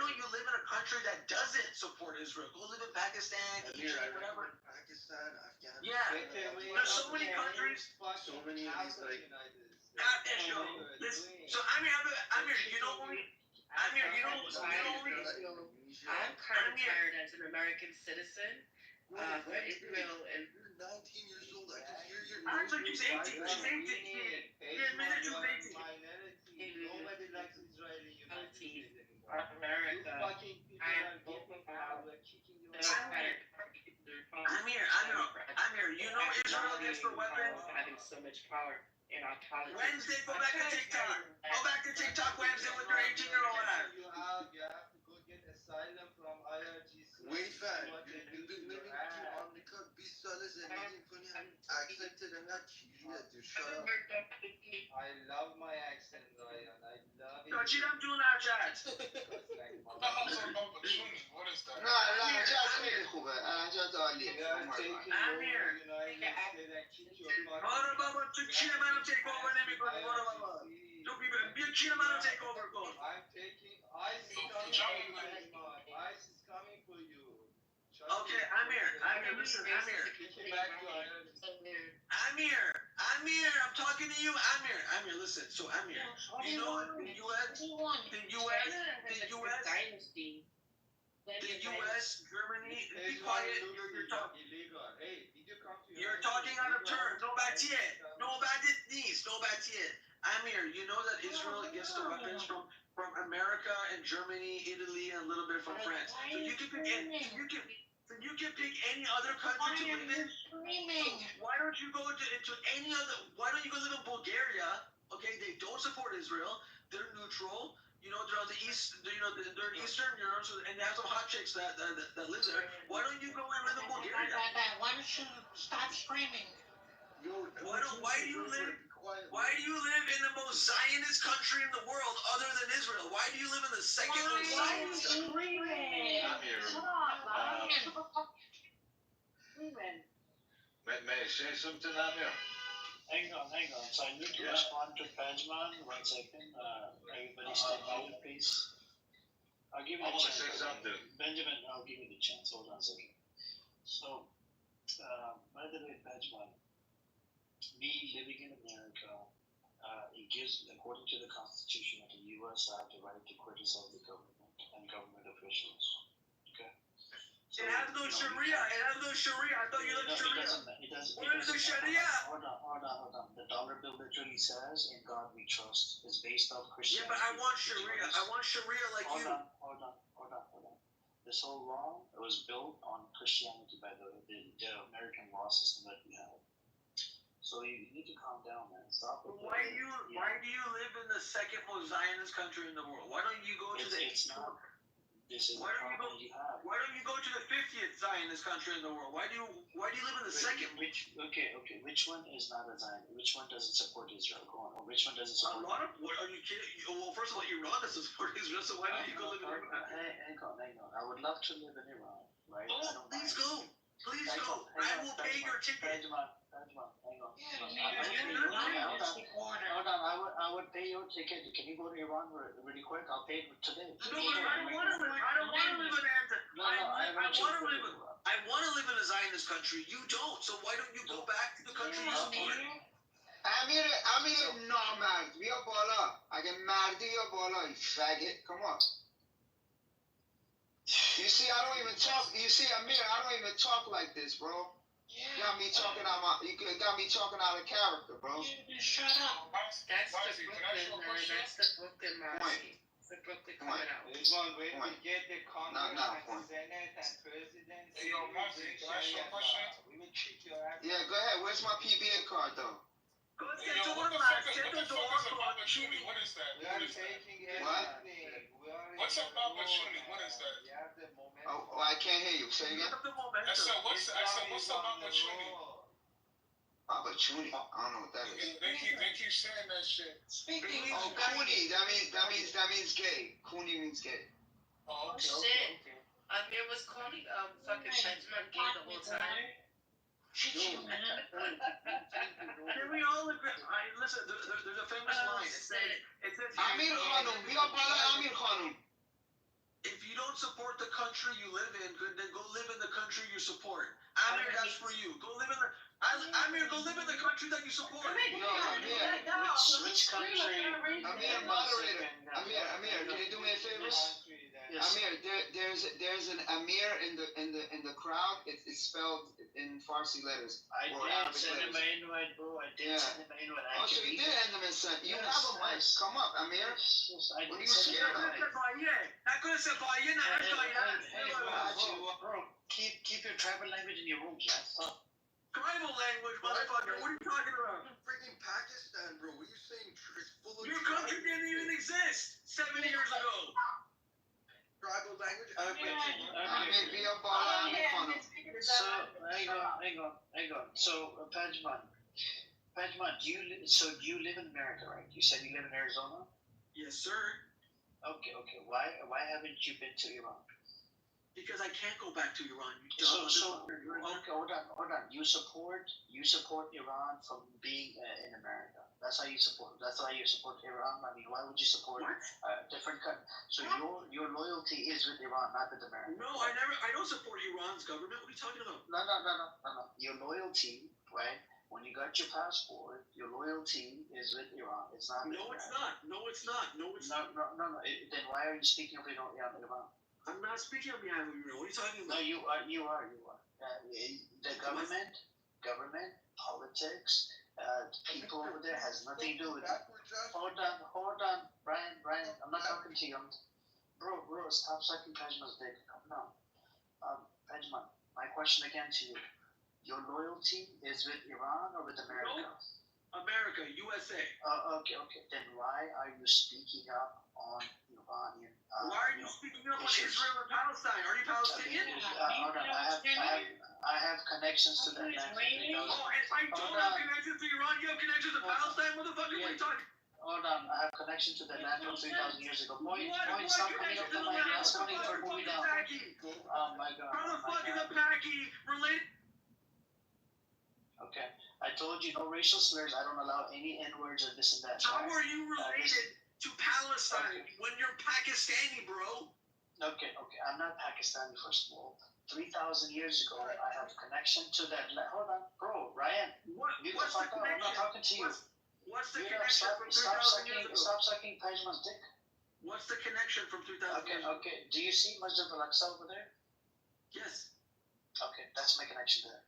don't you live in a country that doesn't support Israel? Go live in Pakistan, Egypt, whatever. Pakistan, Afghanistan. Yeah, there's so many countries. So many of these like. So Amir, you know only. Amir, you know only. I'm kind of tired as an American citizen for Israel and. You're 19 years old. I can hear your. Actually, she's 18. She's 18. She admitted she was 18. Nobody likes Israeli America. I am vocal about Amir, you know Israel gets the weapons. Having so much power in our politics. Wednesday, go back to TikTok. Go back to TikTok Wednesday with your 18-year-old ass. You have to go get asylum from IRGC. Wait, fam. You've been living through America. Bir sene zengin konu hem accepted and not cheated. You shut up. I love my accent, Ryan. I love it. No, she don't do that, chat. What is that? لا جاز خیلی خوبه جاز عالیه Amir. برو بابا تو چیه منو تیک اوور نمی‌کنی برو بابا تو بیا چیه منو تیک اوور کن I'm taking ICE is coming for you. Okay, Amir, listen, Amir, I'm talking to you, Amir, listen. So Amir, you know the U.S., Germany, be quiet. You're talking out of turn. No bad knees. Amir, you know that Israel gets the weapons from America and Germany, Italy, and a little bit from France. So you can pick any other country to live in. Why don't you go into any other? Why don't you go live in Bulgaria? Okay, they don't support Israel. They're neutral. You know, they're on the east. You know, they're in Eastern Europe, and they have some hot chicks that live there. Why don't you go and live in Bulgaria? Why don't you stop screaming? Why do you live in the most Zionist country in the world other than Israel? Why do you live in the second most Zionist country? May I say something, Amir? Hang on. So I need to respond to Pajman. 1 second. Everybody stay quiet, please. I'll give you I the want to chance. say something. Benjamin, I'll give you the chance. Hold on a second. So, by the way, Pajman, me living in America, it gives, according to the Constitution of the U.S., I have the right to criticize the government and government officials. Okay? So, It has no Sharia. I thought you liked Sharia. Where is the Sharia? Hold on. The dollar bill literally says, "In God we trust." It's based off Christianity. Yeah, but I want Sharia. I want Sharia like you. Hold on. This whole law was built on Christianity, by the American law system that we have. So you need to calm down, man. Stop. Why do you live in the second most Zionist country in the world? Why don't you go to the? It's not. This is Why the don't you go? problem you have. Why don't you go to the 50th Zionist country in the world? Why do you live in the second? Which one is not a Zionist? Which one doesn't support Israel? Go on. Or which one doesn't support? A lot of. What are you kidding? Well, first of all, Iran doesn't support Israel, so why don't you go live in Iran? Hang on. I would love to live in Iran, right? Oh, please go. Please go. I will pay your ticket. Hang on. Hold on. I would pay your ticket. Can you go to Iran really quick? I'll pay it today. No, but I don't want to live. I don't want to live in Amsterdam. I want to live in a Zionist country. You don't. So why don't you go back to the country you support? امیر نامرد بیا بالا اگه مردی یا بالا you faggot come on. You see I don't even talk. You see Amir I don't even talk like this, bro. You got me talking out of character, bro. Shut up. That's the Brooklyn Marcy. The Brooklyn coming out. There's one way to get the Congressman, Senate, and President. Hey, yo, Marcy, can I ask you a question? We will kick your ass. Yeah, go ahead. Where's my PBA card, though? Hey, yo, what the fuck is a Baba Chuni? What is that? We are taking everything. What's a Baba Chuni? What is that? You have the momentum. Oh, I can't hear you. Say again. I said, what's a Baba Chuni? Baba Chuni. I don't know what that is. They keep saying that shit. Speaking Oh, Cooney. That means gay. Cooney means gay. Oh, okay. Shit. Amir was calling fucking Benjamin gay the whole time. Can we all agree? Listen, there's a famous line. It says Amir Khanum. Bia bala Amir Khanum. if you don't support the country you live in, then go live in the country you support. Amir, that's for you. Go live in the country that you support. Which country? Amir, moderator. Amir, can you do me a favor? Yes. Amir, there's an Amir in the crowd. It's spelled in Farsi letters. I or did Arabic send him letters. an invite, bro. I did send him an invite. Oh, so you did end them in sent. You have a mic. Come up, Amir. Yes, I What are did you send him scared an of? Bro, keep your tribal language in your rooms, man. Stop. Tribal language, motherfucker. What are you talking about? Freaking Pakistan, bro. What are you saying? It's full of Your country didn't even exist 70 years ago. tribal language. Amir, be a bala Amir Khanum. So hang on. So Pajman, do you live in America, right? You said you live in Arizona. Yes, sir. Okay. Why haven't you been to Iran? Because I can't go back to Iran. Okay, hold on. You support Iran from being in America. That's how you support. That's why you support Iran. I mean, why would you support a different country? So your loyalty is with Iran, not with America. No, I don't support Iran's government. What are you talking about? No. Your loyalty, right? When you got your passport, your loyalty is with Iran. It's not. No, it's not. No. Then why are you speaking of Iran? I'm not speaking on behalf of Iran. What are you talking about? No, you are. The government, politics, people over there has nothing to do with it. Hold on, Brian. I'm not talking to you. Bro, stop sucking Pajman's dick. Come on. Pajman, my question again to you. Your loyalty is with Iran or with America? America, USA. Okay. Then why are you speaking up on Iranian? Why are you speaking up on Israel and Palestine? Are you Palestinian? Hold on. I have connections to that land. Oh, and I don't have connections to Iran. You have connections to Palestine, motherfucker. What are you talking? Hold on. I have connection to that land from 3,000 years ago. Point. Stop coming up to my ass. Coming for moving down. Oh my God. How the fuck is a Paki related? Okay. I told you no racial slurs. I don't allow any N-words or this and that. How are you related to Palestine when you're Pakistani, bro? Okay. I'm not Pakistani, first of all. 3,000 years ago, I have connection to that. Hold on, bro, Ryan. What's the connection? I'm not talking to you. What's the connection from 3,000 years ago? Stop sucking Pajman's dick. What's the connection from 3,000 years ago? Okay. Do you see Masjid al-Aqsa over there? Yes. Okay, that's my connection there.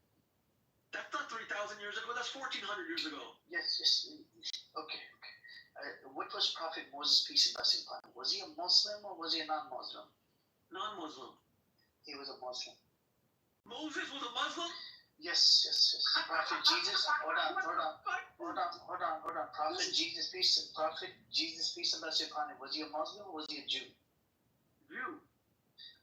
That's not 3,000 years ago. That's 1,400 years ago. Yes. Okay. What was Prophet Moses, peace and blessing upon him? Was he a Muslim or was he a non-Muslim? Non-Muslim. He was a Muslim. Moses was a Muslim? Yes. Prophet Jesus. Hold on. Prophet Jesus, peace and blessings upon him. Was he a Muslim or was he a Jew? Jew.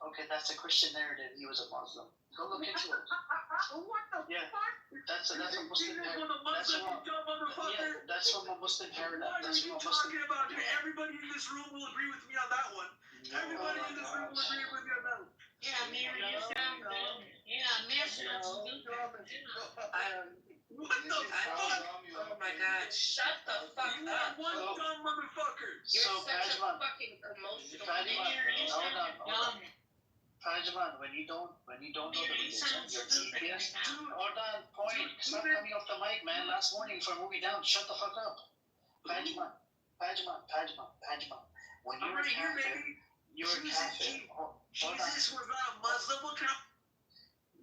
Okay, that's a Christian narrative. He was a Muslim. Go look into it. What the Yeah. fuck? That's a Muslim Jesus was a Muslim, you dumb motherfucker. Yeah, that's from a Muslim paradigm. What are you talking about? Everybody in this room will agree with me on that one. Everybody in this room will agree with me on that one. Yeah, Mary, you sound good. Yeah, Mary sounds good. What the fuck? Oh my God! Shut the fuck You up. are one dumb motherfucker. You're So, such Pajman, a fucking emotional. hold on. Pajman, when you don't know the religion, you're atheist. Hold on, point. Stop coming off the mic, man. Last morning for movie down. Shut the fuck up. Pajman. When you're a Catholic, Jesus was not a Muslim. What kind of...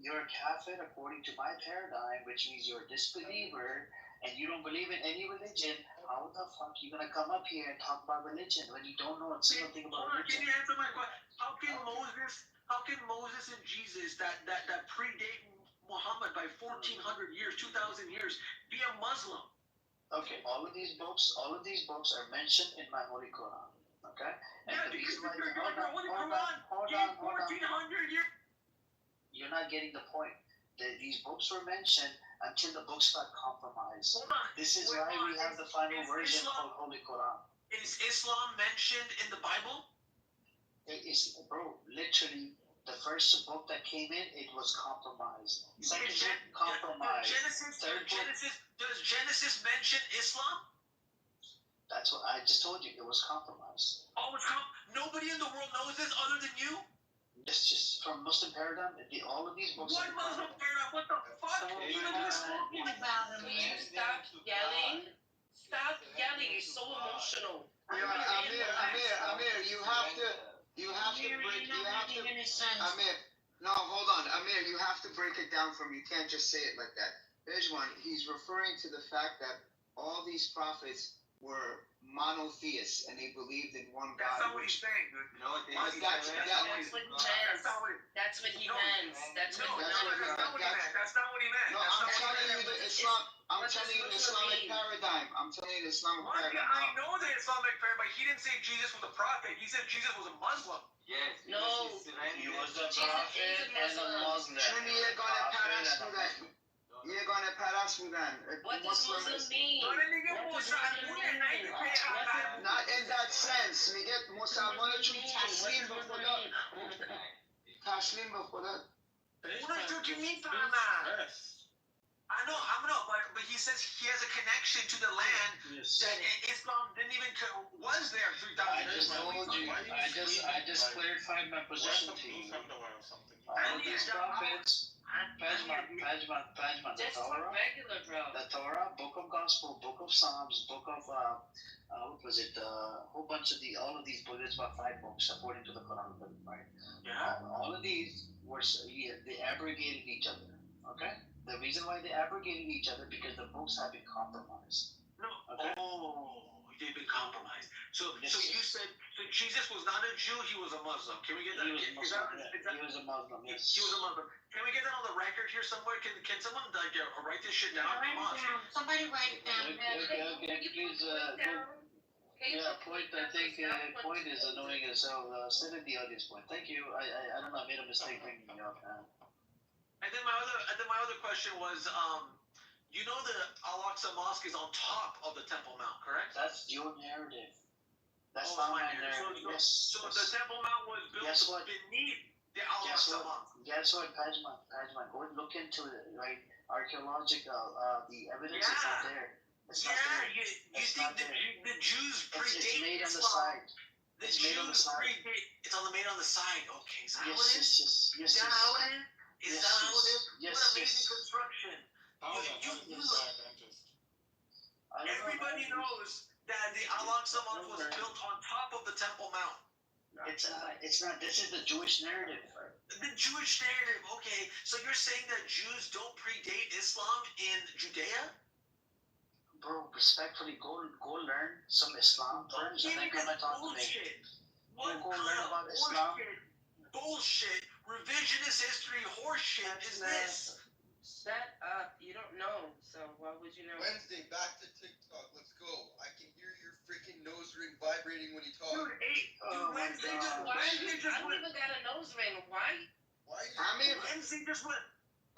You're a Catholic according to my paradigm, which means you're a disbeliever and you don't believe in any religion. How the fuck are you gonna come up here and talk about religion when you don't know a single thing about religion? Can you answer my question? How can Moses and Jesus that predate Muhammad by 1,400 years, 2,000 years, be a Muslim? Okay, all of these books are mentioned in my Holy Quran. Okay? And Yeah, the because reason why your Holy Quran gave 1,400 years. You're not getting the point. These books were mentioned until the books got compromised. Hold on. This is why we have the final version called Holy Quran. Is Islam mentioned in the Bible? It is, bro, literally, the first book that came in, it was compromised. Second book, compromised. Does Genesis mention Islam? That's what I just told you. It was compromised. Oh, nobody in the world knows this other than you? It's just from Muslim paradigm. All of these books. What Muslim paradigm? What the fuck? You're talking about him. Will you stop yelling? Stop yelling. You're so emotional. Amir, you have to break. Amir, no, hold on, Amir. You have to break it down for me. You can't just say it like that. There's one. He's referring to the fact that all these prophets were monotheists and they believed in one God. That's not what he's saying, dude. No, That's what he meant. That's what he meant. That's not what he meant. No, I'm telling you the Islam. I'm telling you the Islamic paradigm. I know the Islamic paradigm, but he didn't say Jesus was a prophet. He said Jesus was a Muslim. Yes. No. He was a prophet and a Muslim. You're gonna pass me then. What does Muslim mean? Not in that sense. Me get Musliman to taslim b'Khuda. What do you mean, I know, but he says he has a connection to the land that Islam didn't even was there 3,000 years ago. I just clarified my position to you. All these prophets, Pajman, Just talk regular, bro. the Torah, Book of Gospel, Book of Psalms, Book of what was it? A whole bunch of all of these books. It's about 5 books according to the Quran, right? Yeah. All of these were they abrogated each other. Okay. The reason why they abrogated each other because the books have been compromised. No. Okay? Oh, they've been compromised. So you said Jesus was not a Jew, he was a Muslim. Can we get that? He was a Muslim. He was a Muslim. Yes. He was a Muslim. Can we get that on the record here somewhere? Can someone write this shit down? Somebody write it down. Okay. Please. Point. I think Point is annoying as hell. Sit in the audience, Point. Thank you. I don't know. I made a mistake bringing you up. And then my other question was, you know the Al-Aqsa Mosque is on top of the Temple Mount, correct? That's your narrative. That's not my narrative. So the Temple Mount was built beneath the Al-Aqsa Mosque. Guess what, Pajman? Go and look into it, right? Archaeological, the evidence is not there. It's not there. You think the Jews predate It's made on the Islam? side. It's made on the side. It's made on the side. Okay, is that how it is? Yes. Is that how it is? Is that how it is? Yes. What amazing construction. Everybody knows that the Al-Aqsa Mosque was built on top of the Temple Mount. It's not. This is the Jewish narrative. The Jewish narrative. Okay, so you're saying that Jews don't predate Islam in Judea? Bro, respectfully, go learn some Islam first, and then come and talk to me. What go kind learn of about Islam. bullshit, revisionist history horseshit is this? Shut up. You don't know, so why would you know? Wednesday, back to TikTok. Let's go. I can hear your freaking nose ring vibrating when you talk. Dude, Wednesday just why? I don't even got a nose ring. Why? Why are you? Wednesday just went.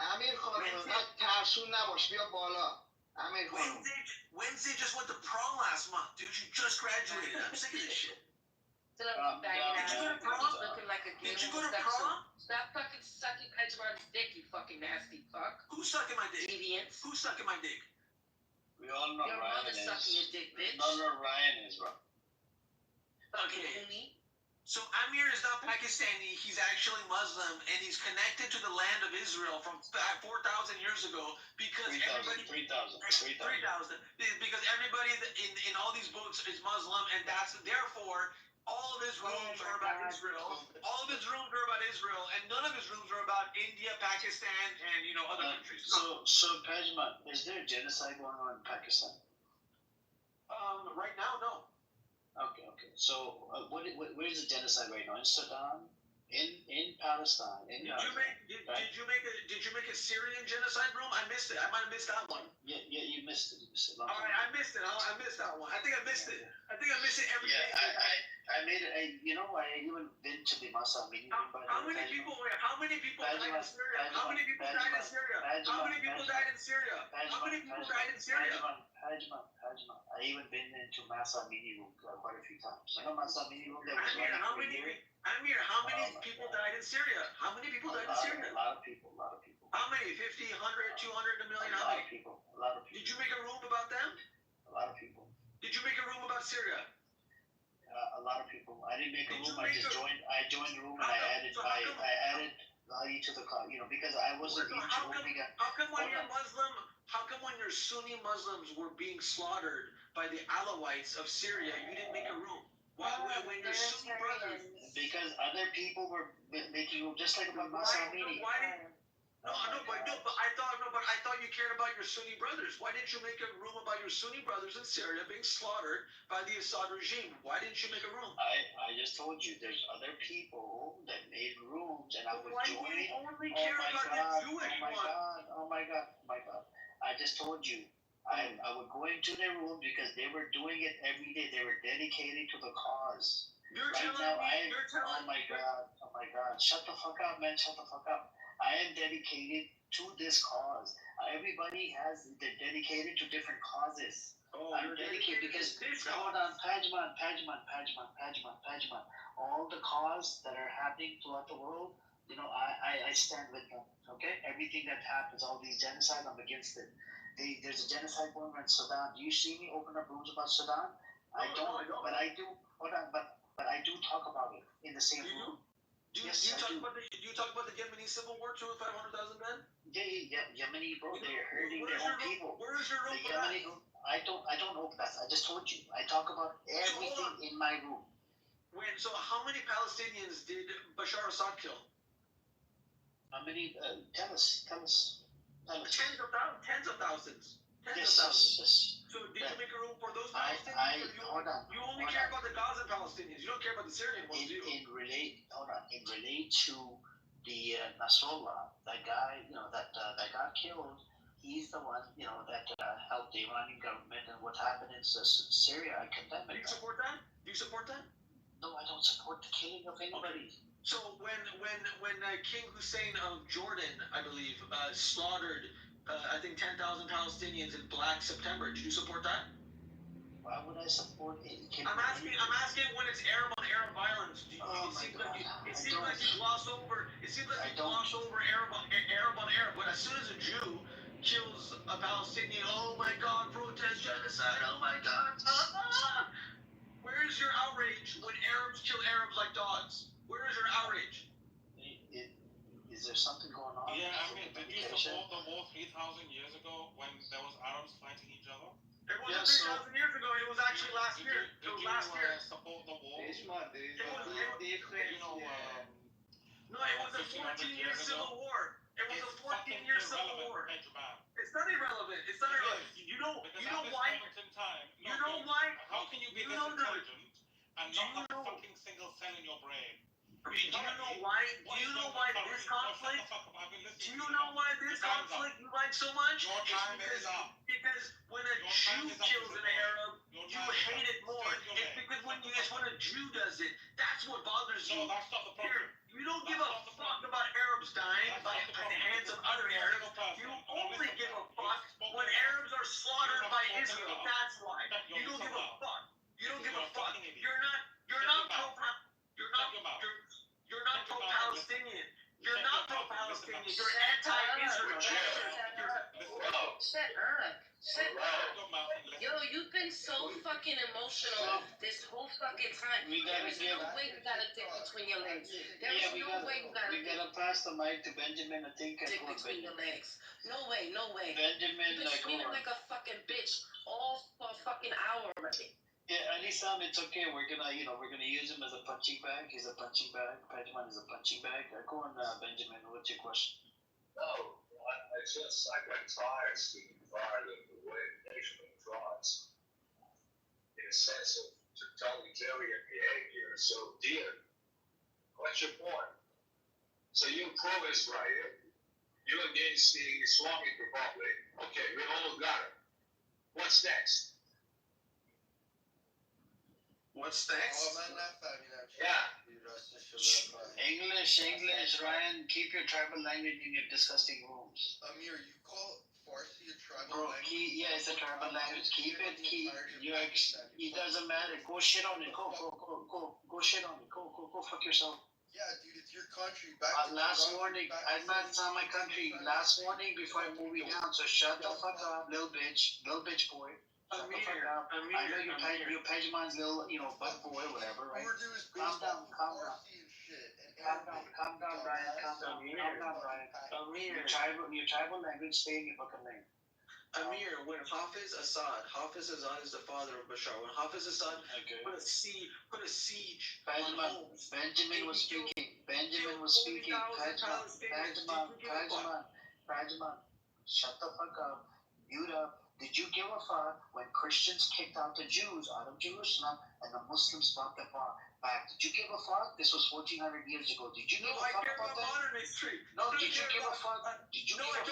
امیر خانم انقدر ترسون نباش بیا بالا امیر خانم Wednesday just went to prom last month, dude. You just graduated. I'm sick of this shit. Did you go to prom? Looking like a Did you go to prom? Stop fucking sucking Edgewater's dick, you fucking nasty fuck. Who's sucking my dick? Deviants. Who's sucking my dick? We all know Your Ryan mother's is. sucking your dick, bitch. We all know Ryan is, bro. Okay. So Amir is not Pakistani. He's actually Muslim, and he's connected to the land of Israel from 4,000 years ago because 3,000. Because everybody in all these books is Muslim, and that's therefore all of his rooms are about Israel. All of his rooms are about Israel, and none of his rooms are about India, Pakistan, and other countries. So Pajma, is there a genocide going on in Pakistan? Right now, no. Okay. So where's the genocide right now? In Sudan, in Palestine, in Did you make a Syrian genocide room? I missed it. I might have missed that one. Yeah, you missed it. All right, I missed it. I missed that one. I think I missed it. I think I missed it every day. I made it. I even been to the Masa meeting. How many people died in Syria? How many people died in Syria? How many people died in Syria? How many people died in Syria? Hajma. I even been into Masa meeting room quite a few times. Masa meeting room that was Amir, how many people died in Syria? How many people died in Syria? A lot of people. How many? 50, 100, 200, a million? A lot of people. Did you make a room about them? A lot of people. Did you make a room about Syria? A lot of people. I didn't make a room. I joined the room and I added value to the because I wasn't into opening up. How come when you're Muslim? How come when your Sunni Muslims were being slaughtered by the Alawites of Syria, you didn't make a room? Why when your Sunni brothers? Because other people were making room, just like about Masamini. But I thought you cared about your Sunni brothers. Why didn't you make a room about your Sunni brothers in Syria being slaughtered by the Assad regime? Why didn't you make a room? I just told you there's other people that made rooms, and I would join. Why do you only care about the Jewish one? Oh my God! I just told you. I would go into their room because they were doing it every day. They were dedicated to the cause. Oh my God! Shut the fuck up, man! Shut the fuck up! I am dedicated to this cause. Everybody they're dedicated to different causes. I'm dedicated because hold on, Pajman. All the causes that are happening throughout the world, I stand with them. Okay, everything that happens, all these genocides, I'm against it. There's a genocide going on in Sudan. Do you see me open up rooms about Sudan? I don't. But I do. Hold on, but I do talk about it in the same room. Do you talk about the Yemeni civil war too with 500,000 men? Yeah, Yemeni, bro, they're hurting their own people. Where is your room for that? I don't open that. I just told you. I talk about everything in my room. So how many Palestinians did Bashar Assad kill? How many? Tell us. Tens of thousands. Yes. So did you make a room for those Palestinians? Hold on. You only care about the Gaza Palestinians. You don't care about the Syrian ones, do you? In relate to the Nasrallah, that guy, that got killed. He's the one, that helped the Iranian government, and what happened in Syria. I condemn it. Do you support that? No, I don't support the killing of anybody. Okay. So when King Hussein of Jordan, I believe, slaughtered, I think 10,000 Palestinians in Black September, did you support that? Why would I support it? I'm asking when it's Arab on Arab violence. It seems like you gloss over. It seems like you gloss over Arab on Arab. But as soon as a Jew kills a Palestinian, oh my God, protest genocide. Oh my God. Where is your outrage when Arabs kill Arabs like dogs? Where is your outrage? Is there something going on? Yeah, I mean, did you support the war 3,000 years ago when there was Arabs fighting each other? It wasn't 3,000 years ago. It was actually last year. Did you support the war? No, it was a 14-year civil war. It was a 14-year civil war. It's not irrelevant. It's not irrelevant. You know why? You know why? How can you be this intelligent and not have a fucking single cell in your brain? Do you know why? Do you know why this conflict? Do you know why this conflict you like so much? Because when a Jew kills an Arab, you hate it more. It's because when a Jew does it, that's what bothers you. You don't give a fuck about Arabs dying at the hands of other Arabs. You only give a fuck when Arabs are slaughtered by Israel. That's why. You don't give a fuck. You don't give a fuck. You're not pro-Palestinian. You're not pro-Palestinian. You're anti-Israel. Shut up. Yo, you've been so fucking emotional this whole fucking time. There's no way you got a dick between your legs. There's no way you got a We gotta pass the mic to Benjamin. I think dick between your legs. No way, no way. Benjamin, You've been screaming like a fucking bitch all for a fucking hour already. Yeah, Anisam, it's okay. We're gonna use him as a punching bag. He's a punching bag. Pajman is a punching bag. Go on, Benjamin. What's your question? No, I got tired, speaking tired of the way the nation tries, in a sense of totalitarian behavior. So, dear, what's your point? So you pro-Israel, you're against the Islamic Republic. Okay, we almost got it. What's next? What's next? Yeah. English, Ryan. Keep your tribal language in your disgusting rooms. Amir, you call Farsi a tribal Bro, language? yeah, it's a tribal language. Keep it. It doesn't matter. Go shit on it. Go shit on it. Go fuck yourself. Yeah, dude, it's your country. Last warning. I'm not on my country. Last warning before I move you down. So shut the fuck up, little bitch boy. Shut the fuck up. I know you're Pejman's little, butt boy, whatever, right? Calm down, Ryan. Calm down, Ryan. Your tribal language, stay in your fucking lane. Amir, when Hafiz Assad is the father of Bashar. When Hafiz Assad put a siege on homes. Benjamin was speaking. Pajman, shut the fuck up. Mute up. Did you give a fuck when Christians kicked out the Jews out of Jerusalem and the Muslims brought them back? Did you give a fuck? This was 1,400 years ago. Did you give a fuck about that? Modern history. No, did you give a fuck? No, I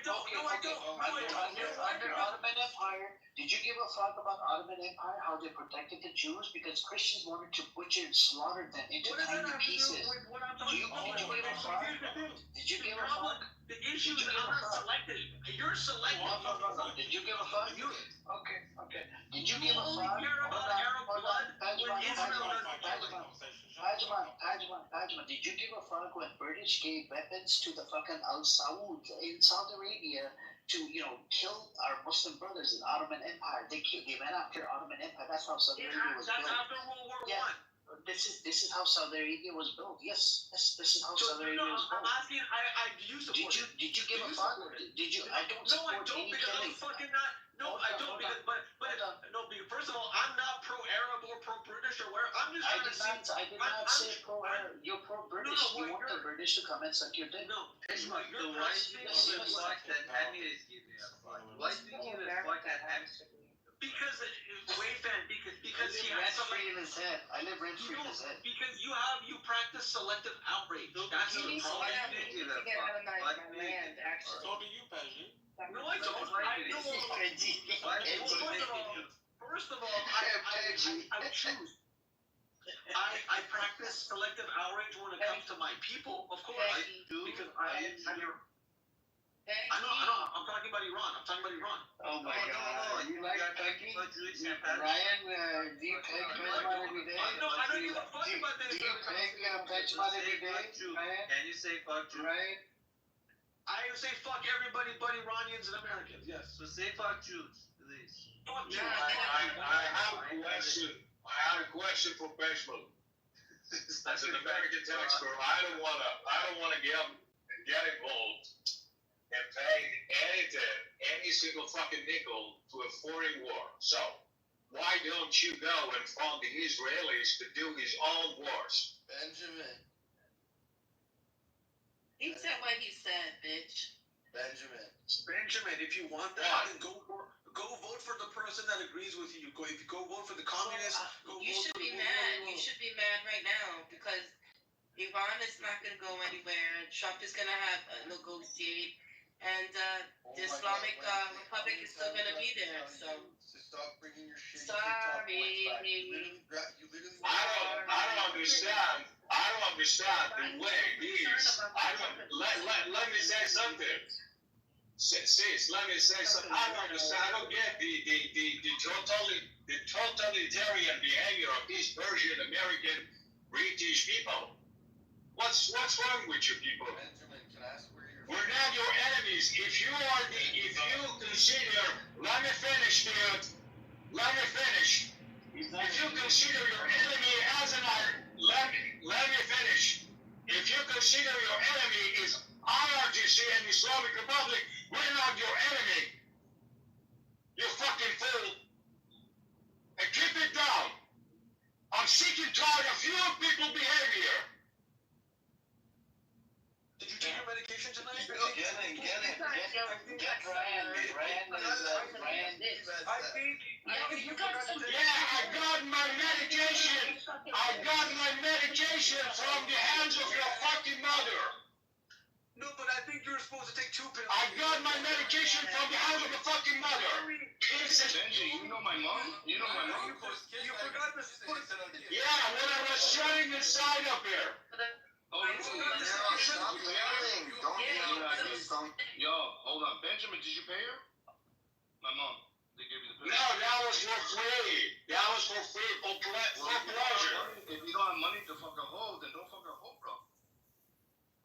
don't. Under Ottoman Empire, did you give a fuck about Ottoman Empire, how they protected the Jews? Because Christians wanted to butcher and slaughter them into tiny pieces. Did you give a fuck? Did you give a fuck? The issue is I'm not selective. You're selective. No. Did you give a fuck? Okay. Did you give a fuck? Pajman, did you give a fuck when British gave weapons to the fucking Al Saud in Saudi Arabia to, kill our Muslim brothers in Ottoman Empire? They went after Ottoman Empire. That's how Saudi Arabia was built. That's after World War I. This is how Saudi Arabia was built. Yes, this is how Saudi Arabia was built. I'm asking. Do you support it? Did you give a fuck? Did you? I don't support any killing. No, I don't. Because first of all, I'm not pro-Arab or pro-British or where. I'm just trying to see. I did not say pro-Arab. You're pro-British. You want the British to come and suck your dick? No, The white people give a fuck that Amir is giving a fuck. Why do you give a fuck that Amir? Because he has rent-free in his head. I live rent-free in his head. Because you practice selective outrage. That's the problem. To get out of my land, actually. So do you, Pejman. No, I don't. First of all, I choose. I practice selective outrage when it comes to my people, of course. I do because I'm talking about Iran. Oh my God! You like pegging? Ryan, do you peg Pejman every day? No, I don't give a fuck about this. Do you peg Pejman every day? Ryan? Can you say fuck Jews? Ryan? I say fuck everybody but Iranians and Americans, yes. So say fuck Jews, please. Fuck Jews. I have a question for Pejman. As an American taxpayer, I don't wanna get involved and pay any single fucking nickel to a foreign war. So why don't you go and fund the Israelis to do his own wars? Benjamin. He said what he said, bitch. Benjamin, if you want that, then go vote for the person that agrees with you. If you go vote for the communists, You should be mad. You should be mad right now because Iran is not going to go anywhere. Trump is going to have negotiate, and the Islamic Republic is still going to be there. So stop bringing your shitty sorry. TikTok points back. You literally. I don't understand. I don't understand the way these. Let me say something. Sis, let me say something. I don't understand. I don't get the totalitarian behavior of these Persian American British people. What's wrong with you people? Benjamin, can I ask where you're We're not your enemies. If you consider, let me finish, dude. Let me finish. If you consider your enemy as an let me finish. If you consider your enemy is IRGC and Islamic Republic, we're not your enemy. You fucking fool. And keep it down. I'm sick and tired of your people behavior. Did you take your medication tonight? Get Rand. I think. Yeah, I got my medication. I got my medication from the hands of your fucking mother. No, but I think you're supposed to take 2 pills. I got my medication from the hands of your fucking mother. Benji, you know my mom? You know my mom? You forgot to put it. Yeah, when I was shutting inside up here. Oh, stop yelling. Don't yell. Yo, hold on. Benjamin, did you pay her? My mom. They gave you the No, that was for free. That was for free, for pleasure. If you don't have money to fucking hold, then don't fucking hold, bro.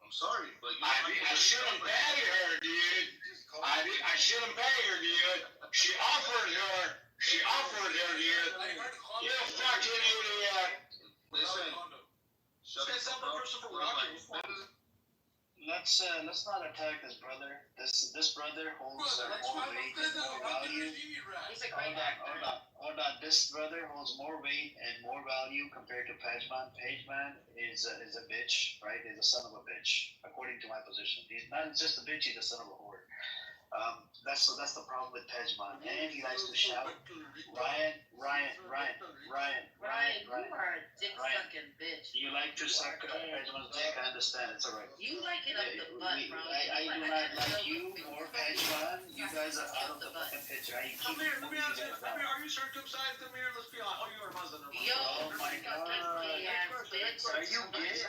I'm sorry, but I shouldn't pay her, dude. I shouldn't pay her, dude. She offered her, dude. You fucking idiot. Listen. Let's not attack this brother. This brother holds more weight and more value. Hold on. This brother holds more weight and more value compared to Pajman. Pajman is a bitch, right? Is a son of a bitch, according to my position. He's not just a bitch. He's a son of a whore. That's the problem with Pejman. And he likes to shout. Ryan. You are a dick sucking bitch. You like to suck Pejman's dick? I understand. It's alright. You like it up the butt, bro. I do not like you or Pejman. You guys are out of the fucking picture. Come here, let me ask you. Are you circumcised? Come here, let's be honest. Oh, you're a Muslim. Yo, oh my God. fucking gay ass bitch. Are you gay?